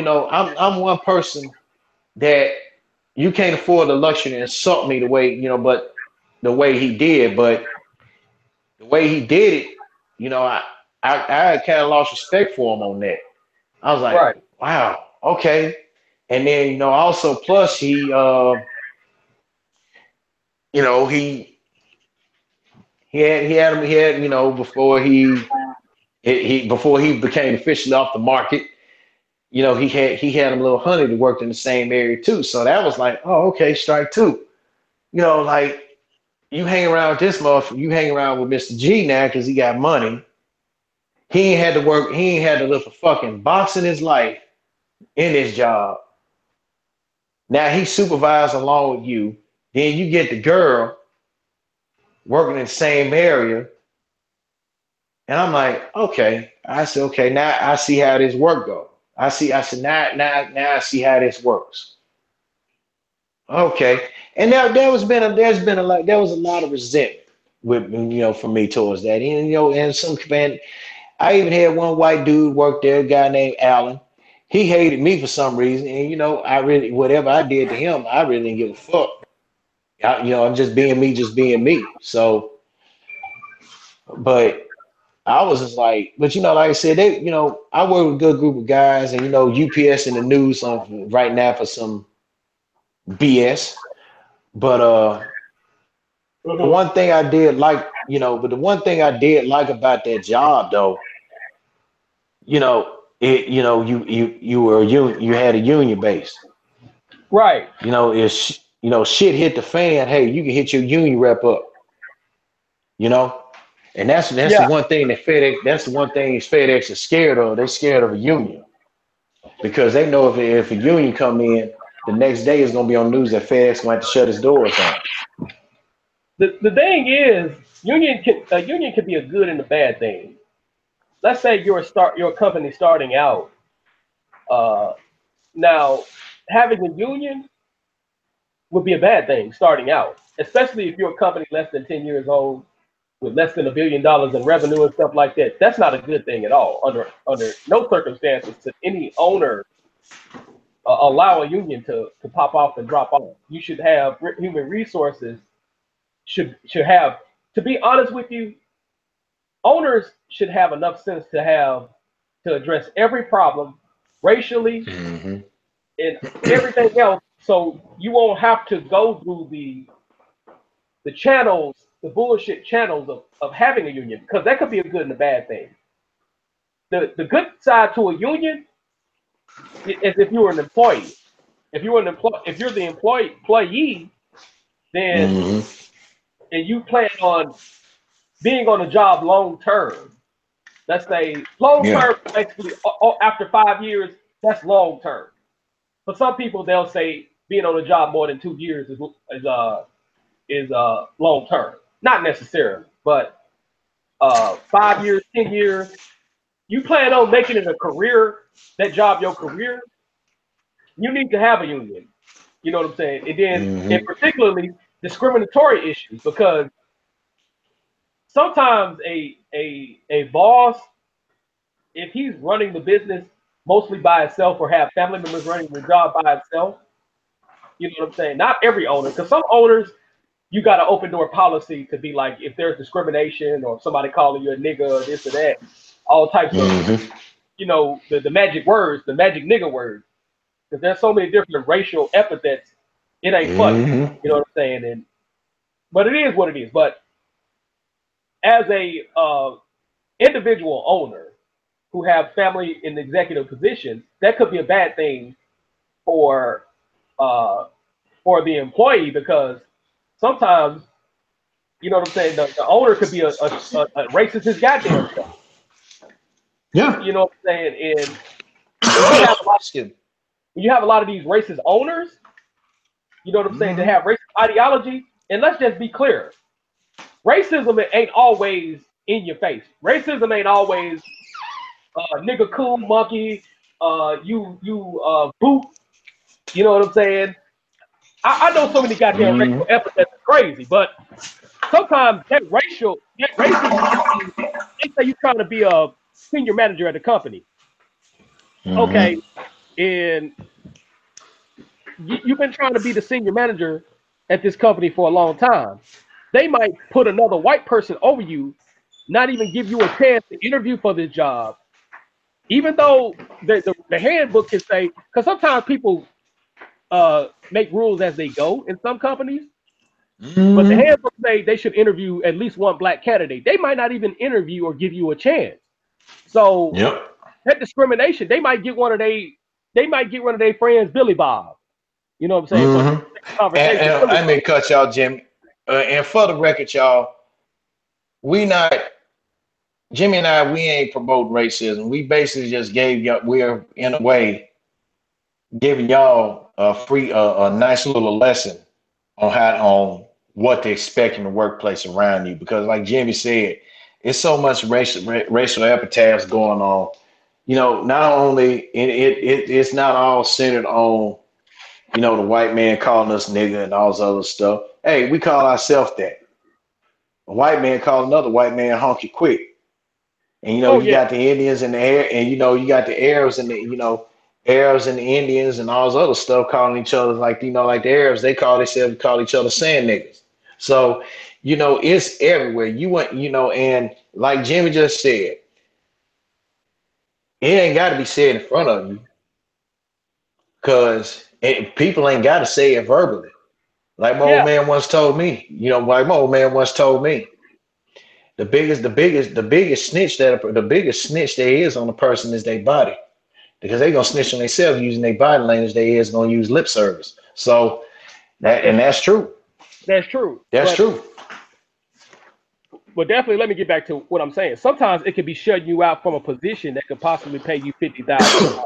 I'm one person that you can't afford the luxury to insult me the way, but the way he did, but the way he did it, I kind of lost respect for him on that. I was like, Right. wow, okay. And then, also plus you know, he he had, before he became officially off the market, he had him a little honey that worked in the same area too. So that was like, oh, okay, strike two. Like you hang around with this motherfucker, you hang around with Mr. G now because he got money. He ain't had to work, he ain't had to lift a fucking box in his life in his job. Now he supervised along with you. Then you get the girl working in the same area. And I'm like, okay. I said, okay, now I see how this work goes. I said, now I see how this works. Okay. And now there was a lot of resentment with for me towards that. And and some man, I even had one white dude work there, a guy named Allen. He hated me for some reason. And I really whatever I did to him, I really didn't give a fuck. I'm just being me, just being me. So, but I was just like, but like I said, I work with a good group of guys, and UPS in the news right now for some BS. But the Mhm. one thing I did like, the one thing I did like about that job though, you were you had a union base. Right. If shit hit the fan, hey, you can hit your union rep up. You know, and that's the Yeah. one thing that FedEx. That's the one thing FedEx is scared of. They're scared of a union because they know if a union come in, the next day is going to be on news that FedEx going to have to shut its doors down. The thing is, a union can be a good and a bad thing. Let's say you're a company starting out. Uh, Now, having a union would be a bad thing starting out, especially if you're a company less than 10 years old with less than $1 billion in revenue and stuff like that. That's not a good thing at all. Under no circumstances should any owner allow a union to pop off and drop off. You should have human resources should have. To be honest with you, owners should have enough sense to address every problem racially Mm-hmm. and everything else, so you won't have to go through the channels, the bullshit channels of having a union, because that could be a good and a bad thing. The good side to a union is if you were an employee. If you're the employee, then Mm-hmm. and you plan on being on a job long term. Let's say long Yeah. term, basically after 5 years, that's long term. For some people, they'll say being on a job more than 2 years is long term. Not necessarily, but 5 years, 10 years. You plan on making it a career, that job your career. You need to have a union. You know what I'm saying? And then, and Mm-hmm. particularly discriminatory issues, because sometimes a boss, if he's running the business mostly by itself or have family members running the job by itself, you know what I'm saying? Not every owner, because some owners you got an open door policy to be like, if there's discrimination or somebody calling you a nigga or this or that, all types of, Mm-hmm. the magic words, the magic nigga words, because there's so many different racial epithets, it ain't funny. Mm-hmm. You know what I'm saying? And but it is what it is. But as a individual owner who have family in executive positions, that could be a bad thing for uh, for the employee, because sometimes, you know what I'm saying, the owner could be a racist his goddamn self. Yeah. You know what I'm saying? And when you have a lot Excuse me. when you have a lot of these racist owners, you know what I'm saying, to have racist ideology. And let's just be clear. Racism ain't always in your face. Racism ain't always nigga cool monkey, you boot, you know what I'm saying? I know so many goddamn racial epithets are crazy, but sometimes that racism, they say you're trying to be a senior manager at a company. Okay, and you've been trying to be the senior manager at this company for a long time. They might put another white person over you, not even give you a chance to interview for this job, even though the handbook can say, because sometimes people make rules as they go in some companies, but the handbook say they should interview at least one black candidate. They might not even interview or give you a chance. So that discrimination, they might get one of their friends, Billy Bob. You know what I'm saying? And I may cut y'all, Jimmy. And for the record, y'all, Jimmy and I, we ain't promoting racism. We basically just we're in a way giving y'all a nice little lesson on what to expect in the workplace around you. Because like Jimmy said, it's so much racial epithets going on. You know, not only it's not all centered on, you know, the white man calling us nigga and all this other stuff. Hey, we call ourselves that. A white man call another white man honky quick. And you know, got the Indians in the air, and you know, you got the Arabs and Arabs and the Indians and all this other stuff calling each other like the Arabs, they call each other sand niggas. So, you know, it's everywhere. And like Jimmy just said, it ain't got to be said in front of you, because people ain't got to say it verbally. Like my old man once told me, the biggest snitch there is on a person is their body, because they gonna snitch on themselves using their body language. They is gonna use lip service. So that's true. That's true. That's true. But definitely, let me get back to what I'm saying. Sometimes it could be shutting you out from a position that could possibly pay you $50,000.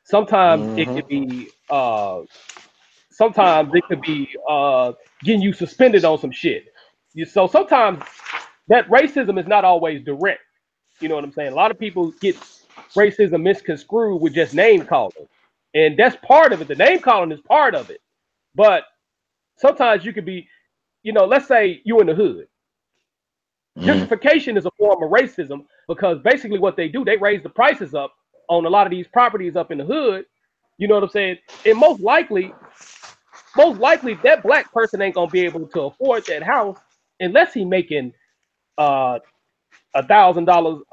Sometimes it could be. Sometimes it could be getting you suspended on some shit. So sometimes that racism is not always direct. You know what I'm saying? A lot of people get racism misconstrued with just name calling, and that's part of it. The name calling is part of it, but sometimes you could be, you know, let's say you in the hood. Gentrification is a form of racism, because basically what they do, they raise the prices up on a lot of these properties up in the hood. You know what I'm saying? And most likely that black person ain't gonna be able to afford that house unless he making $1,000,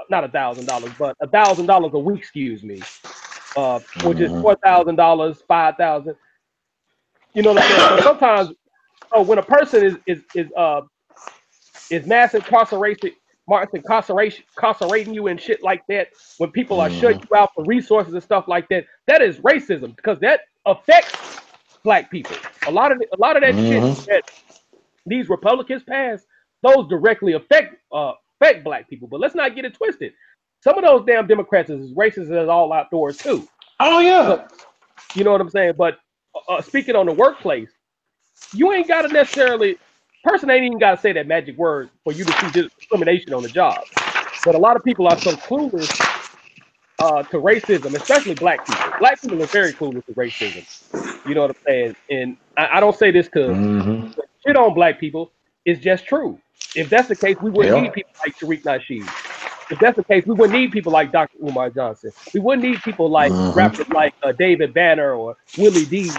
not $1,000, but $1,000 a week, excuse me, which is $4,000, $5,000. You know what I'm saying? So sometimes, when a person is mass incarceration, incarcerating you and shit like that, when people are shutting you out for resources and stuff like that, that is racism, because that affects black people. A lot of that shit that these Republicans pass, those directly affect black people. But let's not get it twisted. Some of those damn Democrats is as racist as all outdoors too. Oh yeah. So, you know what I'm saying? But speaking on the workplace, you ain't got to necessarily. Person ain't even got to say that magic word for you to see discrimination on the job. But a lot of people are so clueless to racism, especially black people. Black people are very clueless to racism. You know what I'm saying? And I don't say this to shit on black people. It's just true. If that's the case, we wouldn't need people like Tariq Nasheed. If that's the case, we wouldn't need people like Dr. Umar Johnson. We wouldn't need people like rappers like David Banner or Willie D.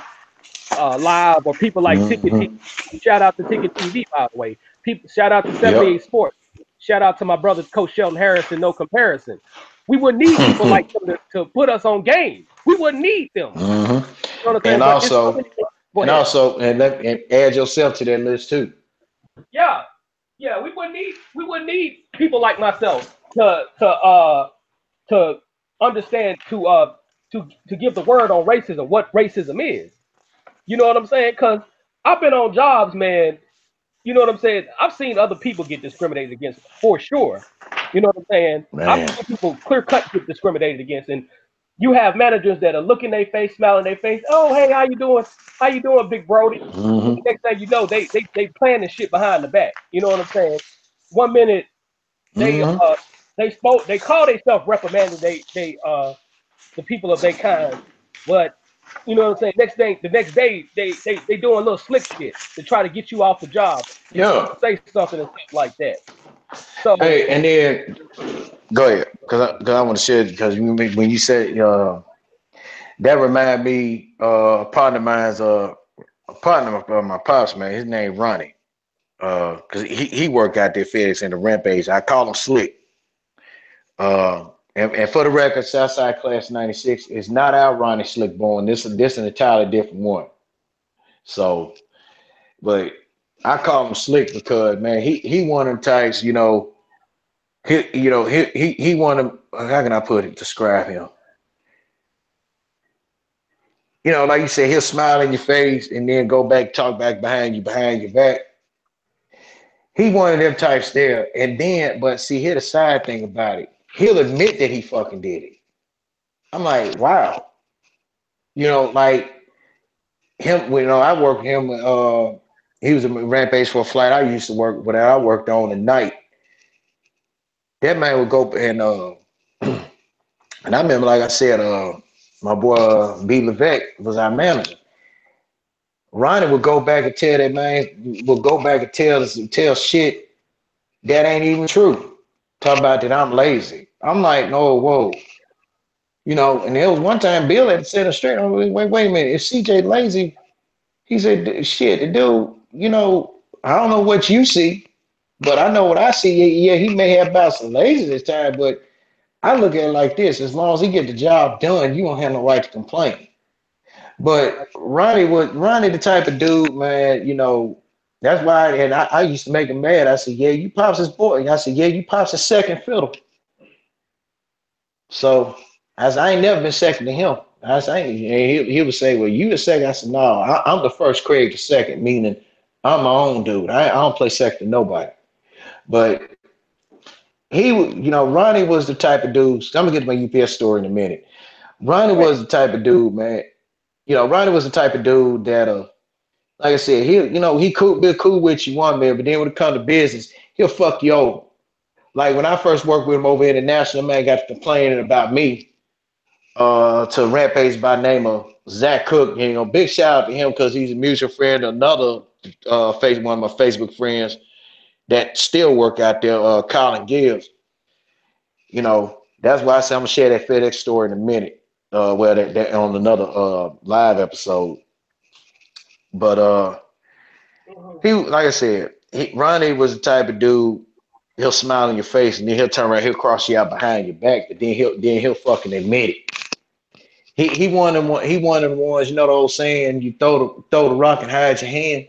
Live, or people like Ticket TV. Shout out to Ticket TV, by the way. Shout out to 78 Sports. Shout out to my brother, Coach Shelton Harrison, no comparison. We wouldn't need people like them to put us on game. We wouldn't need them. You know and also add yourself to that list too. Yeah, we wouldn't need people like myself to understand, to give the word on racism, what racism is. You know what I'm saying? Because I've been on jobs, man. You know what I'm saying? I've seen other people get discriminated against, for sure. You know what I'm saying? I've seen people clear cut get discriminated against. And You have managers that are looking their face, smiling their face. Oh, hey, how you doing? How you doing, Big Brody? Mm-hmm. Next thing you know, they planning shit behind the back. You know what I'm saying? One minute they Mm-hmm. they call themselves reprimanding the people of their kind, but you know what I'm saying. The next day they doing little slick shit to try to get you off the job because Yeah. you say something and stuff like that. So Hey, and then go ahead, cause I want to share because when you said that remind me a partner of mine's a partner of my pops, man. His name Ronnie. Cause he worked out there FedEx in the Rampage. I call him Slick. And for the record, Southside Class 96 is not our Ronnie Slickborn. This an entirely different one. So, but I call him Slick because man, he one of them types, he one of them, how can I put it, describe him? Like you said, he'll smile in your face and then go back, talk back behind your back. He one of them types there. And then, but see, here's the side thing about it. He'll admit that he fucking did it. I'm like, wow. Like him, I worked with him. He was a rampage for a flight I used to work, but I worked on at night. That man would go and and I remember, like I said, my boy B. Levesque was our manager. Ronnie would go back and tell that man, would go back and tell shit that ain't even true. Talk about that I'm lazy. I'm like, no, whoa. And there was one time Bill had said it straight. Wait a minute. If CJ lazy, he said, shit, the dude, I don't know what you see, but I know what I see. Yeah, he may have about some lazy this time, but I look at it like this: as long as he get the job done, you don't have no right to complain. But Ronnie the type of dude, man. That's why. And I used to make him mad. I said, "Yeah, you pops his boy." And I said, "Yeah, you pops his second fiddle." So I ain't never been second to him. I said, and he would say, "Well, you the second." I said, "No, I'm the first. Craig the second, meaning I'm my own dude. I don't play second to nobody." But Ronnie was the type of dude. I'm gonna get to my UPS story in a minute. Ronnie right, was the type of dude, man. Ronnie was the type of dude that, like I said, he cool, be cool with you one man, but then when it comes to business, he'll fuck you over. Like when I first worked with him over international, man got to complaining about me to a Rampage by the name of Zach Cook. Big shout out to him because he's a mutual friend, another one of my Facebook friends that still work out there, Colin Gibbs. That's why I say I'm gonna share that FedEx story in a minute. Well, that on another live episode. But like I said, Ronnie was the type of dude. He'll smile in your face and then he'll turn around, he'll cross you out behind your back, but then he'll fucking admit it. He one of the ones, the old saying, you throw the rock and hide your hand.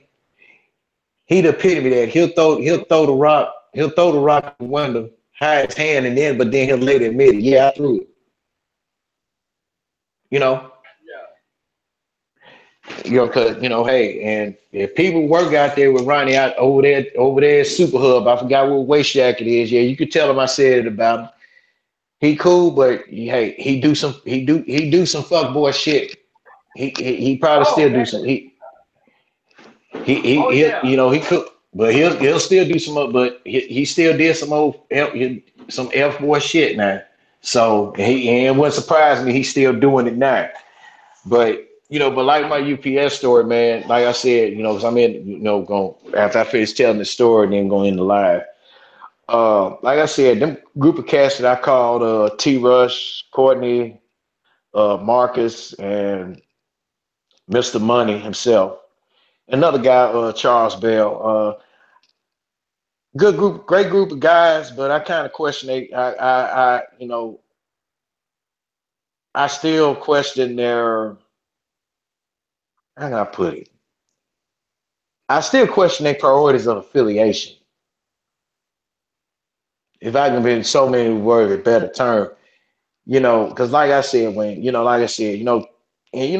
He the epitome of that. He'll throw the rock out the window, hide his hand, but then he'll later admit it. Yeah, I threw it. You know, cause hey, and if people work out there with Ronnie out over there at Super Hub, I forgot what Waist Shack it is. Yeah, you could tell him I said it about him. He cool, but hey, he do some fuck boy shit. He probably oh still do man, some he oh yeah, he could, but he'll still do some but he still did some some F boy shit now. So and it wouldn't surprise me he's still doing it now. But but like my UPS story, man, like I said, because I'm in, going after I finish telling the story and then going into live. Like I said, them group of cats that I called T Rush, Courtney, Marcus, and Mr. Money himself. Another guy, Charles Bell. Good group, great group of guys, but I kind of question I still question their, how can I put it? I still question their priorities of affiliation. If I can be in so many words, a better term, because like I said, and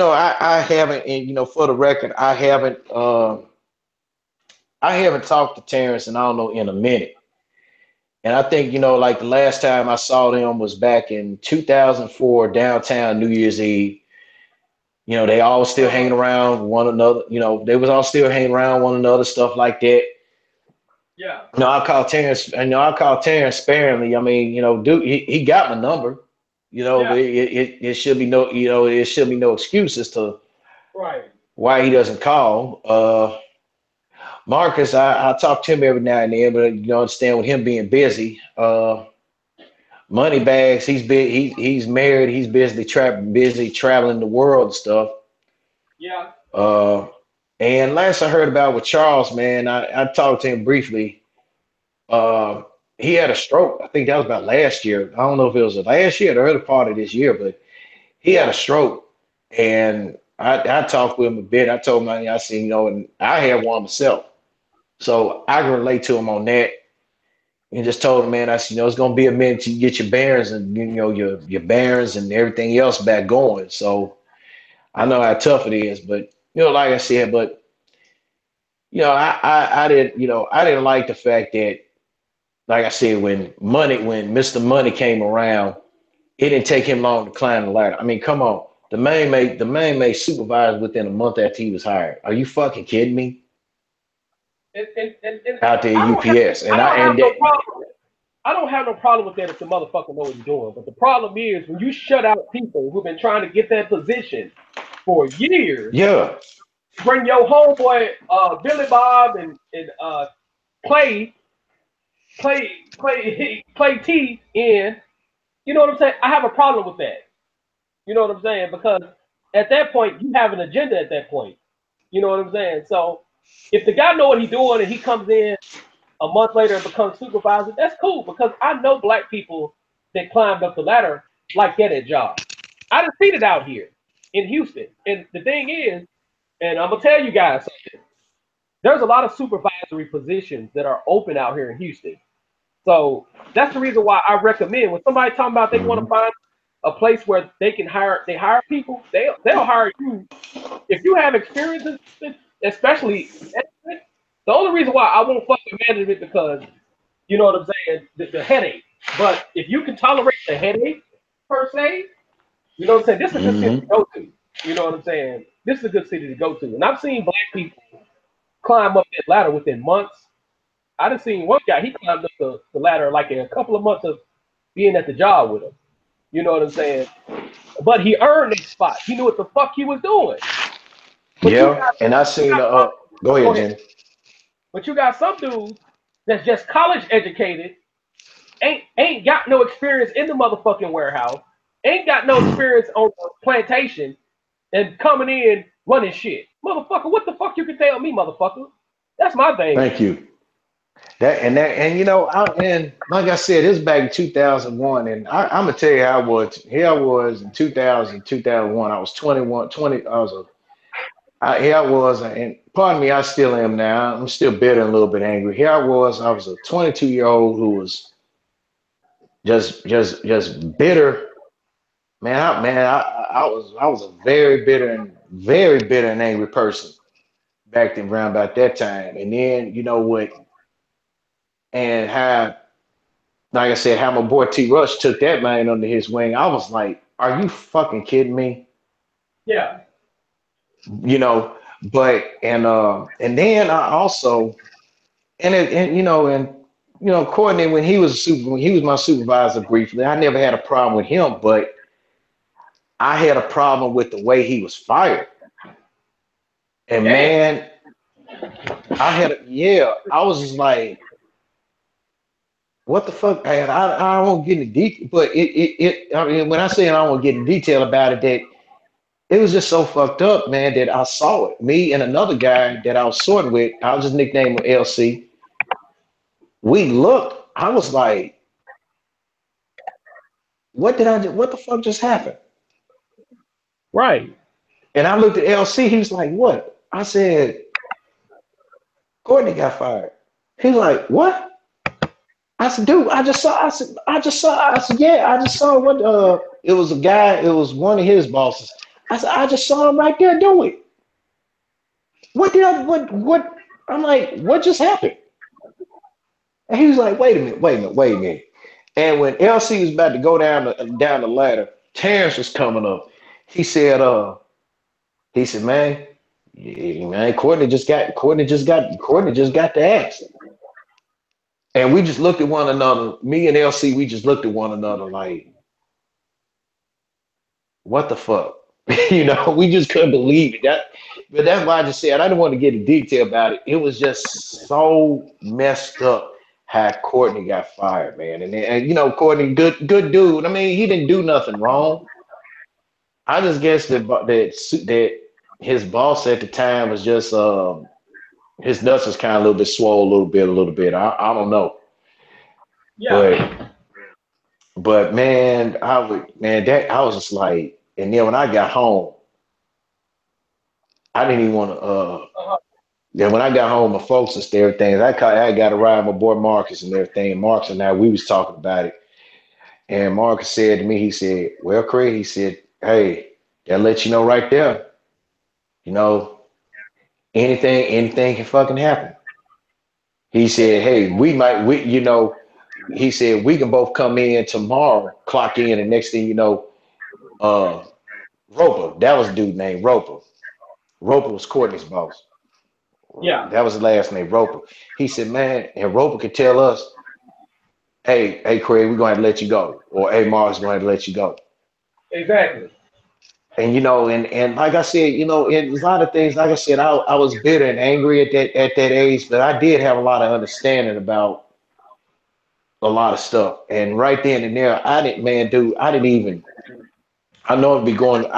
I haven't, and for the record, I haven't talked to Terrence, and I don't know in a minute. And I think, like the last time I saw them was back in 2004, downtown New Year's Eve. They all still hanging around one another. They was all still hanging around one another, stuff like that. Yeah. I call Terrence sparingly. I mean, dude, he got my number. Yeah. But it should be no, it should be no excuse as to Right. why he doesn't call. Marcus, I talk to him every now and then, but understand with him being busy. Moneybags, he's married, he's busy traveling the world and stuff. Yeah. And last I heard about with Charles, man, I talked to him briefly. He had a stroke. I think that was about last year. I don't know if it was last year or the early part of this year, but he had a stroke. And I talked with him a bit. I told him, I said, and I had one myself. So I can relate to him on that. And just told him, man, I said, it's gonna be a minute till you get your bearings and your bearings and everything else back going. So I know how tough it is, but like I said, but I didn't like the fact that, like I said, when Mr. Money came around, it didn't take him long to climb the ladder. I mean, come on. The man made supervisor within a month after he was hired. Are you fucking kidding me? And Out there at UPS. I don't have no problem with that if the motherfucker know what he's doing. But the problem is when you shut out people who've been trying to get that position for years. Yeah. Bring your homeboy Billy Bob and Clay T in. You know what I'm saying? I have a problem with that. You know what I'm saying? Because at that point, you have an agenda at that point. You know what I'm saying? So if the guy know what he's doing and he comes in a month later and becomes supervisor, that's cool because I know black people that climbed up the ladder like that at jobs. I done seen it out here in Houston. And the thing is, and I'm going to tell you guys something, there's a lot of supervisory positions that are open out here in Houston. So that's the reason why I recommend when somebody talking about they want to find a place where they hire people, they'll hire you if you have experiences, especially. The only reason why I won't fuck with management because you know what I'm saying, the headache. But if you can tolerate the headache per se, you know what I'm saying. This is a good city to go to. You know what I'm saying. This is a good city to go to, and I've seen black people climb up that ladder within months. I done seen one guy, he climbed up the ladder like in a couple of months of being at the job with him. You know what I'm saying? But he earned that spot. He knew what the fuck he was doing. But and I seen go ahead, Jimmy. But you got some dudes that's just college educated, ain't got no experience in the motherfucking warehouse, ain't got no experience on the plantation, and coming in running shit. Motherfucker, what the fuck you can tell me, motherfucker? That's my thing. Thank you. And like I said, this is back in 2001, and I'm gonna tell you how I was. Here I was in 2001. I was 21, 20. Here I was, and pardon me, I still am now. I'm still bitter and a little bit angry. Here I was a 22-year-old who was just bitter. I was a very bitter and angry person back then, around about that time. And then you know what? And how, like I said, how my boy T. Rush took that man under his wing. I was like, "Are you fucking kidding me?" Yeah. But and then I also Courtney, when he was my supervisor briefly, I never had a problem with him, but I had a problem with the way he was fired. And man, I was just like, what the fuck? I won't get into detail, but I mean, when I say I won't get in detail about it, that it was just so fucked up, man, that I saw it. Me and another guy that I was sorting with, I'll just nickname him LC. We looked, I was like, what the fuck just happened? Right. And I looked at LC, he was like, what? I said, Courtney got fired. He was like, what? I said, dude, I just saw what it was a guy, it was one of his bosses. I said, I just saw him right there do it. What I'm like, what just happened? And he was like, wait a minute. And when LC was about to go down the ladder, Terrence was coming up. He said, man, yeah, man, Courtney just got the axe. And we just looked at one another. Me and LC, we just looked at one another like, what the fuck? We just couldn't believe it. But that's why I just said I didn't want to get in detail about it. It was just so messed up how Courtney got fired, man. And Courtney, good dude. I mean, he didn't do nothing wrong. I just guess that his boss at the time was just his nuts was kind of a little bit swole, a little bit. I don't know. Yeah. But man, I was just like, and then when I got home, I didn't even want to. Then when I got home, my folks and everything, I got to ride my boy Marcus and everything. And Marcus and I, we was talking about it, and Marcus said to me, he said, "Well, Craig," he said, "Hey, that let you know right there. You know, anything can fucking happen." He said, "Hey, he said we can both come in tomorrow, clock in, and next thing you know, Roper, that was a dude named Roper. Roper was Courtney's boss. Yeah. That was his last name, Roper. He said, man, and Roper could tell us, hey, Craig, we're going to let you go. Or, hey, Mark's going to let you go." Exactly. And, and like I said, in a lot of things, like I said, I was bitter and angry at that age, but I did have a lot of understanding about a lot of stuff. And right then and there, I didn't even, I know I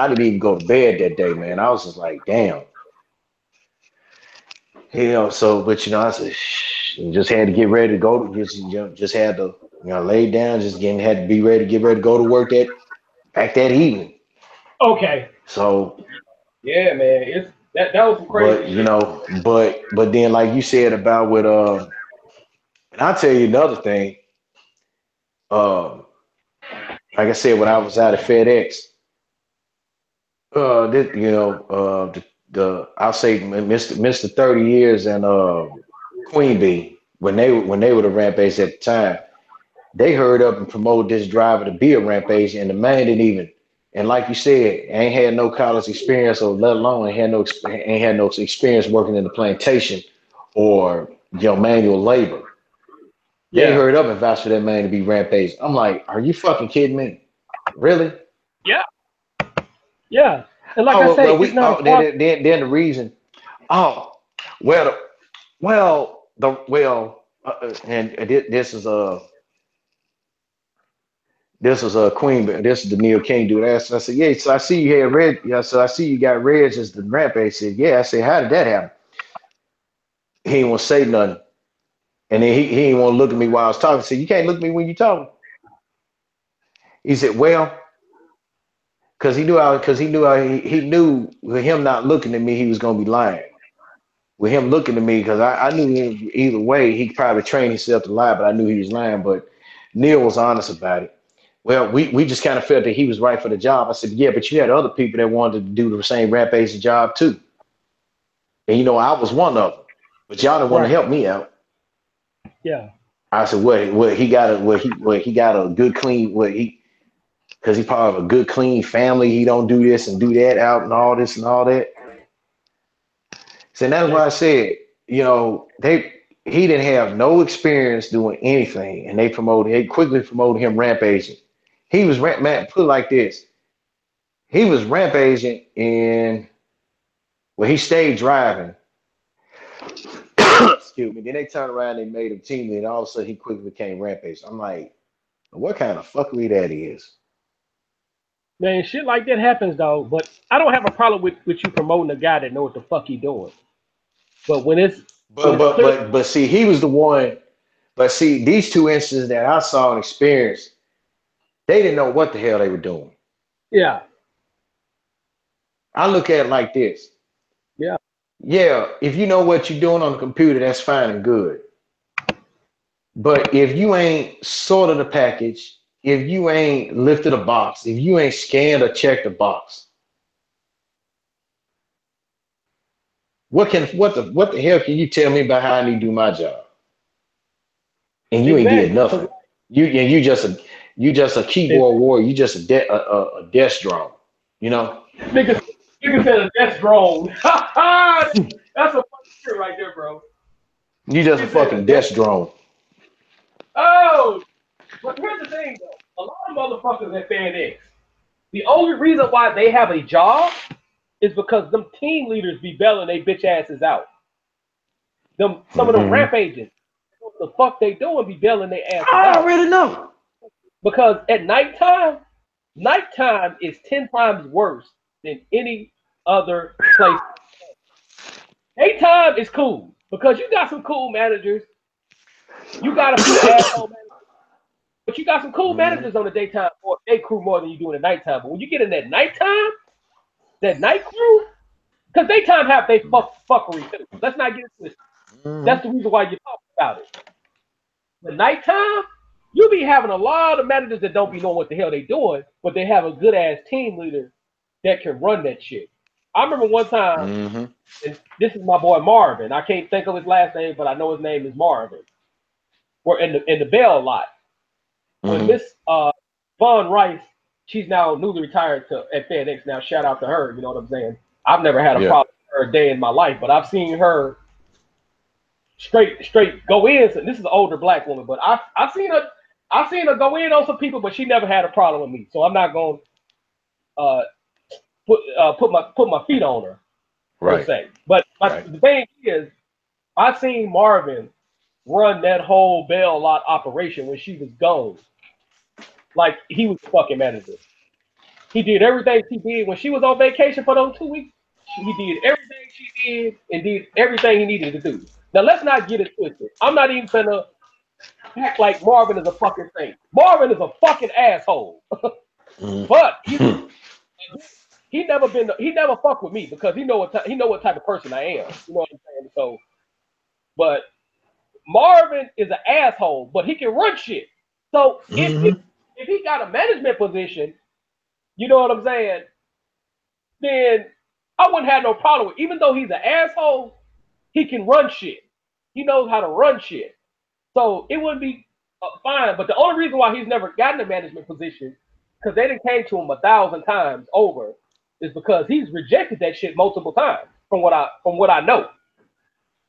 didn't even go to bed that day, man. I was just like, damn. But I said, just had to get ready to go. Just had to, lay down. Had to be ready to get ready to go to work that evening. Okay. So yeah, man, that was crazy. But then like you said about with and I'll tell you another thing. Like I said, when I was out at FedEx, this, I'll say Mr. 30 years and Queen Bee, when they were the rampage at the time, they hurried up and promoted this driver to be a rampage, and the man didn't even. And like you said, ain't had no college experience, or let alone ain't had no experience working in the plantation or manual labor. They hurried up and vouched for that man to be rampage. I'm like, are you fucking kidding me? Really? Yeah. Yeah. And like I say, it's not then the reason. Oh, well, and this is a Queen, but this is the Neil King dude. I said, yeah. So I see you had red. Yeah. So I see you got Reg as the rampage. He said, yeah. I said, how did that happen? He didn't want to say nothing, and then he didn't want to look at me while I was talking. I said, you can't look at me when you're talking. He said, well, because he knew with him not looking at me, he was gonna be lying. With him looking at me, because I knew him either way, he probably trained himself to lie, but I knew he was lying. But Neil was honest about it. Well, we just kind of felt that he was right for the job. I said, yeah, but you had other people that wanted to do the same rampage job too. And I was one of them. But y'all didn't want to help me out. Yeah. I said, he got a good clean because he part of a good clean family. He don't do this and do that out and all this and all that. So that's why I said, he didn't have no experience doing anything, and they quickly promoted him rampaging. He was put it like this. He was rampaging he stayed driving. Excuse me. Then they turned around and made him team lead, and all of a sudden he quickly became rampage. I'm like, what kind of fuckery that is? Man, shit like that happens, though. But I don't have a problem with you promoting a guy that know what the fuck he doing. But when it's but see, he was the one. But see, these two instances that I saw and experienced, they didn't know what the hell they were doing. Yeah. I look at it like this. Yeah. Yeah, if you know what you're doing on the computer, that's fine and good. But if you ain't sorted the package, if you ain't lifted a box, if you ain't scanned or checked a box, what the hell can you tell me about how I need to do my job? and you ain't did nothing. You just a keyboard warrior. You just a desk drone. You know. Nigga said a desk drone. That's a funny shit right there, bro. You just a fucking desk drone. Oh, but here's the thing though. A lot of motherfuckers at FedEx, the only reason why they have a job is because them team leaders be bailing they bitch asses out. Some of them ramp agents, what the fuck they doing be bailing their asses out. I already know. Because at nighttime is 10 times worse than any other place. Daytime is cool because you got some cool managers. You got a few asshole managers. But you got some cool managers on the daytime or day crew more than you do in the nighttime. But when you get in that nighttime, that night crew, because daytime have they fuckery too. Let's not get into this. That's the reason why you talk about it. The nighttime, you be having a lot of managers that don't be knowing what the hell they doing, but they have a good ass team leader that can run that shit. I remember one time, and this is my boy Marvin. I can't think of his last name, but I know his name is Marvin. We're in the Bell lot. When Miss Vaughn Rice, she's now newly retired at FedEx now. Shout out to her. You know what I'm saying? I've never had a problem with her a day in my life, but I've seen her straight go in. So this is an older black woman, but I've seen her go in on some people, but she never had a problem with me. So I'm not going to put my feet on her, per se. But the thing is, I seen Marvin run that whole Bell lot operation when she was gone. Like he was the fucking manager. He did everything she did when she was on vacation for those 2 weeks. He did everything she did and did everything he needed to do. Now let's not get it twisted. I'm not even gonna act like Marvin is a fucking saint. Marvin is a fucking asshole. But he never fucked with me because he know what type of person I am. You know what I'm saying? So, but Marvin is an asshole, but he can run shit. So if he got a management position, you know what I'm saying, then I wouldn't have no problem with it. Even though he's an asshole, he can run shit. He knows how to run shit. So it would be fine. But the only reason why he's never gotten a management position, because they done came to him 1,000 times over, is because he's rejected that shit multiple times from what I know.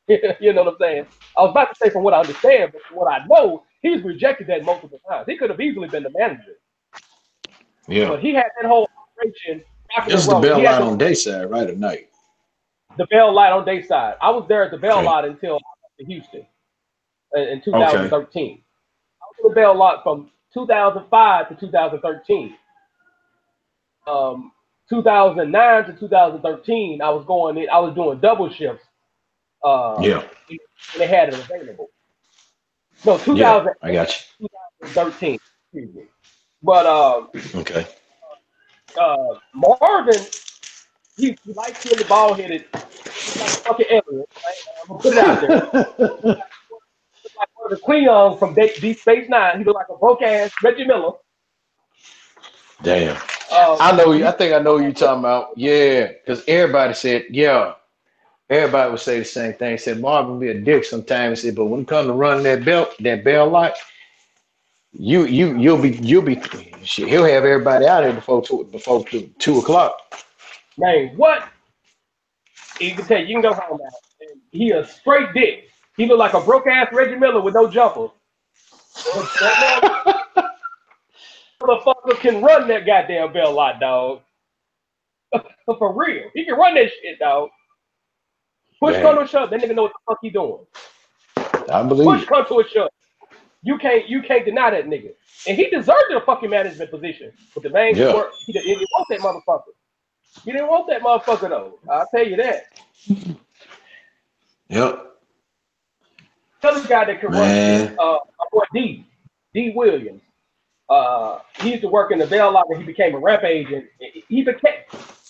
You know what I'm saying? I was about to say from what I understand, but from what I know, he's rejected that multiple times. He could have easily been the manager. Yeah. But he had that whole operation. This is the Bell Light on day side, right, at night? The Bell Light on day side. I was there at the Bell Lot until I went to Houston in 2013. I was at the Bell Lot from 2005 to 2013. 2009 to 2013, I was doing double shifts. And they had it available. No, 2000. I got you. 2013. Excuse me. But Marvin, he likes to be ball headed, like fucking alien. Right? I'm gonna put it out there. Like one of the Klingons from Deep Space Nine. He look like a broke ass Reggie Miller. Damn. I know you. I think I know who you're talking about. Yeah, because everybody said, everybody would say the same thing. Said Marvin be a dick sometimes. He said, but when it comes to running that Bell Light, you'll be shit, he'll have everybody out here before 2 o'clock. Man, what? You can tell you can go home now. He a straight dick. He look like a broke ass Reggie Miller with no jumper. But that motherfucker can run that goddamn Bell Light, dog. For real. He can run that shit, dog. Push come to a shove, that nigga know what the fuck he doing. I believe Push come to a shove. You can't deny that nigga. And he deserved a fucking management position. But the man he didn't want that motherfucker. He didn't want that motherfucker though. I'll tell you that. Yep. Another guy that can run my boy D Williams. He used to work in the Bell Lot when he became a rep agent.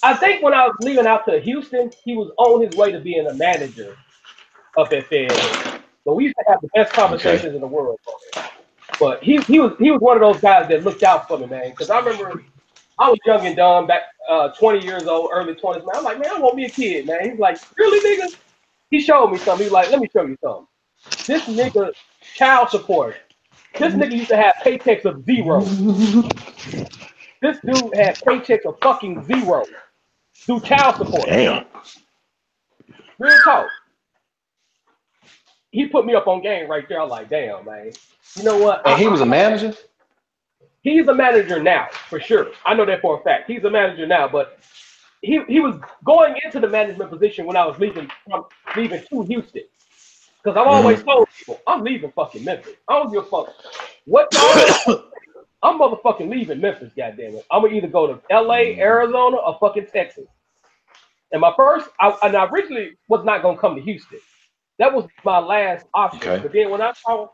I think when I was leaving out to Houston, he was on his way to being a manager up at FedEx. So we used to have the best conversations in the world. But he was one of those guys that looked out for me, man. Because I remember I was young and dumb back 20 years old, early 20s, man. I'm like, man, I want me a kid, man. He's like, really, nigga? He showed me something. He was like, let me show you something. This nigga child support. This nigga used to have paychecks of zero. This dude had paychecks of fucking zero. Do child support. Damn. Real talk. He put me up on game right there. I'm like, damn, man. You know what? And he was a manager? He's a manager now, for sure. I know that for a fact. He's a manager now, but he was going into the management position when I was leaving to Houston. Because I've always told people, I'm leaving fucking Memphis. I don't give a fuck what y'all. I'm motherfucking leaving Memphis, goddammit. I'm gonna either go to LA, Arizona, or fucking Texas. And I originally was not gonna come to Houston. That was my last option. Okay. But then when I saw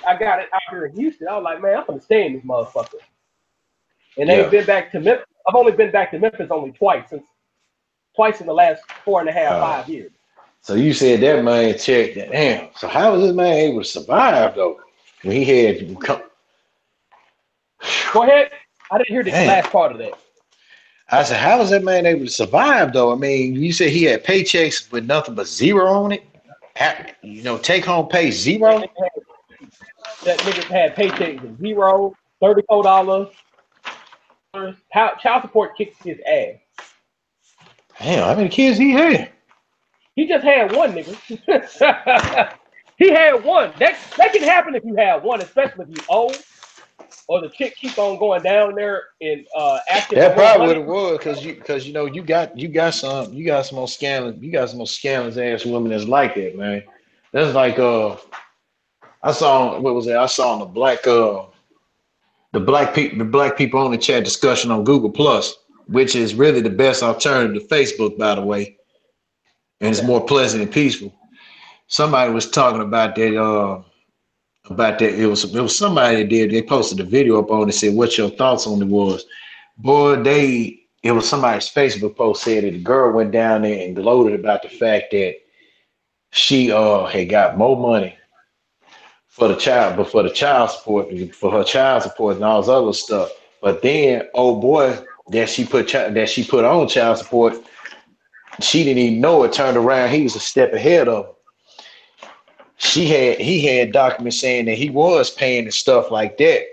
I got it out here in Houston, I was like, man, I'm gonna stay in this motherfucker. And they've been back to Memphis. I've only been back to Memphis only twice in the last 4.5, 5 years. So you said that man checked that. Damn. So how was this man able to survive though? When he had come. Go ahead. I didn't hear the last part of that. I said, how was that man able to survive though? I mean, you said he had paychecks with nothing but zero on it. Take home pay zero. That nigga had paychecks of zero, $34. Child support kicked his ass. Damn, how many kids he had? He just had one, nigga. He had one. That can happen if you have one, especially if you old or the chick keep on going down there and acting. That probably what it was, because you got some more scandalous ass women that's like that, man. That's like I saw on the black people on the chat discussion on Google Plus, which is really the best alternative to Facebook, by the way, and it's more pleasant and peaceful. Somebody was talking about that. It was somebody that did. They posted a video up on it, said, "What your thoughts on it was?" Boy, it was somebody's Facebook post said that the girl went down there and gloated about the fact that she had got more money for the child support, for her child support and all this other stuff. But then, oh boy, that she put on child support, she didn't even know it. Turned around, he was a step ahead of her. He had documents saying that he was paying and stuff like that.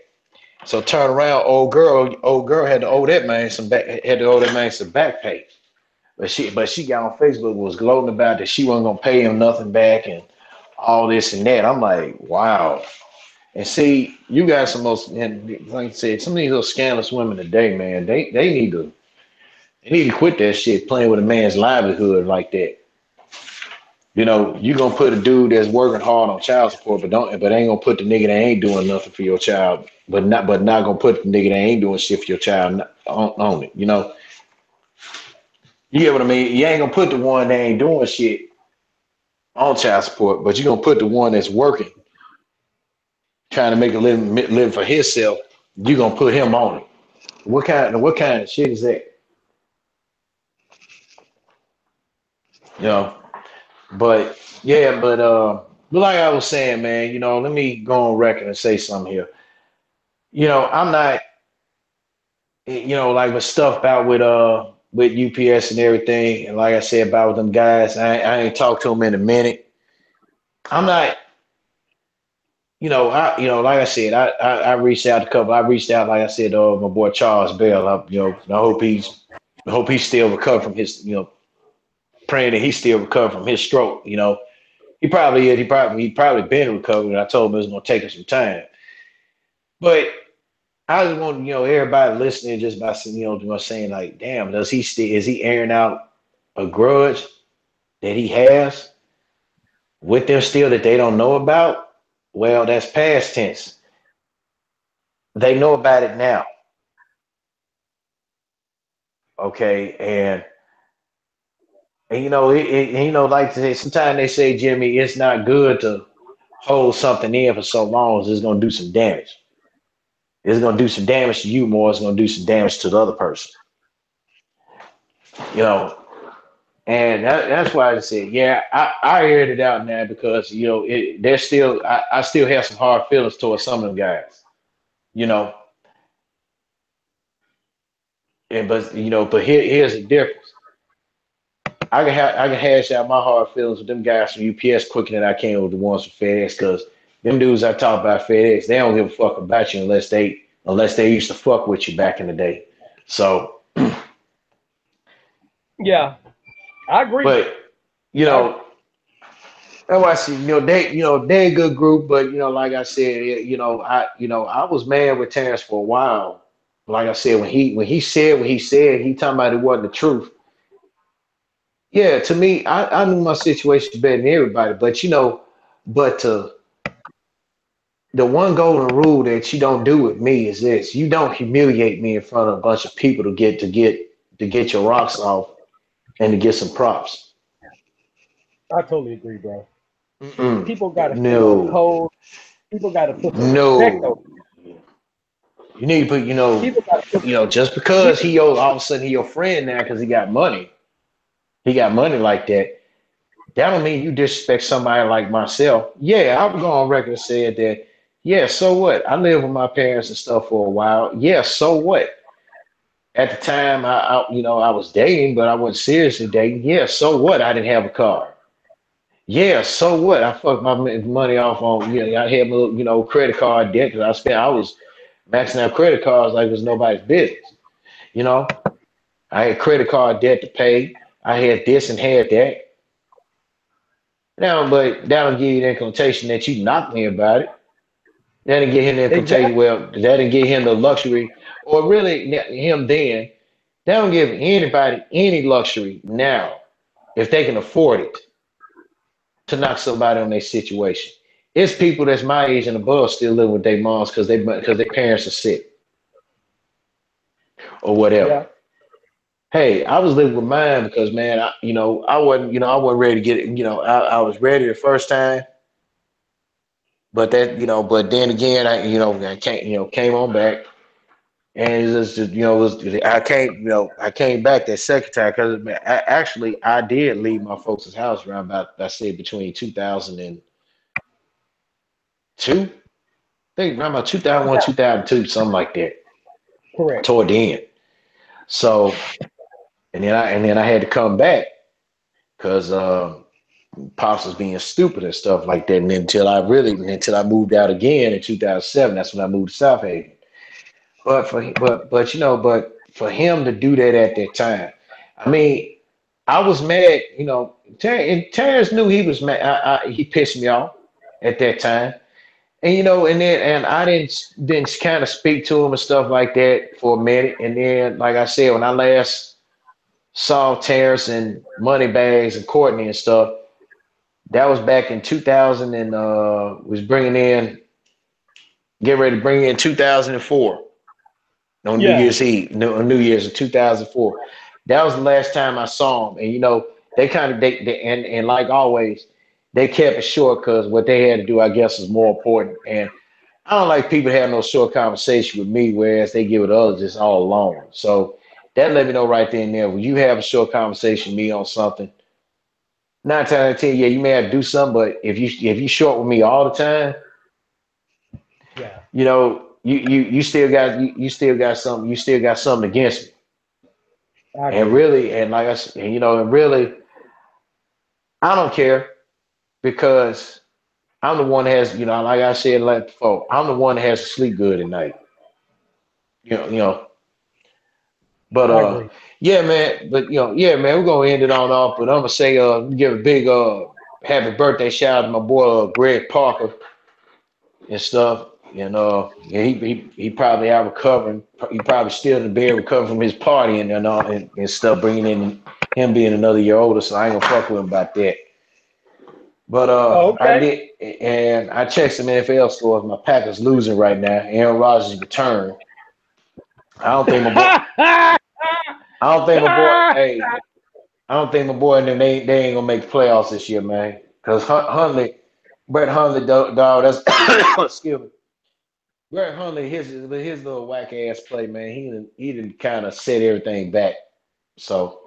So turn around, old girl had to owe that man some back pay. But she got on Facebook, was gloating about that she wasn't gonna pay him nothing back and all this and that. I'm like, wow. And see, you got some like I said, some of these little scandalous women today, man, they need to quit that shit, playing with a man's livelihood like that. You gonna put a dude that's working hard on child support, but ain't gonna put the nigga that ain't doing nothing for your child, but not gonna put the nigga that ain't doing shit for your child on it. You get what I mean? You ain't gonna put the one that ain't doing shit on child support, but you're gonna put the one that's working, trying to make a living for himself. You're gonna put him on it. What kind of shit is that? But like I was saying, man, let me go on record and say something here. I'm not, like with stuff about with UPS and everything, and like I said about with them guys, I ain't talked to them in a minute. I'm not, like I said, I reached out like I said, my boy Charles Bell. I hope he's still recovered from his, praying that he still recovered from his stroke. He probably is. He probably been recovered. I told him it was gonna take him some time. But I just want everybody listening just by saying like, damn, is he airing out a grudge that he has with them still that they don't know about? Well, that's past tense. They know about it now. Okay, and like sometimes they say, Jimmy, it's not good to hold something in for so long as it's gonna do some damage. It's gonna do some damage to you more. It's gonna do some damage to the other person. And that's why I said, yeah, I aired it out now because there's still I still have some hard feelings towards some of them guys. But here's the difference. I can hash out my hard feelings with them guys from UPS quicker than I can with the ones from FedEx because them dudes I talk about FedEx, they don't give a fuck about you unless they used to fuck with you back in the day. So, Yeah, I agree. but you I, know, that's why I see, they a good group, but like I said, I was mad with Terrence for a while. Like I said, when he said what he said, he talking about it wasn't the truth. Yeah, to me, I knew my situation better than everybody, but but the one golden rule that you don't do with me is this: you don't humiliate me in front of a bunch of people to get your rocks off and to get some props. I totally agree, bro. Mm-mm. People got to stand on No, code. People got to put some respect on. no. You need to put, People got to put. just because People, all of a sudden he your friend now because he got money. He got money like that. That don't mean you disrespect somebody like myself. Yeah, I would go on record and said that. Yeah, so what? I lived with my parents and stuff for a while. Yeah, so what? At the time, I was dating, but I wasn't seriously dating. Yeah, so what? I didn't have a car. Yeah, so what? I fucked my money off on. I had my credit card debt because I was maxing out credit cards like it was nobody's business. You know, I had credit card debt to pay. I had this and had that. Now, but that'll give you the incantation that you knocked me about it. That didn't get him the incantation. exactly. Well, that didn't give him the luxury, or really him then. That don't give anybody any luxury now if they can afford it to knock somebody on their situation. It's people that's my age and above still living with their moms because their parents are sick or whatever. Yeah. Hey, I was living with mine because man, I wasn't ready to get it. I was ready the first time, but but then again, I came on back, and it's just, I came back that second time because I did leave my folks' house around about, I said between 2002, I think around about 2001, Yeah. 2002, something like that, Correct. toward the end. So, and then I had to come back because pops was being stupid and stuff like that. And then until I moved out again in 2007, that's when I moved to South Haven. But for him to do that at that time, I mean, I was mad. And Terrence knew he was mad. He pissed me off at that time. And and I didn't kind of speak to him and stuff like that for a minute. And then, like I said, when I last saw Terrence and Moneybags and Courtney and stuff, that was back in 2000 and was getting ready to bring in 2004 on New Yeah. Year's Eve, no, on New Year's of 2004. That was the last time I saw him. And they kind of and like always, they kept it short because what they had to do, I guess, is more important. And I don't like people having no short conversation with me, whereas they give it to others just all alone. So that let me know right then and there. When you have a short conversation with me on something, 9 times out of 10, yeah, you may have to do something, but if you short with me all the time, Yeah. you still got something against me. I And agree. really, and like I said, and really, I don't care because I'm the one that has, like I said like before, I'm the one that has to sleep good at night. You know, you know. But I agree. yeah, man. But yeah, man. We're gonna end it on off. But I'm gonna say, give a big happy birthday shout out to my boy Greg Parker and stuff. And yeah, he probably out recovering. He probably still in the bed recovering from his party and all and stuff. Bringing in him being another year older, so I ain't gonna fuck with him about that. But Oh, I okay. did, and I checked some NFL scores. My Packers losing right now. Aaron Rodgers return. I don't think my boy. I don't think my boy. Hey, I don't think my boy and them they ain't gonna make the playoffs this year, man. Because Brett Hundley, dog, that's excuse me. Brett Hundley, his little whack ass play, man. He didn't kind of set everything back. So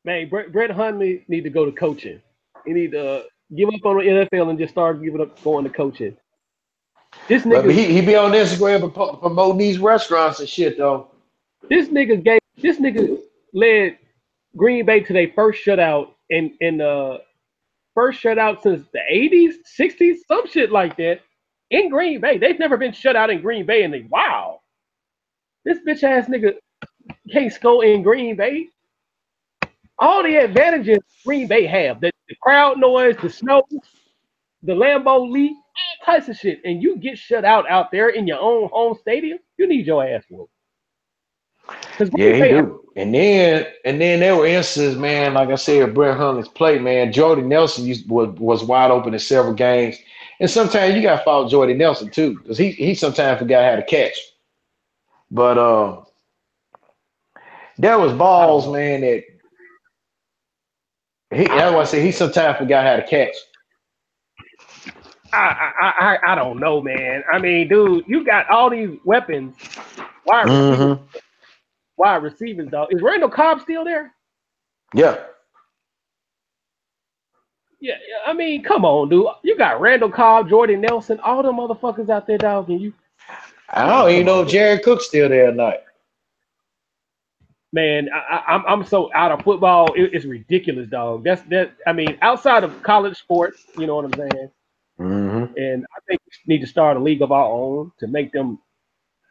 Man, Brett Hundley need to go to coaching. He need to give up on the NFL and just start giving up going to coaching. This but nigga, he be on Instagram promoting these restaurants and shit though. this nigga led. Green Bay to their first shutout in the first shutout since the 80s, 60s, some shit like that. In Green Bay. They've never been shut out in Green Bay and they wow. This bitch ass nigga can't score in Green Bay. All the advantages Green Bay have. The crowd noise, the snow, the Lambeau Leap, all types of shit. And you get shut out there in your own home stadium, you need your ass whooped. Yeah, he do. And then there were instances, man, like I said, Brett Hundley's play, man. Jordy Nelson was wide open in several games. And sometimes you gotta follow Jordy Nelson too, because he sometimes forgot how to catch. But there was balls, man, that that's why I say he sometimes forgot how to catch. I don't know, man. I mean, dude, you got all these weapons. Mm-hmm. Wide receivers, dog. Is Randall Cobb still there? Yeah. Yeah, I mean, come on, dude. You got Randall Cobb, Jordan Nelson, all them motherfuckers out there, dog. And you, I don't even know if Jared Cook's still there or not. man, I'm so out of football. It's ridiculous, dog. That. I mean, outside of college sports, you know what I'm saying. Mm-hmm. And I think we need to start a league of our own to make them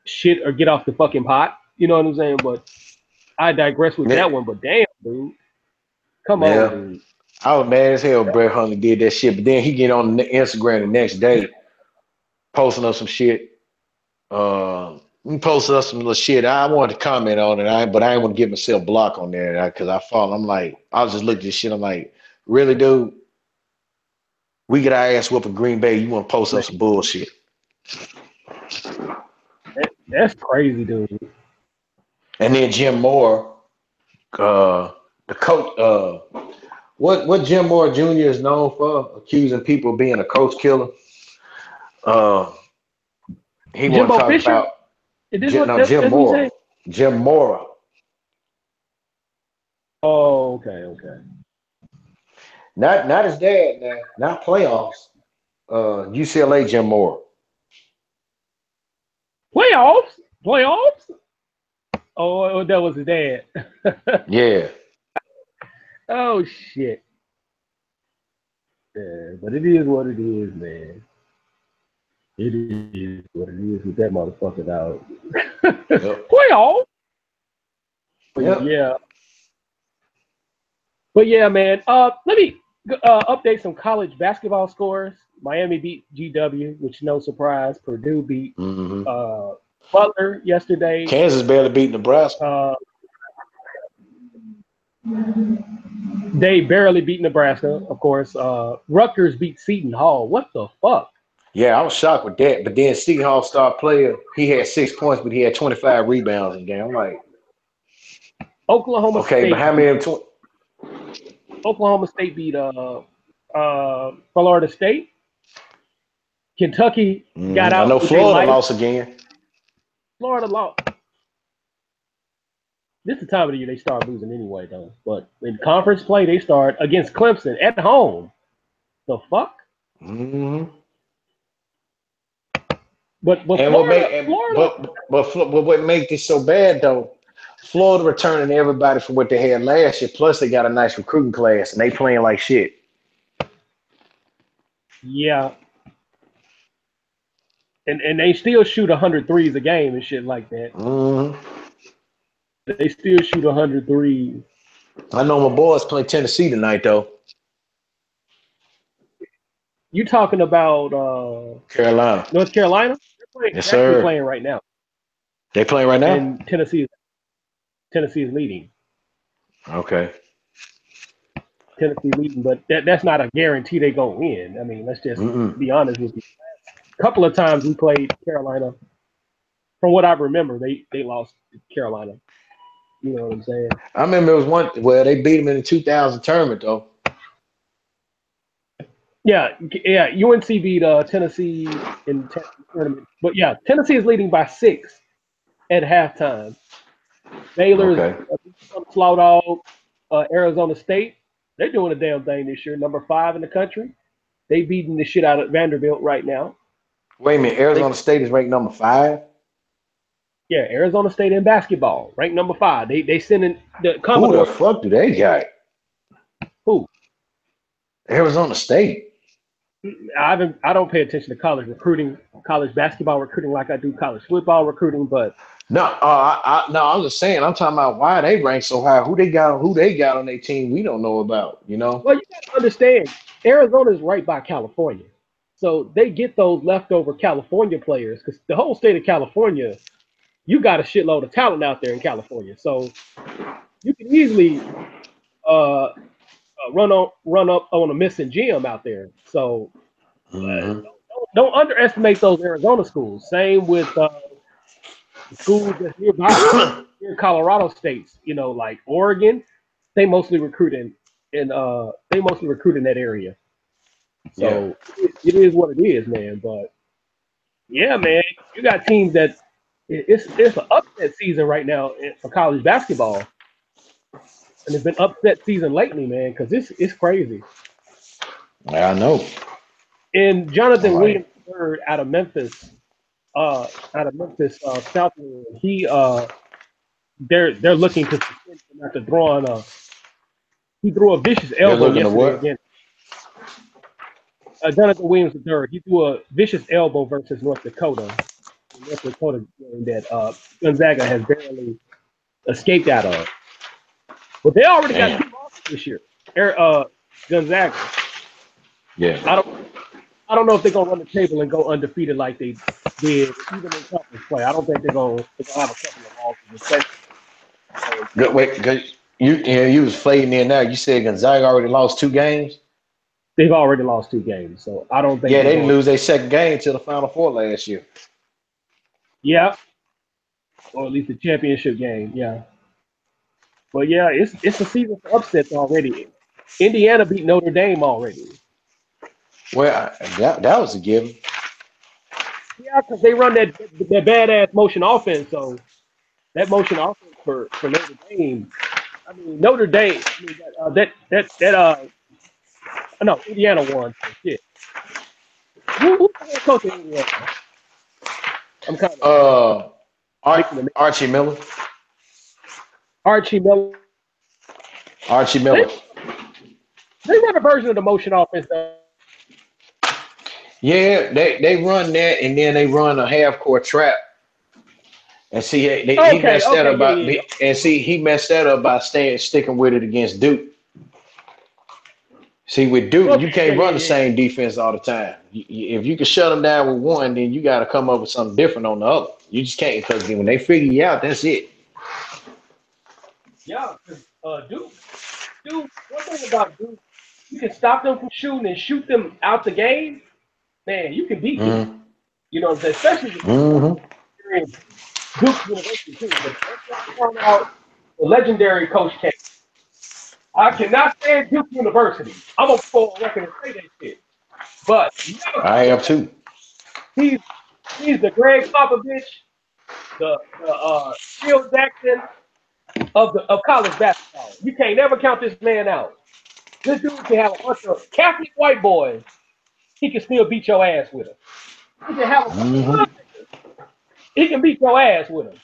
shit or get off the fucking pot. You know what I'm saying? But I digress with that one. But damn, dude, come on, dude. I was mad as hell Brett Hundley did that shit, but then he get on Instagram the next day, posting up some shit. He posted up some little shit. I wanted to comment on it, but I didn't want to give myself block on there because I'm like, I was just looking at this shit. I'm like, really, dude? We get our ass whooping Green Bay. You want to post up some bullshit? That's crazy, dude. And then Jim Moore, the coach, what Jim Moore Jr. is known for, accusing people of being a coach killer. He want to talk Fisher? about Jim Moore. Jim Moore. Oh, okay. Not his dad now, not playoffs. UCLA Jim Moore. Playoffs? Oh, that was his dad. Yeah. Oh shit. Yeah, but it is what it is, man. It is what it is with that motherfucker, dog. Yep. Playoffs. Yep. Yeah. But yeah, man. Let me update some college basketball scores. Miami beat GW, which no surprise. Purdue beat Butler yesterday. Kansas barely beat Nebraska. They barely beat Nebraska, of course. Rutgers beat Seton Hall. What the fuck? Yeah, I was shocked with that. But then Seton Hall star player, he had 6 points, but he had 25 rebounds in the game. I'm like, Oklahoma State. Okay, but how many of them? Oklahoma State beat Florida State. Kentucky got out. I know Florida lost again. Florida lost. This is the time of the year they start losing anyway, though. But in conference play, they start against Clemson at home. The fuck? Mm-hmm. But what makes this so bad though? Florida returning everybody from what they had last year. Plus, they got a nice recruiting class, and they playing like shit. Yeah. And they still shoot 100 threes a game and shit like that. Mm-hmm. They still shoot 100 threes. I know my boys play Tennessee tonight, though. You talking about Carolina? North Carolina? Yes, sir. They're playing right now. They playing right now? And Tennessee is leading. Okay. Tennessee leading, but that's not a guarantee they go win. I mean, let's just be honest with you. A couple of times we played Carolina. From what I remember, they lost to Carolina. You know what I'm saying? I remember it was one where they beat them in the 2000 tournament, though. Yeah. UNC beat Tennessee in the tournament, but yeah, Tennessee is leading by 6 at halftime. Baylor's slow dog. Arizona State, they're doing a damn thing this year. Number 5 in the country. They beating the shit out of Vanderbilt right now. Wait a minute, Arizona State is ranked number 5. Yeah, Arizona State in basketball, ranked number 5. They sending the Who the Commodore. fuck do they got? Who? Arizona State. I don't pay attention to college recruiting, college basketball recruiting like I do college football recruiting, but No, no, I'm just saying. I'm talking about why they rank so high. Who they got? Who they got on their team? We don't know about. You know. well, you got to understand, Arizona is right by California, so they get those leftover California players because the whole state of California, you got a shitload of talent out there in California, so you can easily run up on a missing gem out there. So Mm-hmm. don't underestimate those Arizona schools. Same with schools that's nearby, in Colorado states. You know, like Oregon, they mostly recruit in that area. Yeah. So it is what it is, man. But yeah, man, you got teams that it's an upset season right now for college basketball, and it's been upset season lately, man, because it's crazy. I know. And I'm Jonathan Williams like, III South, he they're looking to suspend him after throwing he threw a vicious they're elbow looking to yesterday what? against Jonathan Williams III. He threw a vicious elbow versus North Dakota. The North Dakota game that Gonzaga has barely escaped out of. But they already got Damn. 2 losses this year. Gonzaga. Yeah. I don't know if they're gonna run the table and go undefeated like they did even in conference play. I don't think they're gonna have a couple of losses, especially. Good. Wait, cause you was fading in there. You said Gonzaga already lost 2 games. They've already lost 2 games, so I don't think Yeah, they're they didn't going. lose their second game till the Final Four last year. Yeah, or at least the championship game. Yeah, but yeah, it's a season for upsets already. Indiana beat Notre Dame already. Well, that was a given. Yeah, because they run that badass motion offense. So that motion offense for Notre Dame. I mean Notre Dame. I mean no, Indiana won. So shit. Who's the head coach of Indiana? I'm kind of Uh, mixing the Archie Miller. Archie Miller. Archie They Miller. they run a version of the motion offense. Yeah, they run that, and then they run a half court trap. And see, he Okay, messed that okay, up yeah, by, yeah, and see, he messed that up by sticking with it against Duke. See, with yeah. Duke, you Okay, yeah, can't yeah, run the yeah, yeah. same defense all the time. If you can shut them down with one, then you got to come up with something different on the other. You just can't, because when they figure you out, that's it. Yeah, because Duke, one thing about Duke, you can stop them from shooting and shoot them out the game. Man, you can beat Duke. Mm-hmm. You know what I'm saying? Especially with Mm-hmm. experience. Duke University too. But that's why I found out the legendary Coach K. I cannot stand Duke University. I'm gonna go on record and say that shit. But never I forget have that too. he's he's the Greg Popovich, the Phil Jackson of college basketball. You can't never count this man out. This dude can have a bunch of Catholic white boys. He can still beat your ass with him. He can have a bunch of Mm-hmm. hood niggas. He can beat your ass with him.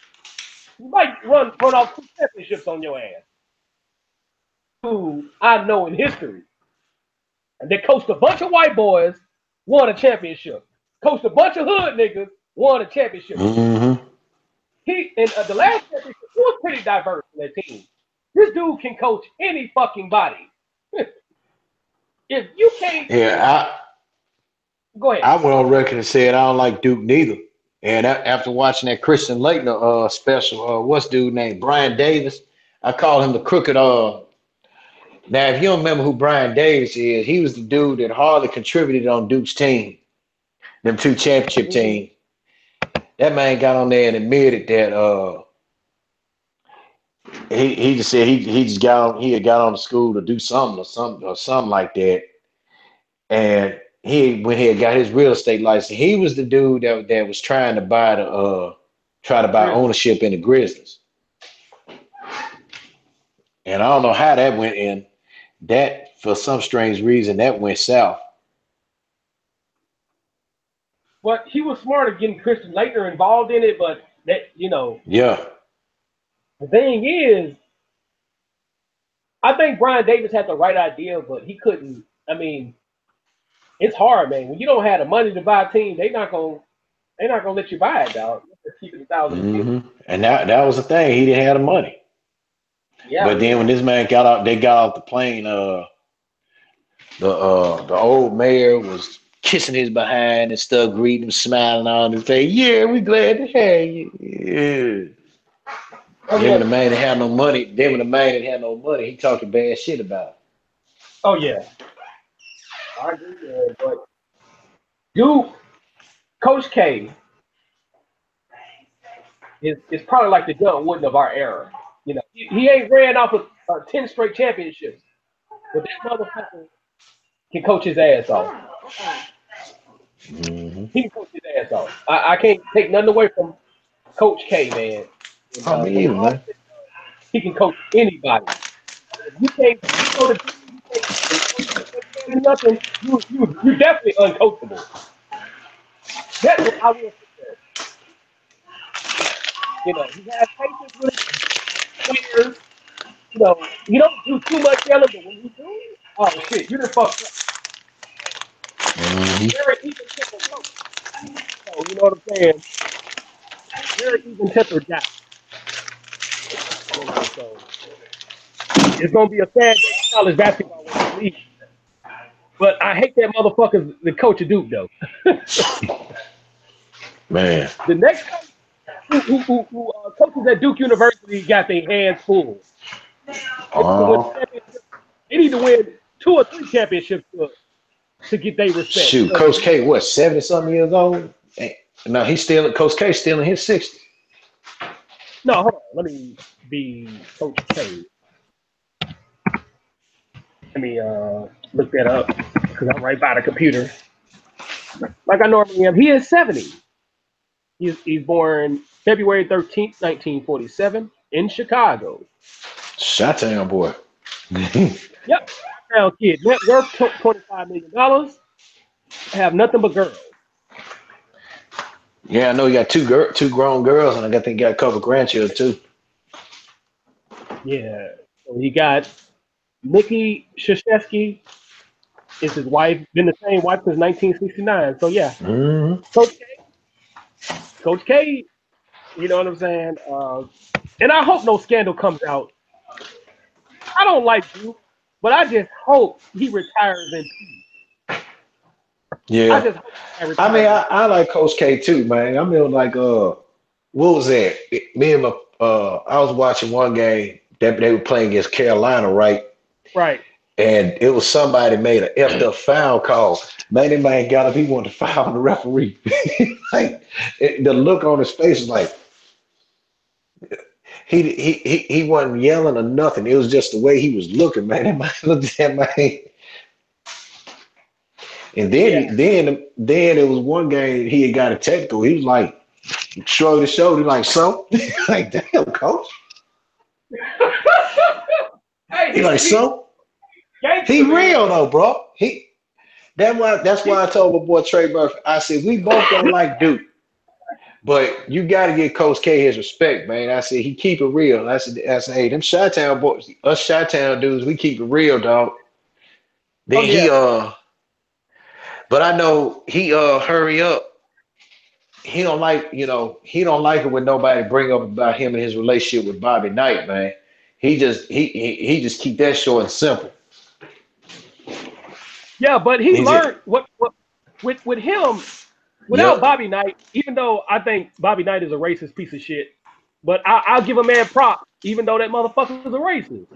He might run off 2 championships on your ass. Who I know in history. And they coached a bunch of white boys, won a championship. Coached a bunch of hood niggas, won a championship. Mm-hmm. He and the last championship was pretty diverse in that team. This dude can coach any fucking body. If you can't, Yeah, go ahead. I went on record and said I don't like Duke neither. And after watching that Christian Laettner special, what's dude named Brian Davis? I call him the crooked. Now, if you don't remember who Brian Davis is, he was the dude that hardly contributed on Duke's team, them 2 championship Mm-hmm. teams. That man got on there and admitted that he just said he just he had got on the school to do something like that. And when he had got his real estate license, he was the dude that was try to buy Grizzlies. ownership in the Grizzlies. And I don't know how that went in. That for some strange reason that went south. But he was smart at getting Christian Laettner involved in it. But That Yeah. the thing is, I think Brian Davis had the right idea, but he couldn't. I mean, it's hard, man. When you don't have the money to buy a team, they're not gonna let you buy it, dog. Just keep it 1,000 a And that was the thing. He didn't have the money. Yeah, But then when this man got out, they got off the plane. The old mayor was kissing his behind and stuff, greeting him, smiling on his face. Yeah, we glad to have you. Yeah. oh Then yeah, when the man didn't have no money, he talking bad shit about him. oh yeah. I agree, man. But Duke, Coach K is probably like the John Wooden of our era. He ain't ran off of 10 straight championships, but that motherfucker can coach his ass off. Mm-hmm. He can coach his ass off. I can't take nothing away from Coach K, man. And, I mean, when it's even all man. said, he can coach anybody. If you go to Duke, and you can't do nothing, you definitely uncoachable. That's what I will say. He has patience with his players. He don't do too much yelling, but when he do, oh shit, you done fucked up. Mm-hmm. Very even tempered coach. So you know what I'm saying? Very even tempered guy. So it's gonna be a sad day for college basketball when he leaves. But I hate that motherfucker, the coach of Duke though. Man. The next coach who coaches at Duke University got their hands full. They need to win Oh, championships. They need to win 2 or 3 championships to get their respect. shoot. Coach K, what, 70 something years old? No, Coach K still in his 60s. No, hold on. Let me be Coach K. Let me look that up because I'm right by the computer, like I normally am. He is 70. He's born February 13th, 1947, in Chicago. Shot-town boy. Yep, background kid. Net worth $25 million. Have nothing but girls. Yeah, I know you got two grown girls, and I think you got a couple grandchildren too. Yeah. So he got Nikki Krzyzewski is his wife. Been the same wife since 1969. So yeah, Mm-hmm. Coach K. Coach K. You know what I'm saying? And I hope no scandal comes out. I don't like Duke, but I just hope he retires in peace. I Yeah. just hope he I mean, retires in peace. I like Coach K too, man. I mean, like, what was that? Me and I was watching one game that they were playing against Carolina, right? Right. And it was somebody made an effed up foul call. Man, that man got up, he wanted to foul the referee. Like, the look on his face was like, he wasn't yelling or nothing. It was just the way he was looking, man. That man looked at that man. And Yeah. then it was one game he had got a technical. He was like, shrugged his shoulder, like, so? Like, damn, coach. He Hey, like, so? He gangster man. real though, bro. That's why I told my boy Trey Murphy. I said, we both don't like Duke. But you got to give Coach K his respect, man. I said, he keep it real. I said, hey, them Chi-Town boys, us Chi-Town dudes, we keep it real, dog. Oh Then yeah. but I know he hurry up. He don't like it when nobody bring up about him and his relationship with Bobby Knight, man. He just keep that short and simple. Yeah, but he He's learned it. what with him without Yep. Bobby Knight. Even though I think Bobby Knight is a racist piece of shit, but I'll give a man props, even though that motherfucker is a racist.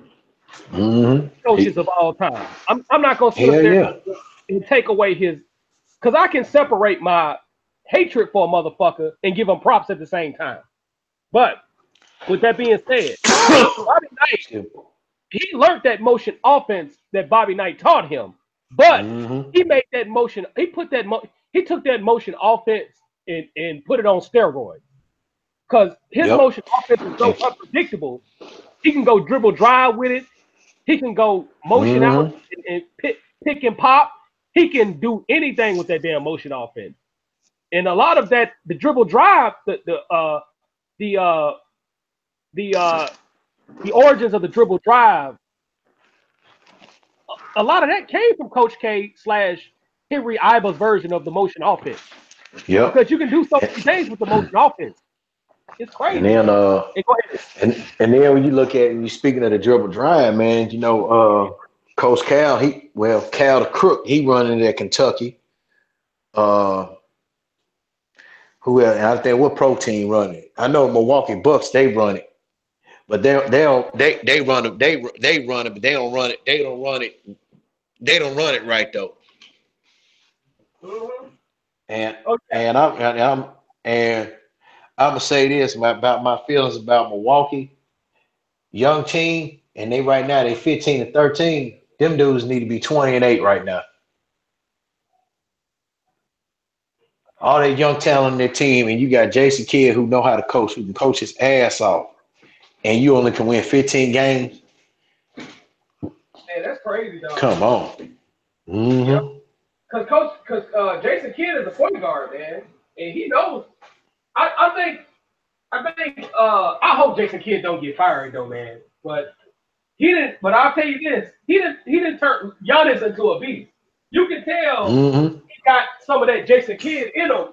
Mm-hmm. Coaches of all time. I'm not gonna sit up Hell there yeah. and take away his, because I can separate my hatred for a motherfucker and give him props at the same time. But with that being said, Bobby Knight, Excuse me. he learned that motion offense that Bobby Knight taught him. But Mm-hmm. he made that motion, he took that motion offense and put it on steroids. Because his Yep. motion offense is so And, unpredictable. He can go dribble drive with it. He can go motion out mm-hmm. and pick and pop. He can do anything with that damn motion offense. And a lot of that, the dribble drive, the uh the origins of the dribble drive, a lot of that came from Coach K slash Henry Iba's version of the motion offense. Yep. Because you can do so many things with the motion offense. It's crazy. And then man. and then when you look at you speaking of the dribble drive, man, Coach Cal, Cal the Crook, he running it at Kentucky. Who else? I think what pro team run it? I know Milwaukee Bucks, they run it. But they run it, but they don't run it. They don't run it right though. Mm-hmm. And I'm gonna say this about my feelings about Milwaukee, young team, and they right now they 15-13. Them dudes need to be 20-8 right now. All that young talent in their team, and you got Jason Kidd who know how to coach, who can coach his ass off, and you only can win 15 games. Man, that's crazy, though. Come on. Mm-hmm. Because Jason Kidd is a point guard, man, and he knows. I hope Jason Kidd don't get fired though, man. But he didn't. But I'll tell you this: he didn't turn Giannis into a beast. You can tell he got some of that Jason Kidd in him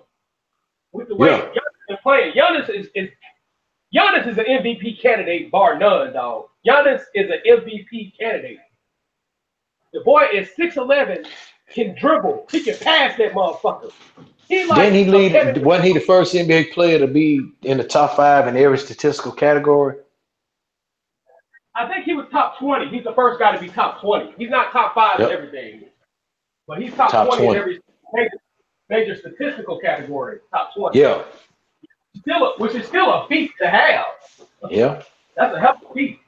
with the way Giannis is playing. Giannis is an MVP candidate, bar none, dog. Giannis is an MVP candidate. The boy is 6'11", can dribble. He can pass that motherfucker. Wasn't he the first NBA player to be in the top 5 in every statistical category? I think he was top 20. He's the first guy to be top 20. He's not top 5 in everything. But he's top 20 in every major statistical category. Top 20. Yeah. Which is still a feat to have. Yeah. That's a hell of a feat.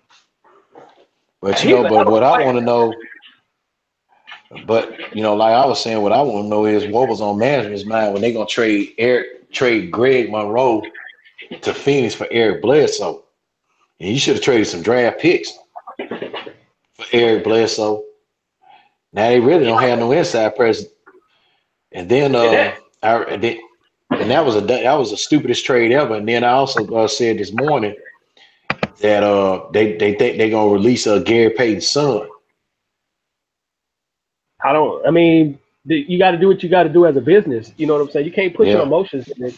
But what I want to know, like I was saying, what I want to know is what was on management's mind when they gonna trade Greg Monroe to Phoenix for Eric Bledsoe. And you should have traded some draft picks for Eric Bledsoe. Now they really don't have no inside presence. And then that was the stupidest trade ever. And then I also said this morning that they think they're gonna release Gary Payton's son. You got to do what you got to do as a business. You know what I'm saying? You can't put your emotions in it.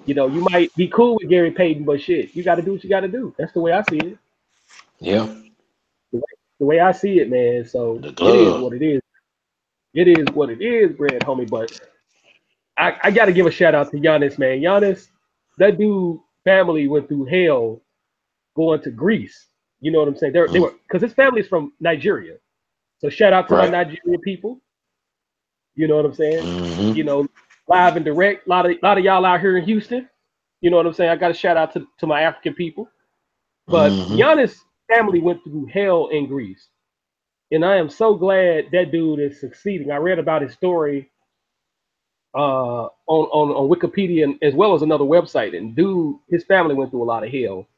You know, you might be cool with Gary Payton, but shit, you got to do what you got to do. That's the way I see it. Yeah. The way I see it, man. So it is what it is. It is what it is, Brad, homie. But I got to give a shout out to Giannis, man. Giannis, that dude family went through hell going to Greece. You know what I'm saying? They were because his family's from Nigeria. So shout out to my Nigerian people. You know what I'm saying? Mm-hmm. You know, live and direct. A lot of y'all out here in Houston. You know what I'm saying? I got a shout out to my African people. But Giannis' family went through hell in Greece. And I am so glad that dude is succeeding. I read about his story on Wikipedia as well as another website. And dude, his family went through a lot of hell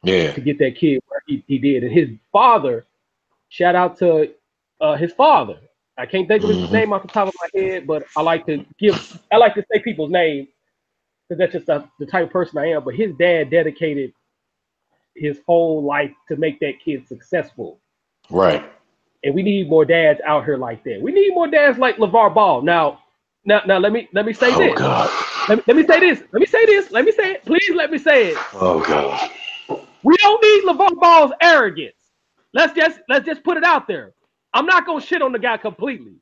to get that kid where he did. And his father, shout out to his father. I can't think of his name off the top of my head, but I like to say people's name because that's just the type of person I am. But his dad dedicated his whole life to make that kid successful. Right. And we need more dads out here like that. We need more dads like LeVar Ball. Now let me say this. God. Let me say this. Let me say this. Let me say it. Please let me say it. Oh God. We don't need LeVar Ball's arrogance. Let's just put it out there. I'm not gonna shit on the guy completely,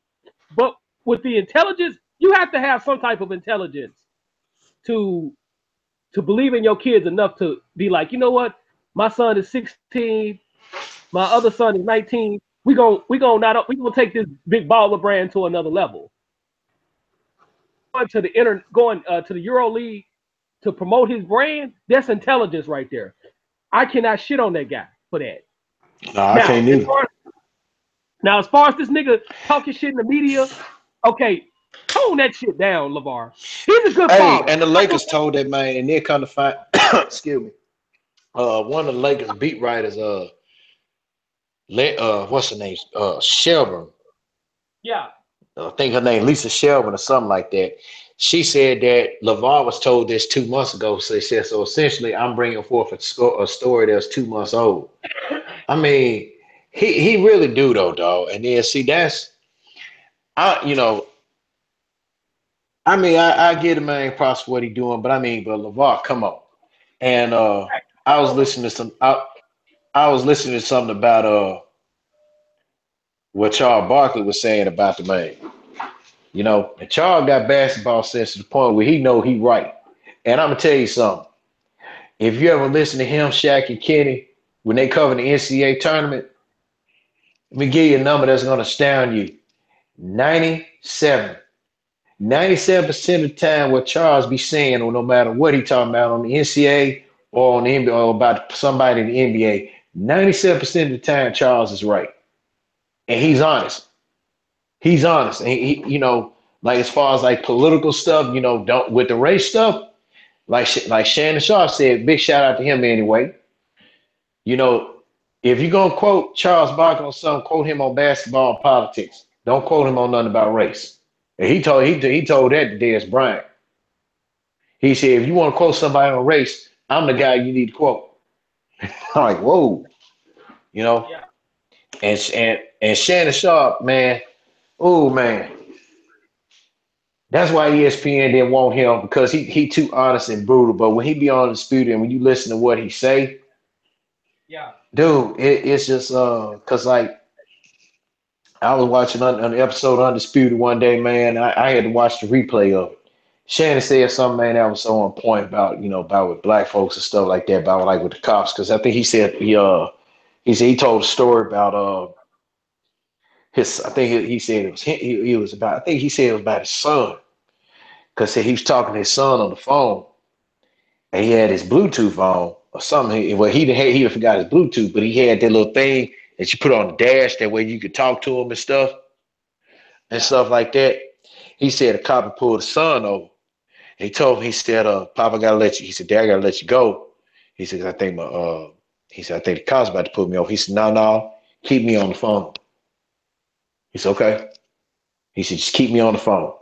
but with the intelligence, you have to have some type of intelligence to believe in your kids enough to be like, you know what? My son is 16, my other son is 19. We gonna take this big baller brand to another level. Going to the Euro League to promote his brand, that's intelligence right there. I cannot shit on that guy for that. No, I can't either. Now, as far as this nigga talking shit in the media, okay, tone that shit down, LeVar. He's a good father. And the Lakers told that man, and they're kind of find. Excuse me. One of the Lakers beat writers, what's her name? Shelburne. Yeah. I think her name Lisa Shelburne or something like that. She said that LeVar was told this 2 months ago. So they said, so essentially, I'm bringing forth a story that's 2 months old. I mean, he really do though, dog. And then see, that's I, you know, I mean, I get the man props for what he doing, but I mean, but LeVar, come on. And I was listening to I was listening to something about what Charles Barkley was saying about the man. And Charles got basketball sense to the point where he know he right. And I'm gonna tell you something. If you ever listen to him, Shaq and Kenny, when they cover the NCAA tournament, let me give you a number that's gonna astound you. 97. 97% of the time what Charles be saying, or no matter what he talking about on the NCAA or on the NBA or about somebody in the NBA, 97% of the time Charles is right. And he's honest. He's honest. And like as far as like political stuff, don't with the race stuff, like Shannon Sharp said, big shout out to him anyway. You know, if you're gonna quote Charles Barkley on something, quote him on basketball and politics. Don't quote him on nothing about race. And he told that to Dez Bryant. He said, if you want to quote somebody on race, I'm the guy you need to quote. I'm like, whoa, Yeah. And Shannon Sharp, man, oh man. That's why ESPN didn't want him because he too honest and brutal. But when he be on Undisputed and when you listen to what he say, Yeah. dude, it's just cause like I was watching an episode of Undisputed one day, man. I had to watch the replay of it. Shannon said something, man, that was so on point about about with black folks and stuff like that, about like with the cops. Cause I think he said he told a story about his. I think he said it was he was about. I think he said it was about his son. Cause he was talking to his son on the phone, and he had his Bluetooth on or something. Well, he forgot his Bluetooth, but he had that little thing that you put on the dash that way you could talk to him and stuff like that. He said a cop pulled his son over. He told him, he said, Papa, I gotta let you. He said, Dad, I gotta let you go. He said, I think I think the cop's about to put me over. He said, no, keep me on the phone. He said, okay. He said, just keep me on the phone.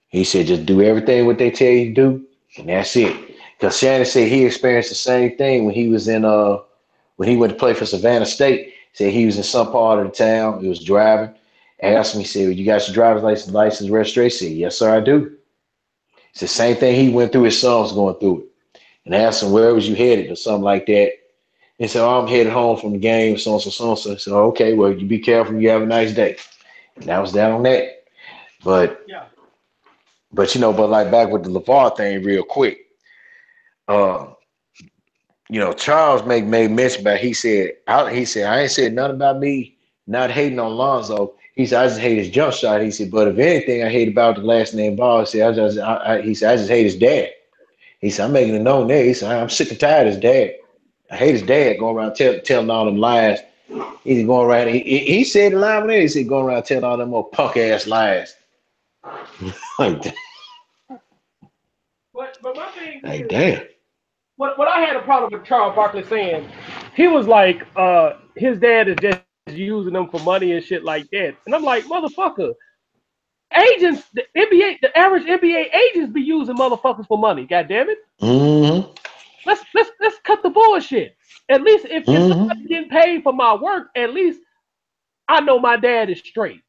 He said, just do everything what they tell you to do, and that's it. Because Shannon said he experienced the same thing when he was when he went to play for Savannah State. He said he was in some part of the town. He was driving. Asked him, he said, well, you got your driver's license registration? He said, yes, sir, I do. It's the same thing he went through. His son was going through it. And asked him, where was you headed or something like that. He said, oh, I'm headed home from the game, so. I said, okay, well, you be careful. You have a nice day. And that was that on that. But Yeah. but like back with the LeVar thing real quick. Charles made mention about he said I ain't said nothing about me not hating on Lonzo. He said I just hate his jump shot. He said, but if anything I hate about the last name Ball, he said I just hate his dad. He said I'm making it known there. He said I'm sick and tired of his dad. I hate his dad going around telling all them lies. He's going around. He said the line there. He said going around telling all them more punk ass lies. Like that. But my thing Like is, damn. what I had a problem with Charles Barkley saying, he was like, his dad is just using them for money and shit like that. And I'm like, motherfucker, agents, the average NBA agents be using motherfuckers for money. God damn it. Mm-hmm. Let's cut the bullshit. At least if Mm-hmm. somebody's getting paid for my work, at least I know my dad is straight.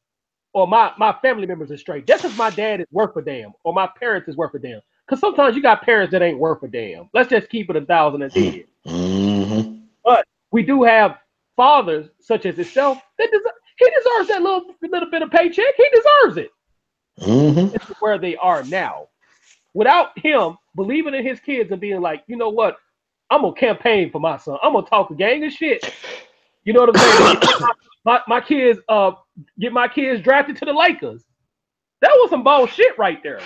Or my family members are straight. Just as my dad is worth a damn, or my parents is worth a damn. Because sometimes you got parents that ain't worth a damn. Let's just keep it 1,010. Mm-hmm. But we do have fathers such as himself that he deserves that little bit of paycheck. He deserves it. Mm-hmm. It's where they are now. Without him believing in his kids and being like, you know what, I'm gonna campaign for my son. I'm gonna talk a gang of shit. You know what I'm saying? my kids get my kids drafted to the Lakers. That was some bullshit right there.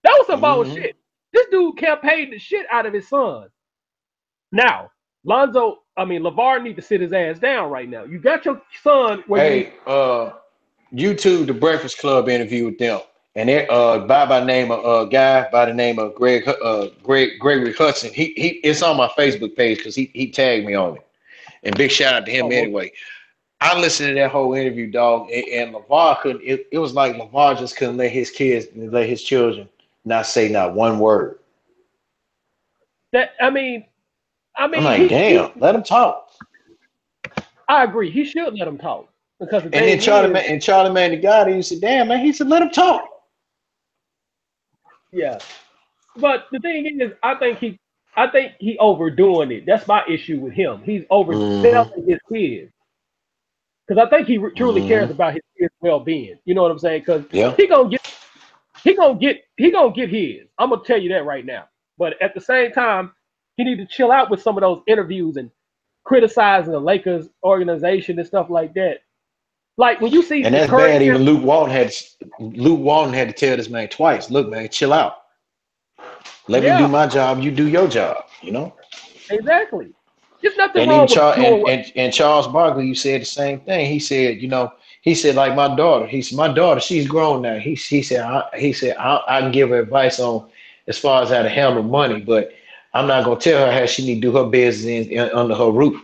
That was some Mm-hmm. bullshit. This dude campaigned the shit out of his son. Now, LeVar need to sit his ass down right now. You got your son where you Hey, YouTube the Breakfast Club interview with them, and they by name of a guy by the name of Gregory Hudson. He it's on my Facebook page because he tagged me on it. And big shout out to him anyway. I listened to that whole interview, dog, and LeVar couldn't. It was like LeVar just couldn't let his children not say not one word. I mean, I'm like, damn, let him talk. I agree. He should let him talk because the And then thing is, Charlie Man, the guy, he said, damn, man, he said, let him talk. yeah. But the thing is, I think he overdoing it. That's my issue with him. He's Mm-hmm. overselling his kids because I think he truly cares Mm-hmm. about his kids' well being. You know what I'm saying? Because Yeah. he gonna get his. I'm gonna tell you that right now. But at the same time, he need to chill out with some of those interviews and criticizing the Lakers organization and stuff like that. Like when you see And the that's current, bad. Even Luke Walton had to tell this man twice. Look, man, chill out. Let me yeah, do my job. You do your job. You know. exactly. There's nothing And even wrong with Charles doing what. and Charles Barkley, you said the same thing. He said, you know, he said like my daughter. He said my daughter, she's grown now. I can give her advice on as far as how to handle money, but I'm not gonna tell her how she need to do her business under her roof.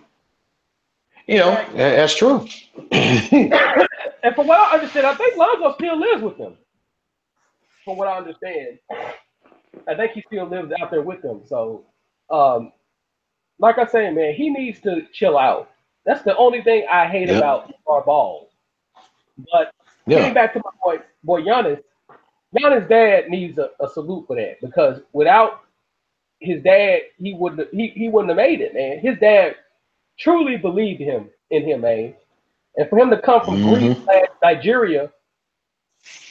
You know, Exactly. that's true. And from what I understand, I think Lonzo still lives with them. From what I understand, I think he still lives out there with them. So, um, like I say, man, he needs to chill out. That's the only thing I hate Yep. about our balls. But getting Yeah. back to my boy Giannis, Giannis' dad needs a salute for that because without his dad, he wouldn't have made it, man. His dad truly believed in him, man. And for him to come from Greece, Mm-hmm. Nigeria,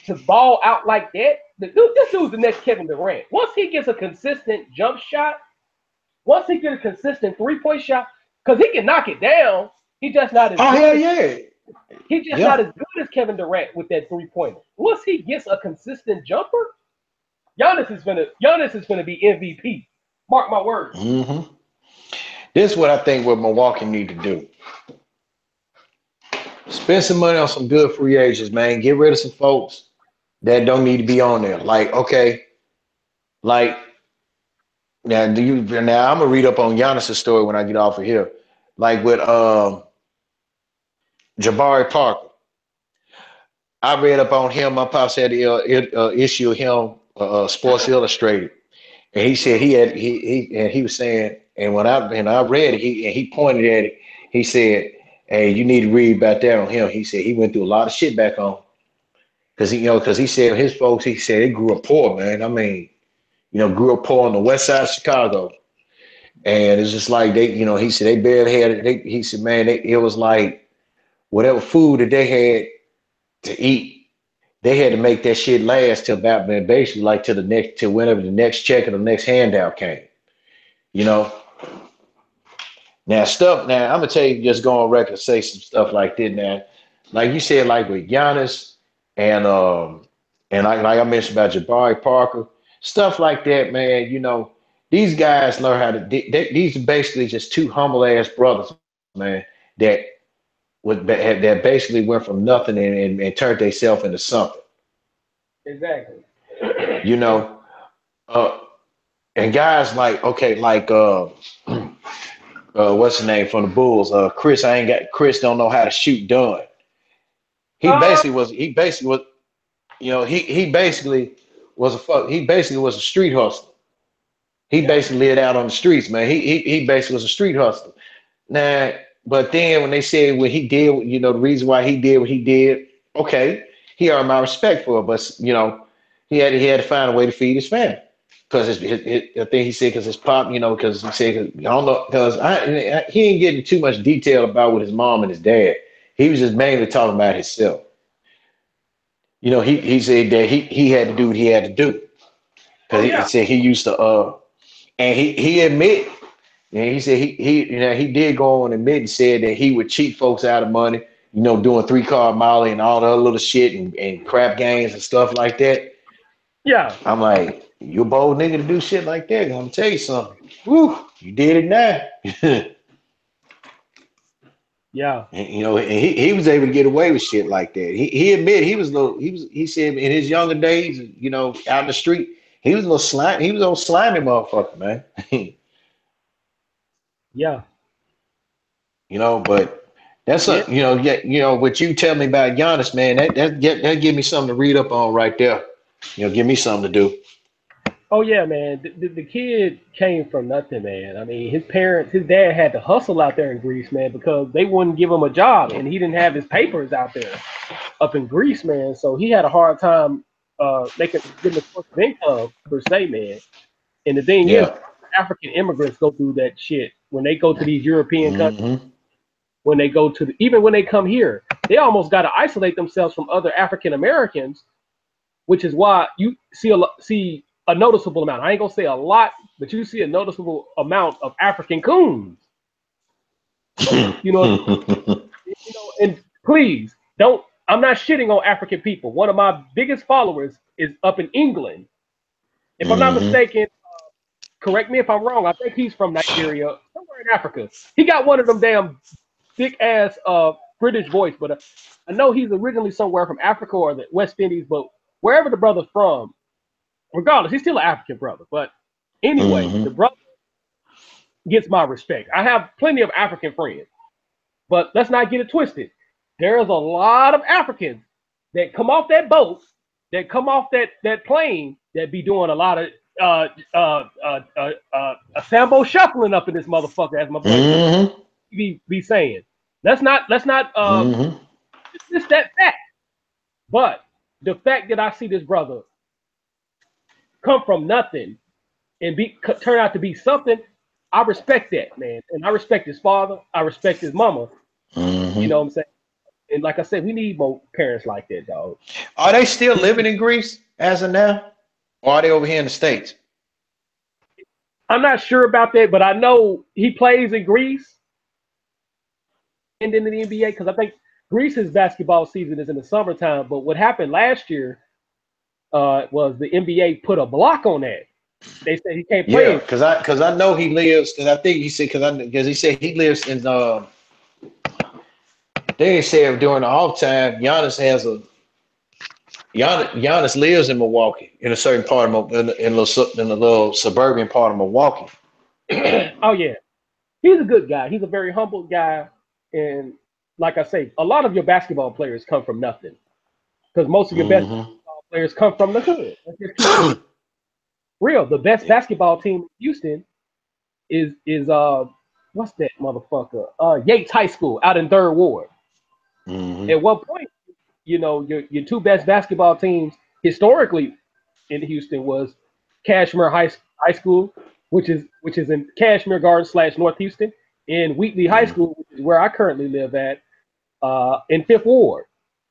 to ball out like that, this dude's the next Kevin Durant. Once he gets a consistent jump shot, once he gets a consistent 3-point shot, because he can knock it down, he just not as Oh good hell as yeah. he's just not Yeah. as good as Kevin Durant with that 3-pointer. Once he gets a consistent jumper, Giannis is gonna be MVP. Mark my words. Mm-hmm. This is what I think what Milwaukee need to do. Spend some money on some good free agents, man. Get rid of some folks that don't need to be on there. Like, okay, like now I'm gonna read up on Giannis' story when I get off of here. Like with Jabari Parker. I read up on him. My pops had the issue of him, Sports Illustrated, and he said he was saying, and I read it, he pointed at it. He said, "Hey, you need to read about that on him." He said he went through a lot of shit back home because he said his folks. He said they grew up poor, man. I mean, grew up poor on the west side of Chicago, and it's just like he said they barely had it. He said, man, it was like whatever food that they had to eat, they had to make that shit last till about, man, basically like till whenever the next check or the next handout came. You know. Now I'm gonna tell you, just go on record and say some stuff like that. Now, like you said, like with Giannis and like I mentioned about Jabari Parker, stuff like that, man. These guys learn how to. These are basically just two humble ass brothers, man. That that basically went from nothing and turned themselves into something. Exactly. You know, uh, and guys like okay, like what's his name from the Bulls? Chris don't know how to shoot done. Uh, He basically was he basically he basically was a street hustler. He yeah, basically lived out on the streets, man. He basically was a street hustler. Now, but then when they said what he did, the reason why he did what he did, okay, he earned my respect for it. But he had to find a way to feed his family. Because I think he said because his pop, because he said I don't know because he ain't getting too much detail about with his mom and his dad. He was just mainly talking about himself. He said that he had to do what he had to do oh because he yeah, said he used to and he admit and he said he did go on and admit and said that he would cheat folks out of money, doing 3 card molly and all the other little shit and crap games and stuff like that. yeah, I'm like, you a bold nigga to do shit like that. I'm gonna tell you something. Woo, you did it now. yeah. And he was able to get away with shit like that. He admitted he said in his younger days, out in the street, he was a little slime. He was a little slimy motherfucker, man. Yeah, But that's yeah, what you tell me about Giannis, man. That give me something to read up on right there. Give me something to do. Oh yeah, man. The kid came from nothing, man. I mean, his dad had to hustle out there in Greece, man, because they wouldn't give him a job, and he didn't have his papers out there up in Greece, man. So he had a hard time making getting a source of income per se, man. And the thing is, Yeah. African immigrants go through that shit when they go to these European countries. Mm-hmm. When they go to even when they come here, they almost got to isolate themselves from other African Americans, which is why you see a noticeable amount. I ain't gonna say a lot, but you see a noticeable amount of African coons. You know, and please don't. I'm not shitting on African people. One of my biggest followers is up in England. If I'm not Mm-hmm. mistaken, correct me if I'm wrong. I think he's from Nigeria, somewhere in Africa. He got one of them damn thick ass British voice, but I know he's originally somewhere from Africa or the West Indies. But wherever the brother's from, regardless, he's still an African brother. But anyway, the Mm-hmm. brother gets my respect. I have plenty of African friends, but let's not get it twisted. There's a lot of Africans that come off that boat, that come off that plane, that be doing a lot of a Sambo shuffling up in this motherfucker, as my boy Mm-hmm. be saying. Let's not Mm-hmm. dismiss that fact. But the fact that I see this brother come from nothing and turn out to be something, I respect that, man. And I respect his father. I respect his mama. You know Mm-hmm. what I'm saying? And like I said, we need more parents like that, dog. Are they still living in Greece as of now? Or are they over here in the States? I'm not sure about that, but I know he plays in Greece and in the NBA because I think Greece's basketball season is in the summertime. But what happened last year was the NBA put a block on that. They said he can't Yeah, play. because I know he lives, and I think he said because he said he lives in they said during the off time Giannis lives in Milwaukee in a certain part of in a little suburban part of Milwaukee. Oh yeah, he's a good guy. He's a very humble guy, and like I say, a lot of your basketball players come from nothing because most of your best Mm-hmm. players come from the hood. Let's just keep it real. The best Yeah. basketball team in Houston is what's that motherfucker? Yates High School out in Third Ward. Mm-hmm. At one point, you know, your two best basketball teams historically in Houston was Cashmere High School, which is in Cashmere Gardens / North Houston, and Wheatley High Mm-hmm. School, which is where I currently live at, in Fifth Ward.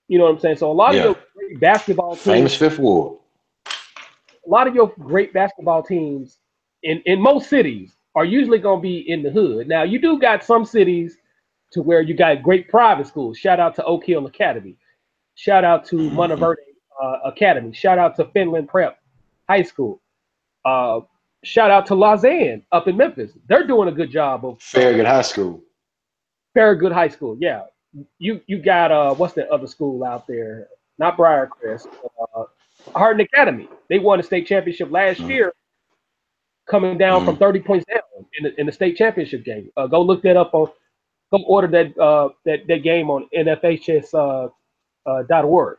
You know what I'm saying? So a lot of Yeah. your great basketball teams, Famous Fifth Ward. a lot of your great basketball teams in most cities are usually going to be in the hood. Now you do got some cities to where you got great private schools. Shout out to Oak Hill Academy. Shout out to Mm-hmm. Monteverde Academy. Shout out to Finland Prep High School. Uh, Shout out to Lausanne up in Memphis. They're doing a good job of Farragut High School. very good high school. Yeah, you got what's that other school out there? Not Briarcrest. Uh, Hardin Academy. They won the state championship last Mm-hmm. year, coming down from 30 points down in the state championship game. Go look that up on. Go order that game on NFHS .org.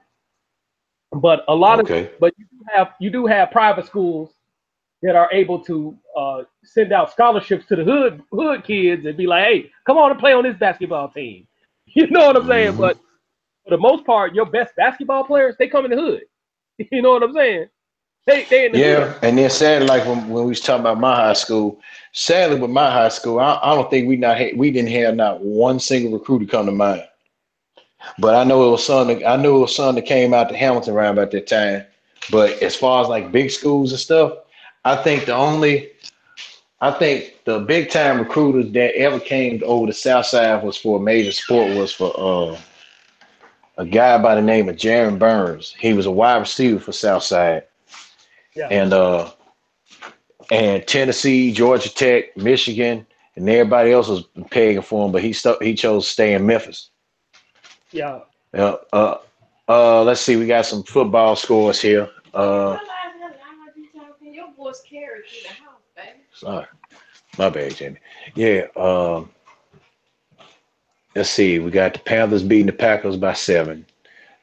But a lot of Okay. but you do have private schools that are able to send out scholarships to the hood kids and be like, hey, come on and play on this basketball team. You know what I'm saying? Mm-hmm. But for the most part, your best basketball players, they come in the hood. You know what I'm saying? They in the hood. Yeah, and then sadly, like when we was talking about my high school, sadly with my high school, I don't think we didn't have not one single recruiter come to mind. But I knew it was some that came out to Hamilton around about that time. But as far as like big schools and stuff, I think the only I think the big time recruiters that ever came over the South Side was for a major sport was for a guy by the name of Jaron Burns. He was a wide receiver for Southside. Yeah, And Tennessee, Georgia Tech, Michigan, and everybody else was pegging for him, but he chose to stay in Memphis. yeah. Uh, uh, let's see, we got some football scores here. Sorry, my bad, Jamie. Yeah, let's see, we got the Panthers beating the Packers by 7.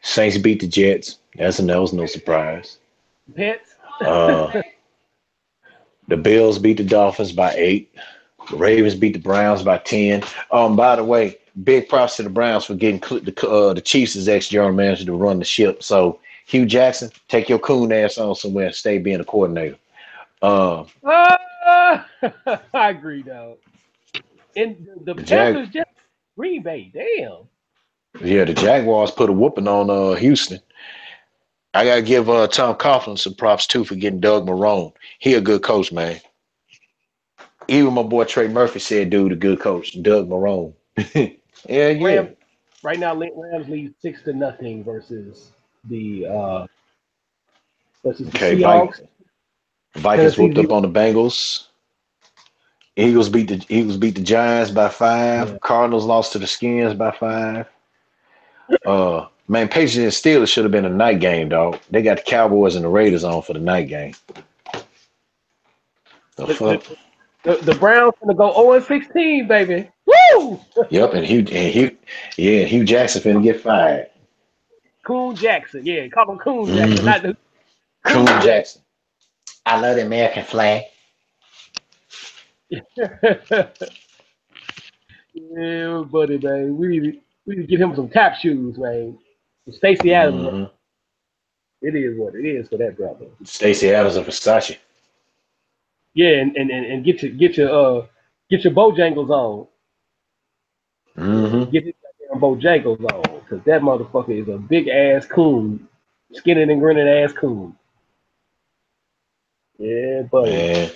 Saints beat the Jets. That was no surprise. Pets. Uh, The Bills beat the Dolphins by 8. The Ravens beat the Browns by 10. By the way, big props to the Browns for getting the Chiefs' ex-general manager to run the ship. So, Hugh Jackson, take your coon ass on somewhere and stay being a coordinator. I agree, though. And the Panthers just Green Bay. Damn. Yeah, the Jaguars put a whooping on Houston. I gotta give Tom Coughlin some props too for getting Doug Marrone. He a good coach, man. Even my boy Trey Murphy said, "Dude, a good coach, Doug Marrone." Yeah. Rams, right now, Rams lead 6-0 versus the Seahawks. Vikings whooped up on the Bengals. Eagles beat the Giants by 5. Yeah. Cardinals lost to the Skins by 5. Man, Patriots and Steelers should have been a night game, dog. They got the Cowboys and the Raiders on for the night game. The Browns gonna go 0-16, baby. Woo! Yep, and Hugh Jackson finna get fired. Coon Jackson, yeah, call him Coon Jackson, not the Coon Jackson. I love the American flag. Yeah, buddy, man. We need to get him some tap shoes, man. Stacey Adams. It is what it is for that brother. Stacey Adams and Versace. Yeah, and get your Bojangles on. Get your Bojangles on, because that motherfucker is a big ass coon, skinning and grinning ass coon. Yeah, buddy. Man.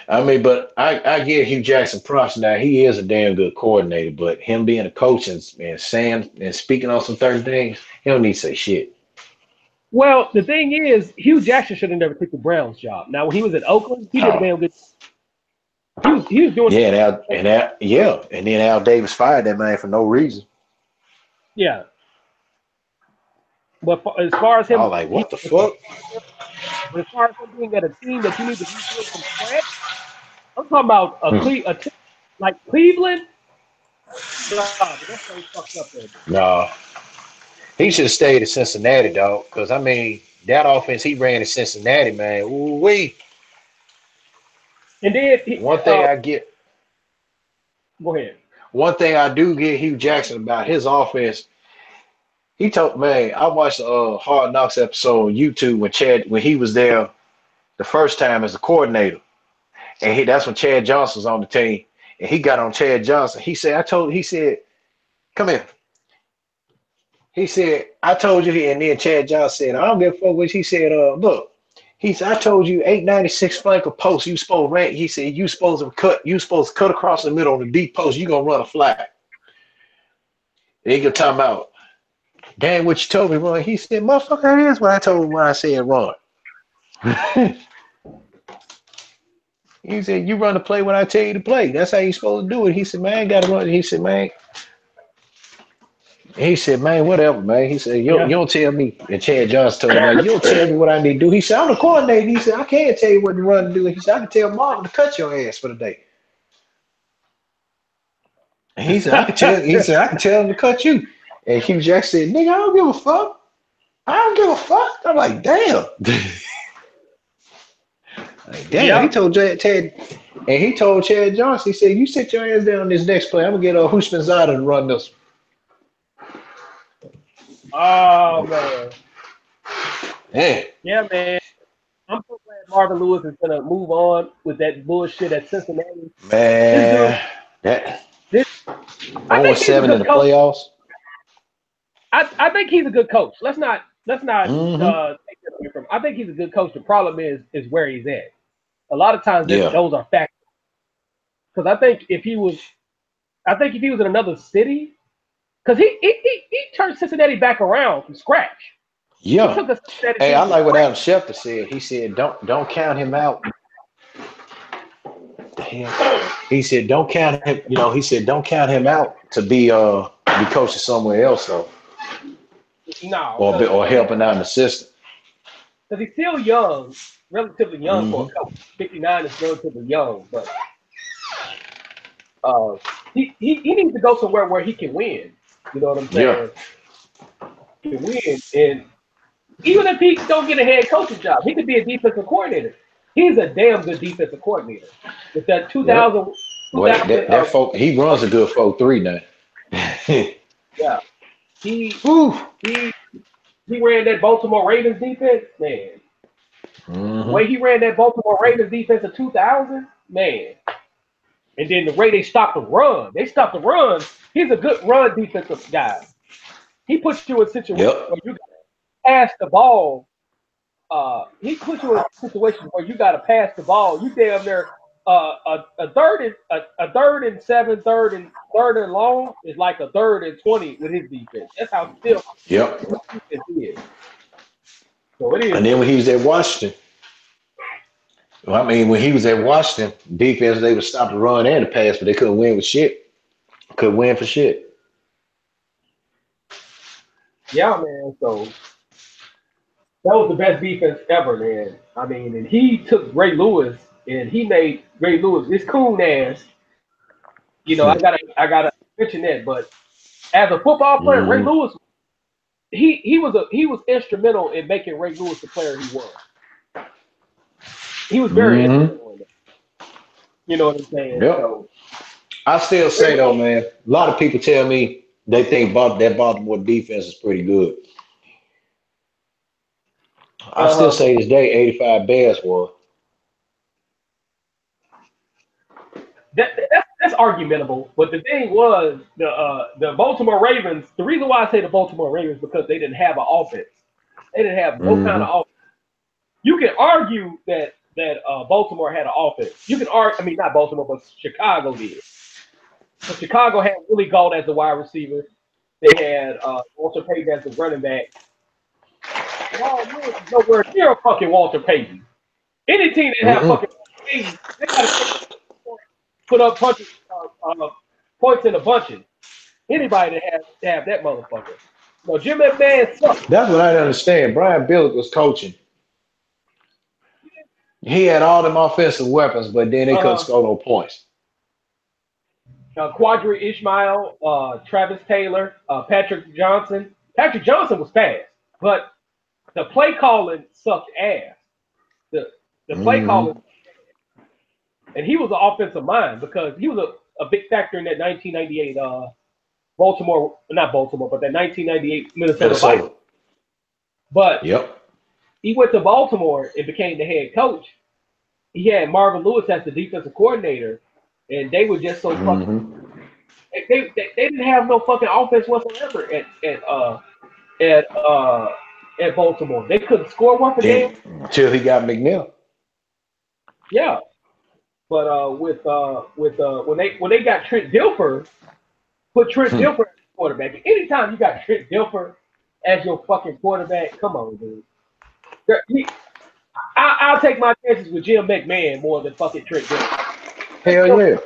I mean, but I give Hugh Jackson props now. He is a damn good coordinator, but him being a coach and saying and speaking on some certain things, he don't need to say shit. Well, the thing is, Hugh Jackson should have never took the Browns job. Now, when he was at Oakland, he did a damn good. He was doing. Yeah, and then Al Davis fired that man for no reason. Yeah. But as far as him, I'm like, what the fuck? But as far as him being at a team that you need to rebuild from scratch, I'm talking about a team like Cleveland. That's so fucked up there. No. He should have stayed at Cincinnati, dog. Because, I mean, that offense he ran in Cincinnati, man. Ooh-wee. And then one thing I get. Go ahead. One thing I do get Hugh Jackson about his offense. He told man, I watched a Hard Knocks episode on YouTube when he was there the first time as a coordinator. And that's when Chad Johnson was on the team. And he got on Chad Johnson. He said, come here. He said, I told you, and then Chad Johnson said, I don't give a fuck what he said, look. He said, I told you 896 flanker post, you supposed to rank. He said, you supposed to cut across the middle on the deep post, you gonna run a flag. And he could time out. Damn, what you told me, Ron. He said, motherfucker, that is what I told him when I said run. He said, you run the play when I tell you to play. That's how you supposed to do it. He said, man, I gotta run. He said, man, whatever, man. He said, you don't tell me. And Chad Johnson told him, you don't tell me what I need to do. He said, I'm the coordinator. He said, I can't tell you what to run and do. He said, I can tell Marvin to cut your ass for the day. And he said, I can tell him to cut you. And Hugh Jackson said, nigga, I don't give a fuck. I'm like, damn. He told Chad Johnson, he said, you sit your ass down this next play. I'm going to get Hushmanzada to run this. Oh, man. Yeah, man. I'm so glad Marvin Lewis is going to move on with that bullshit at Cincinnati. Man, that 0-7 in the playoffs. I think he's a good coach. Let's not take that away from him. I think he's a good coach. The problem is where he's at. A lot of times those are factors. Because I think if he was in another city, because he turned Cincinnati back around from scratch. Yeah. Hey, I like what Adam Schefter said. He said, don't count him out. He said, don't count him. He said, don't count him out to be coaching somewhere else though. No. Or helping out in the system. Because he's still young, relatively young for a coach. 59 is relatively young, but he needs to go somewhere where he can win. You know what I'm saying? Yeah. He can win, and even if he don't get a head coaching job, he could be a defensive coordinator. He's a damn good defensive coordinator. With that 2000, Yep. Well, that folk, he runs a good 4-3 now. yeah, he Whew. he he ran that Baltimore Ravens defense, man. The way he ran that Baltimore Ravens defense in 2000, man. And then the way they stopped the run, He's a good run defensive guy. He puts you in situations Yep. where you got to pass the ball. He puts you in situations where you got to pass the ball. You damn near a third and 7, third and long is like a 3rd and 20 with his defense. That's how still Yep. his defense is. So it is. And then when he was at Washington, well, I mean, when he was at Washington, defense, they would stop the run and the pass, but they couldn't win with shit. Couldn't win for shit. Yeah, man. So that was the best defense ever, man. I mean, and he took Ray Lewis and he made Ray Lewis this coon ass. You know, I gotta mention that. But as a football player, Ray Lewis, he was instrumental in making Ray Lewis the player he was. He was very instrumental in that. You know what I'm saying? Yep. So, I still say though, man, a lot of people tell me they think that Baltimore defense is pretty good. I still say this day 85 Bears was. That's argumentable, but the thing was the Baltimore Ravens. The reason why I say the Baltimore Ravens because they didn't have an offense. They didn't have no kind of offense. You can argue that Baltimore had an offense. You can argue, I mean not Baltimore, but Chicago did. So Chicago had Willie Gault as the wide receiver. They had Walter Payton as the running back. Nowhere near fucking Walter Payton. Any team that have fucking Walter Payton, they gotta put up punches, points in a bunches. Anybody that have that motherfucker. No, Jim McMahon sucked. That's what I didn't understand. Brian Billick was coaching. He had all them offensive weapons, but then they couldn't score no points. Quadri Ishmael, Travis Taylor, Patrick Johnson. Patrick Johnson was fast, but the play calling sucked ass. The play calling, and he was an offensive mind because he was a big factor in that 1998 that 1998 Minnesota Vikings. But he went to Baltimore and became the head coach. He had Marvin Lewis as the defensive coordinator, and they were just so fucking. They didn't have no fucking offense whatsoever at Baltimore. They couldn't score one for them until he got McNeil. Yeah, but when they got Trent Dilfer, put Trent Dilfer as quarterback. Anytime you got Trent Dilfer as your fucking quarterback, come on, dude. I'll take my chances with Jim McMahon more than fucking Trent Dilfer. Hell yeah.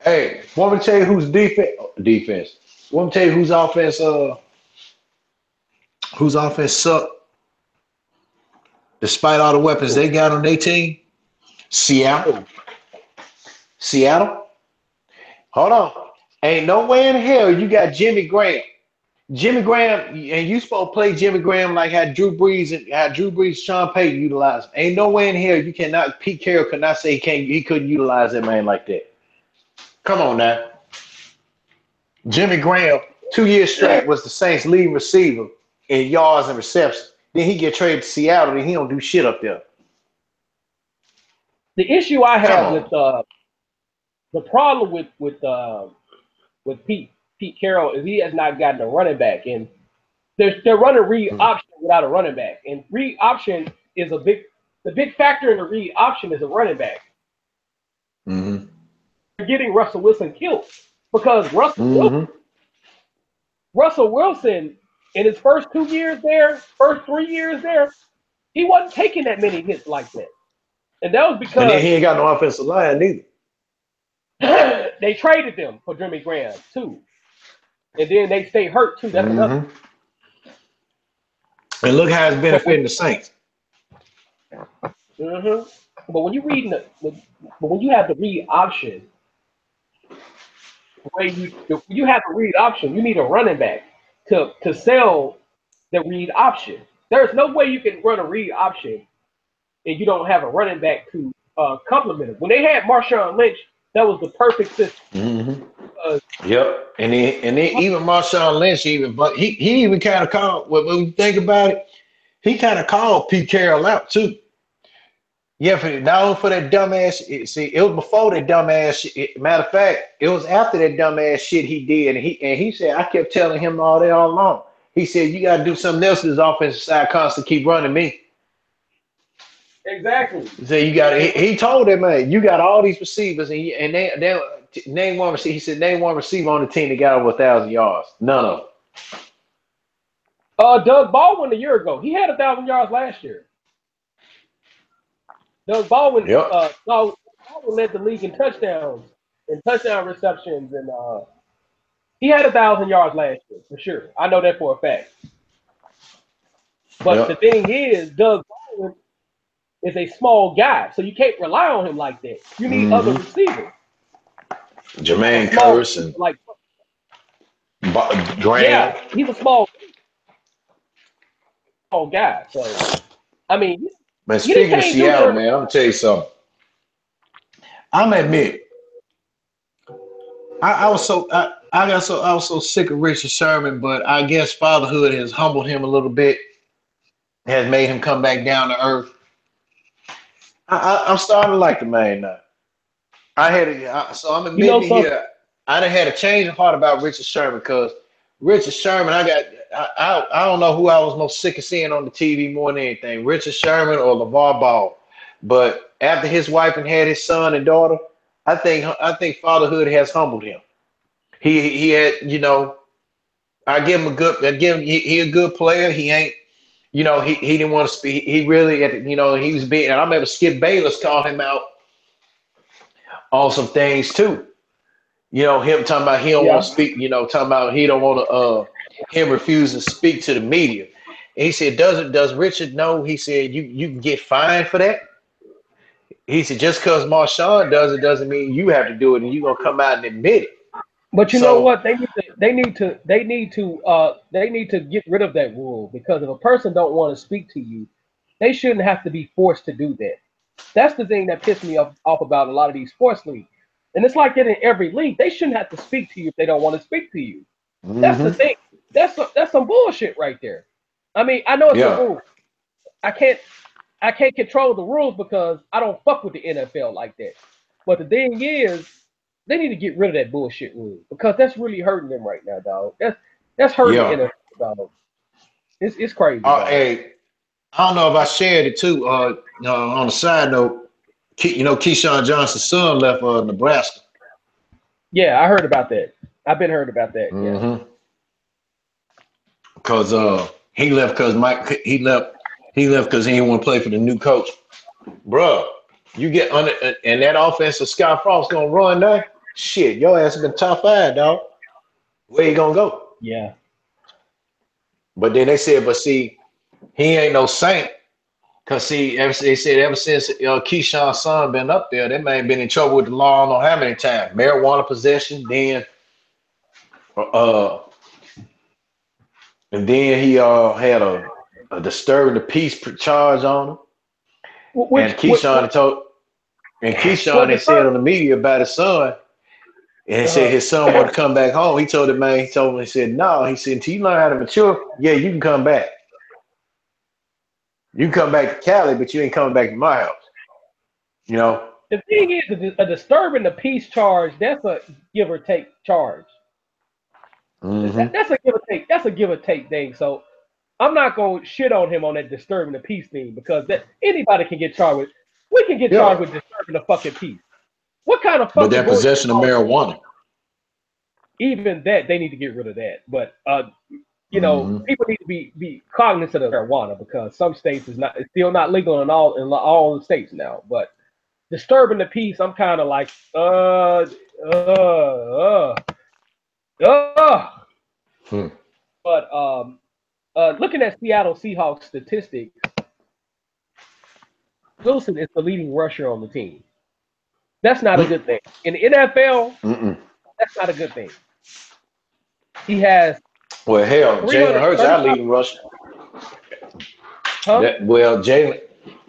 Hey, want me to tell you who's defense? Want me to tell you whose offense sucked? Despite all the weapons they got on their team? Seattle. Hold on. Ain't no way in hell you got Jimmy Graham. Jimmy Graham, and you supposed to play Jimmy Graham like how Drew Brees, Sean Payton utilized him. Ain't no way in hell you cannot. Pete Carroll could not say he couldn't utilize that man like that. Come on now. Jimmy Graham, 2 years straight, was the Saints' leading receiver in yards and receptions. Then he get traded to Seattle and he don't do shit up there. The issue I have with the problem with Pete Carroll is he has not gotten a running back, and they're running read option without a running back, and read option is the big factor in the read option is a running back. They're getting Russell Wilson killed because Russell Wilson in his first 3 years there, he wasn't taking that many hits like that. And that was because he ain't got no offensive line neither. They traded them for Jimmy Graham too. And then they stay hurt too. That's another. And look how it's benefiting the Saints. But when you when you have the read option, when you have the read option, you need a running back to sell the read option. There's no way you can run a read option and you don't have a running back to complement him. When they had Marshawn Lynch, that was the perfect system. Mm-hmm. Uh, Yep. And then even Marshawn Lynch but he even kind of called when you think about it, he kind of called Pete Carroll out too. Yeah, not only for that dumbass. See, it was before that dumbass shit. Matter of fact, it was after that dumbass shit he did, and he said I kept telling him all day all along. He said you got to do something else. This offensive side constantly keep running me. exactly. He said you got. He told him, man, you got all these receivers, and they name one receiver. He said name one receiver on the team that got over 1,000 yards. None of them. Doug Baldwin a year ago, he had 1,000 yards last year. Doug Baldwin, Yep. Baldwin led the league in touchdowns and touchdown receptions, and he had 1,000 yards last year for sure. I know that for a fact. But Yep. the thing is, Doug Baldwin is a small guy, so you can't rely on him like that. You need other receivers. Jermaine Curse and like Graham. yeah, he's a small guy. So I mean, Man, speaking of Seattle, man, I'm gonna tell you something. I'm gonna admit, I was so sick of Richard Sherman, but I guess fatherhood has humbled him a little bit, has made him come back down to earth. I'm starting to like the man now. So I'm admitting here, I done had a change of heart about Richard Sherman because Richard Sherman, I don't know who I was most sick of seeing on the TV more than anything, Richard Sherman or LeVar Ball. But after his wife and had his son and daughter, I think fatherhood has humbled him. He had, I give him he a good player. He ain't, he didn't want to speak. He really, he was being, and I remember Skip Bayless called him out on some things too. Him talking about he don't want to speak, talking about he don't want to, him refuse to speak to the media. And he said, does Richard know? He said, you can get fined for that. He said, just because Marshawn does it doesn't mean you have to do it and you're going to come out and admit it. But you know what? They need to get rid of that rule because if a person don't want to speak to you, they shouldn't have to be forced to do that. That's the thing that pissed me off about a lot of these sports leagues. And it's like that in every league. They shouldn't have to speak to you if they don't want to speak to you. That's the thing. That's some bullshit right there. I mean, I know it's a rule. I can't control the rules because I don't fuck with the NFL like that. But the thing is, they need to get rid of that bullshit rule because that's really hurting them right now, dog. That's hurting the NFL, dog. It's crazy. Hey, I don't know if I shared it too. On a side note, Keyshawn Johnson's son left Nebraska. Yeah, I heard about that. I've been heard about that. Yeah. Because he left because he left because he didn't want to play for the new coach. Bruh, you get under and that offense of Scott Frost gonna run there. Shit, your ass has been top 5, dog. Where you gonna go? Yeah. But then they said, but see, he ain't no saint. Cause see, they said ever since Keyshawn's son been up there, that man been in trouble with the law. I don't know how many times. Marijuana possession, then and then he had a disturbing the peace charge on him. And Keyshawn said on the media about his son, and he said his son wanted to come back home. He told him, he said, no. He said, until you learn how to mature, yeah, you can come back. You can come back to Cali, but you ain't coming back to my house. The thing is, a disturbing the peace charge, that's a give or take charge. That's a give or take. That's a give or take thing. So I'm not gonna shit on him on that disturbing the peace thing because anybody can get charged with. We can get charged with disturbing the fucking peace. What kind of fucking? But that possession of marijuana. Even that, they need to get rid of that. But people need to be cognizant of marijuana because some states it's still not legal in all the states now. But disturbing the peace, I'm kind of like But looking at Seattle Seahawks statistics, Wilson is the leading rusher on the team. That's not a good thing. In the NFL, that's not a good thing. He has. Well, hell, Jalen Hurts our leading rusher. Huh? Jalen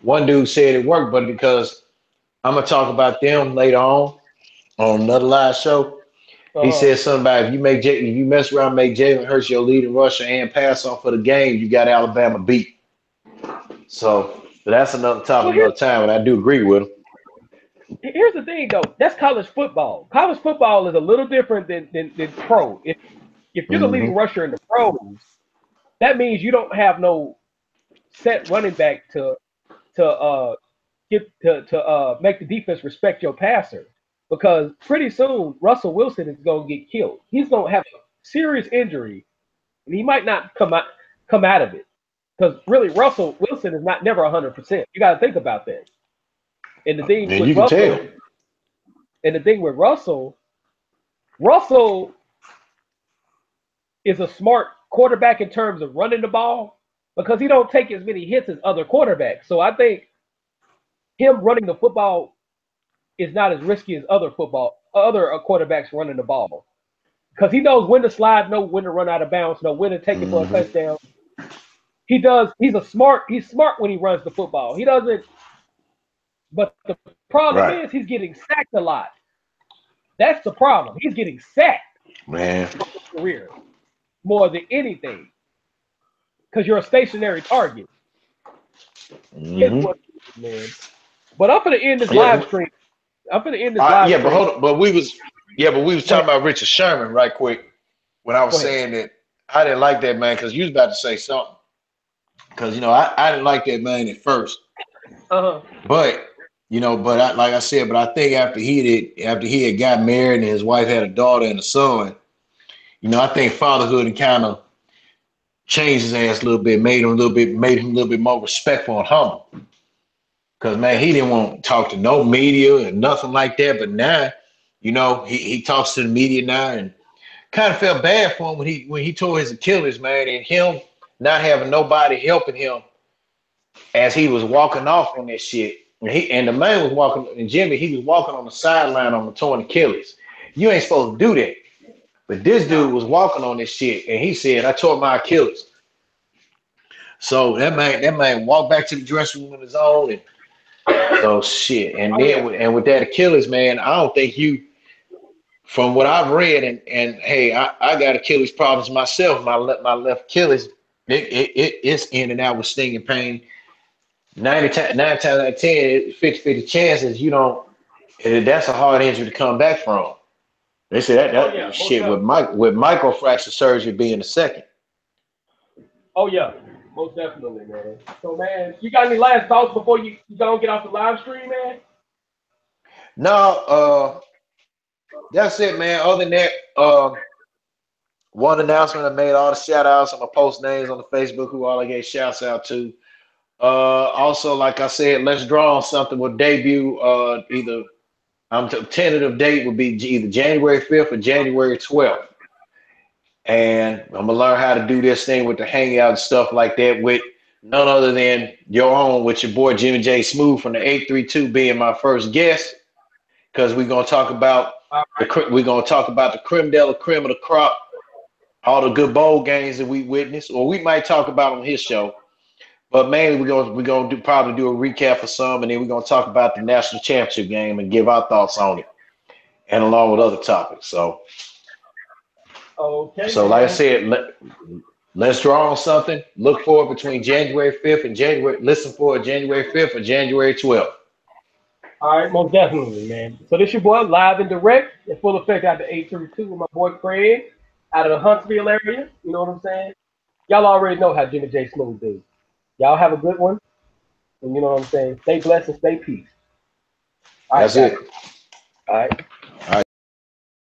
one dude said it worked, but because I'm gonna talk about them later on another live show. He said something about if you mess around, make Jalen Hurts your leading rusher and pass on for the game, you got Alabama beat. So that's another topic, another time, and I do agree with him. Here's the thing, though. That's college football. College football is a little different than pro. If you're the leading rusher in the pros, that means you don't have no set running back to make the defense respect your passer. Because pretty soon Russell Wilson is going to get killed. He's going to have a serious injury, and he might not come out of it. Because really, Russell Wilson is never 100%. You got to think about that. And the thing with Russell, and the thing with Russell is a smart quarterback in terms of running the ball because he don't take as many hits as other quarterbacks. So I think him running the football is not as risky as other quarterbacks running the ball because he knows when to slide, know when to run out of bounds, know when to take it for a touchdown. He's smart when he runs the football. He doesn't. But the problem is he's getting sacked a lot. That's the problem. He's getting sacked, man, for his career more than anything, because you're a stationary target. Man. But I'm gonna end this live stream. I'm gonna end this live stream. But hold on. But we was talking about Richard Sherman right quick when I was saying that I didn't like that man because you was about to say something. Because I didn't like that man at first. But like I said, but I think after he had got married and his wife had a daughter and a son, I think fatherhood and kind of changed his ass a little bit, made him a little bit more respectful and humble. Because man, he didn't want to talk to no media and nothing like that. But now, he talks to the media now, and kind of felt bad for him when he tore his Achilles, man, and him not having nobody helping him as he was walking off on this shit. And the man was walking, and Jimmy, he was walking on the sideline on the torn Achilles. You ain't supposed to do that. But this dude was walking on this shit, and he said, I tore my Achilles. So that man walked back to the dressing room on his own, and so shit. And then with that Achilles, man, I don't think from what I've read, and hey, I got Achilles problems myself. My left Achilles, it's in and out with stinging pain. 9 times out of 10, 50-50 chances that's a hard injury to come back from. They say that shit with microfracture surgery being the second. Oh yeah, most definitely, man. So man, you got any last thoughts before you don't get off the live stream, man? No, that's it, man. Other than that, one announcement I made, all the shout outs. I'm gonna post names on the Facebook who all I gave shouts out to. Also, like I said, Let's Draw on Something will debut tentative date will be either January 5th or January 12th. And I'm gonna learn how to do this thing with the hangout and stuff like that with none other than your own, with your boy Jimmy J Smooth from the 832 being my first guest. Because we're gonna talk about the creme de la creme of the crop, all the good bowl games that we witnessed, or we might talk about on his show. But mainly we're gonna probably do a recap of some, and then we're gonna talk about the national championship game and give our thoughts on it, and along with other topics. So, like I said, let's draw on something. Look for it between January 5th and listen for it January 5th or January 12th. All right, most definitely, man. So this your boy live and direct in full effect out the 832 with my boy Craig out of the Huntsville area. You know what I'm saying? Y'all already know how Jimmy J Smooth is. Y'all have a good one. And you know what I'm saying? Stay blessed and stay peace. That's it. All right.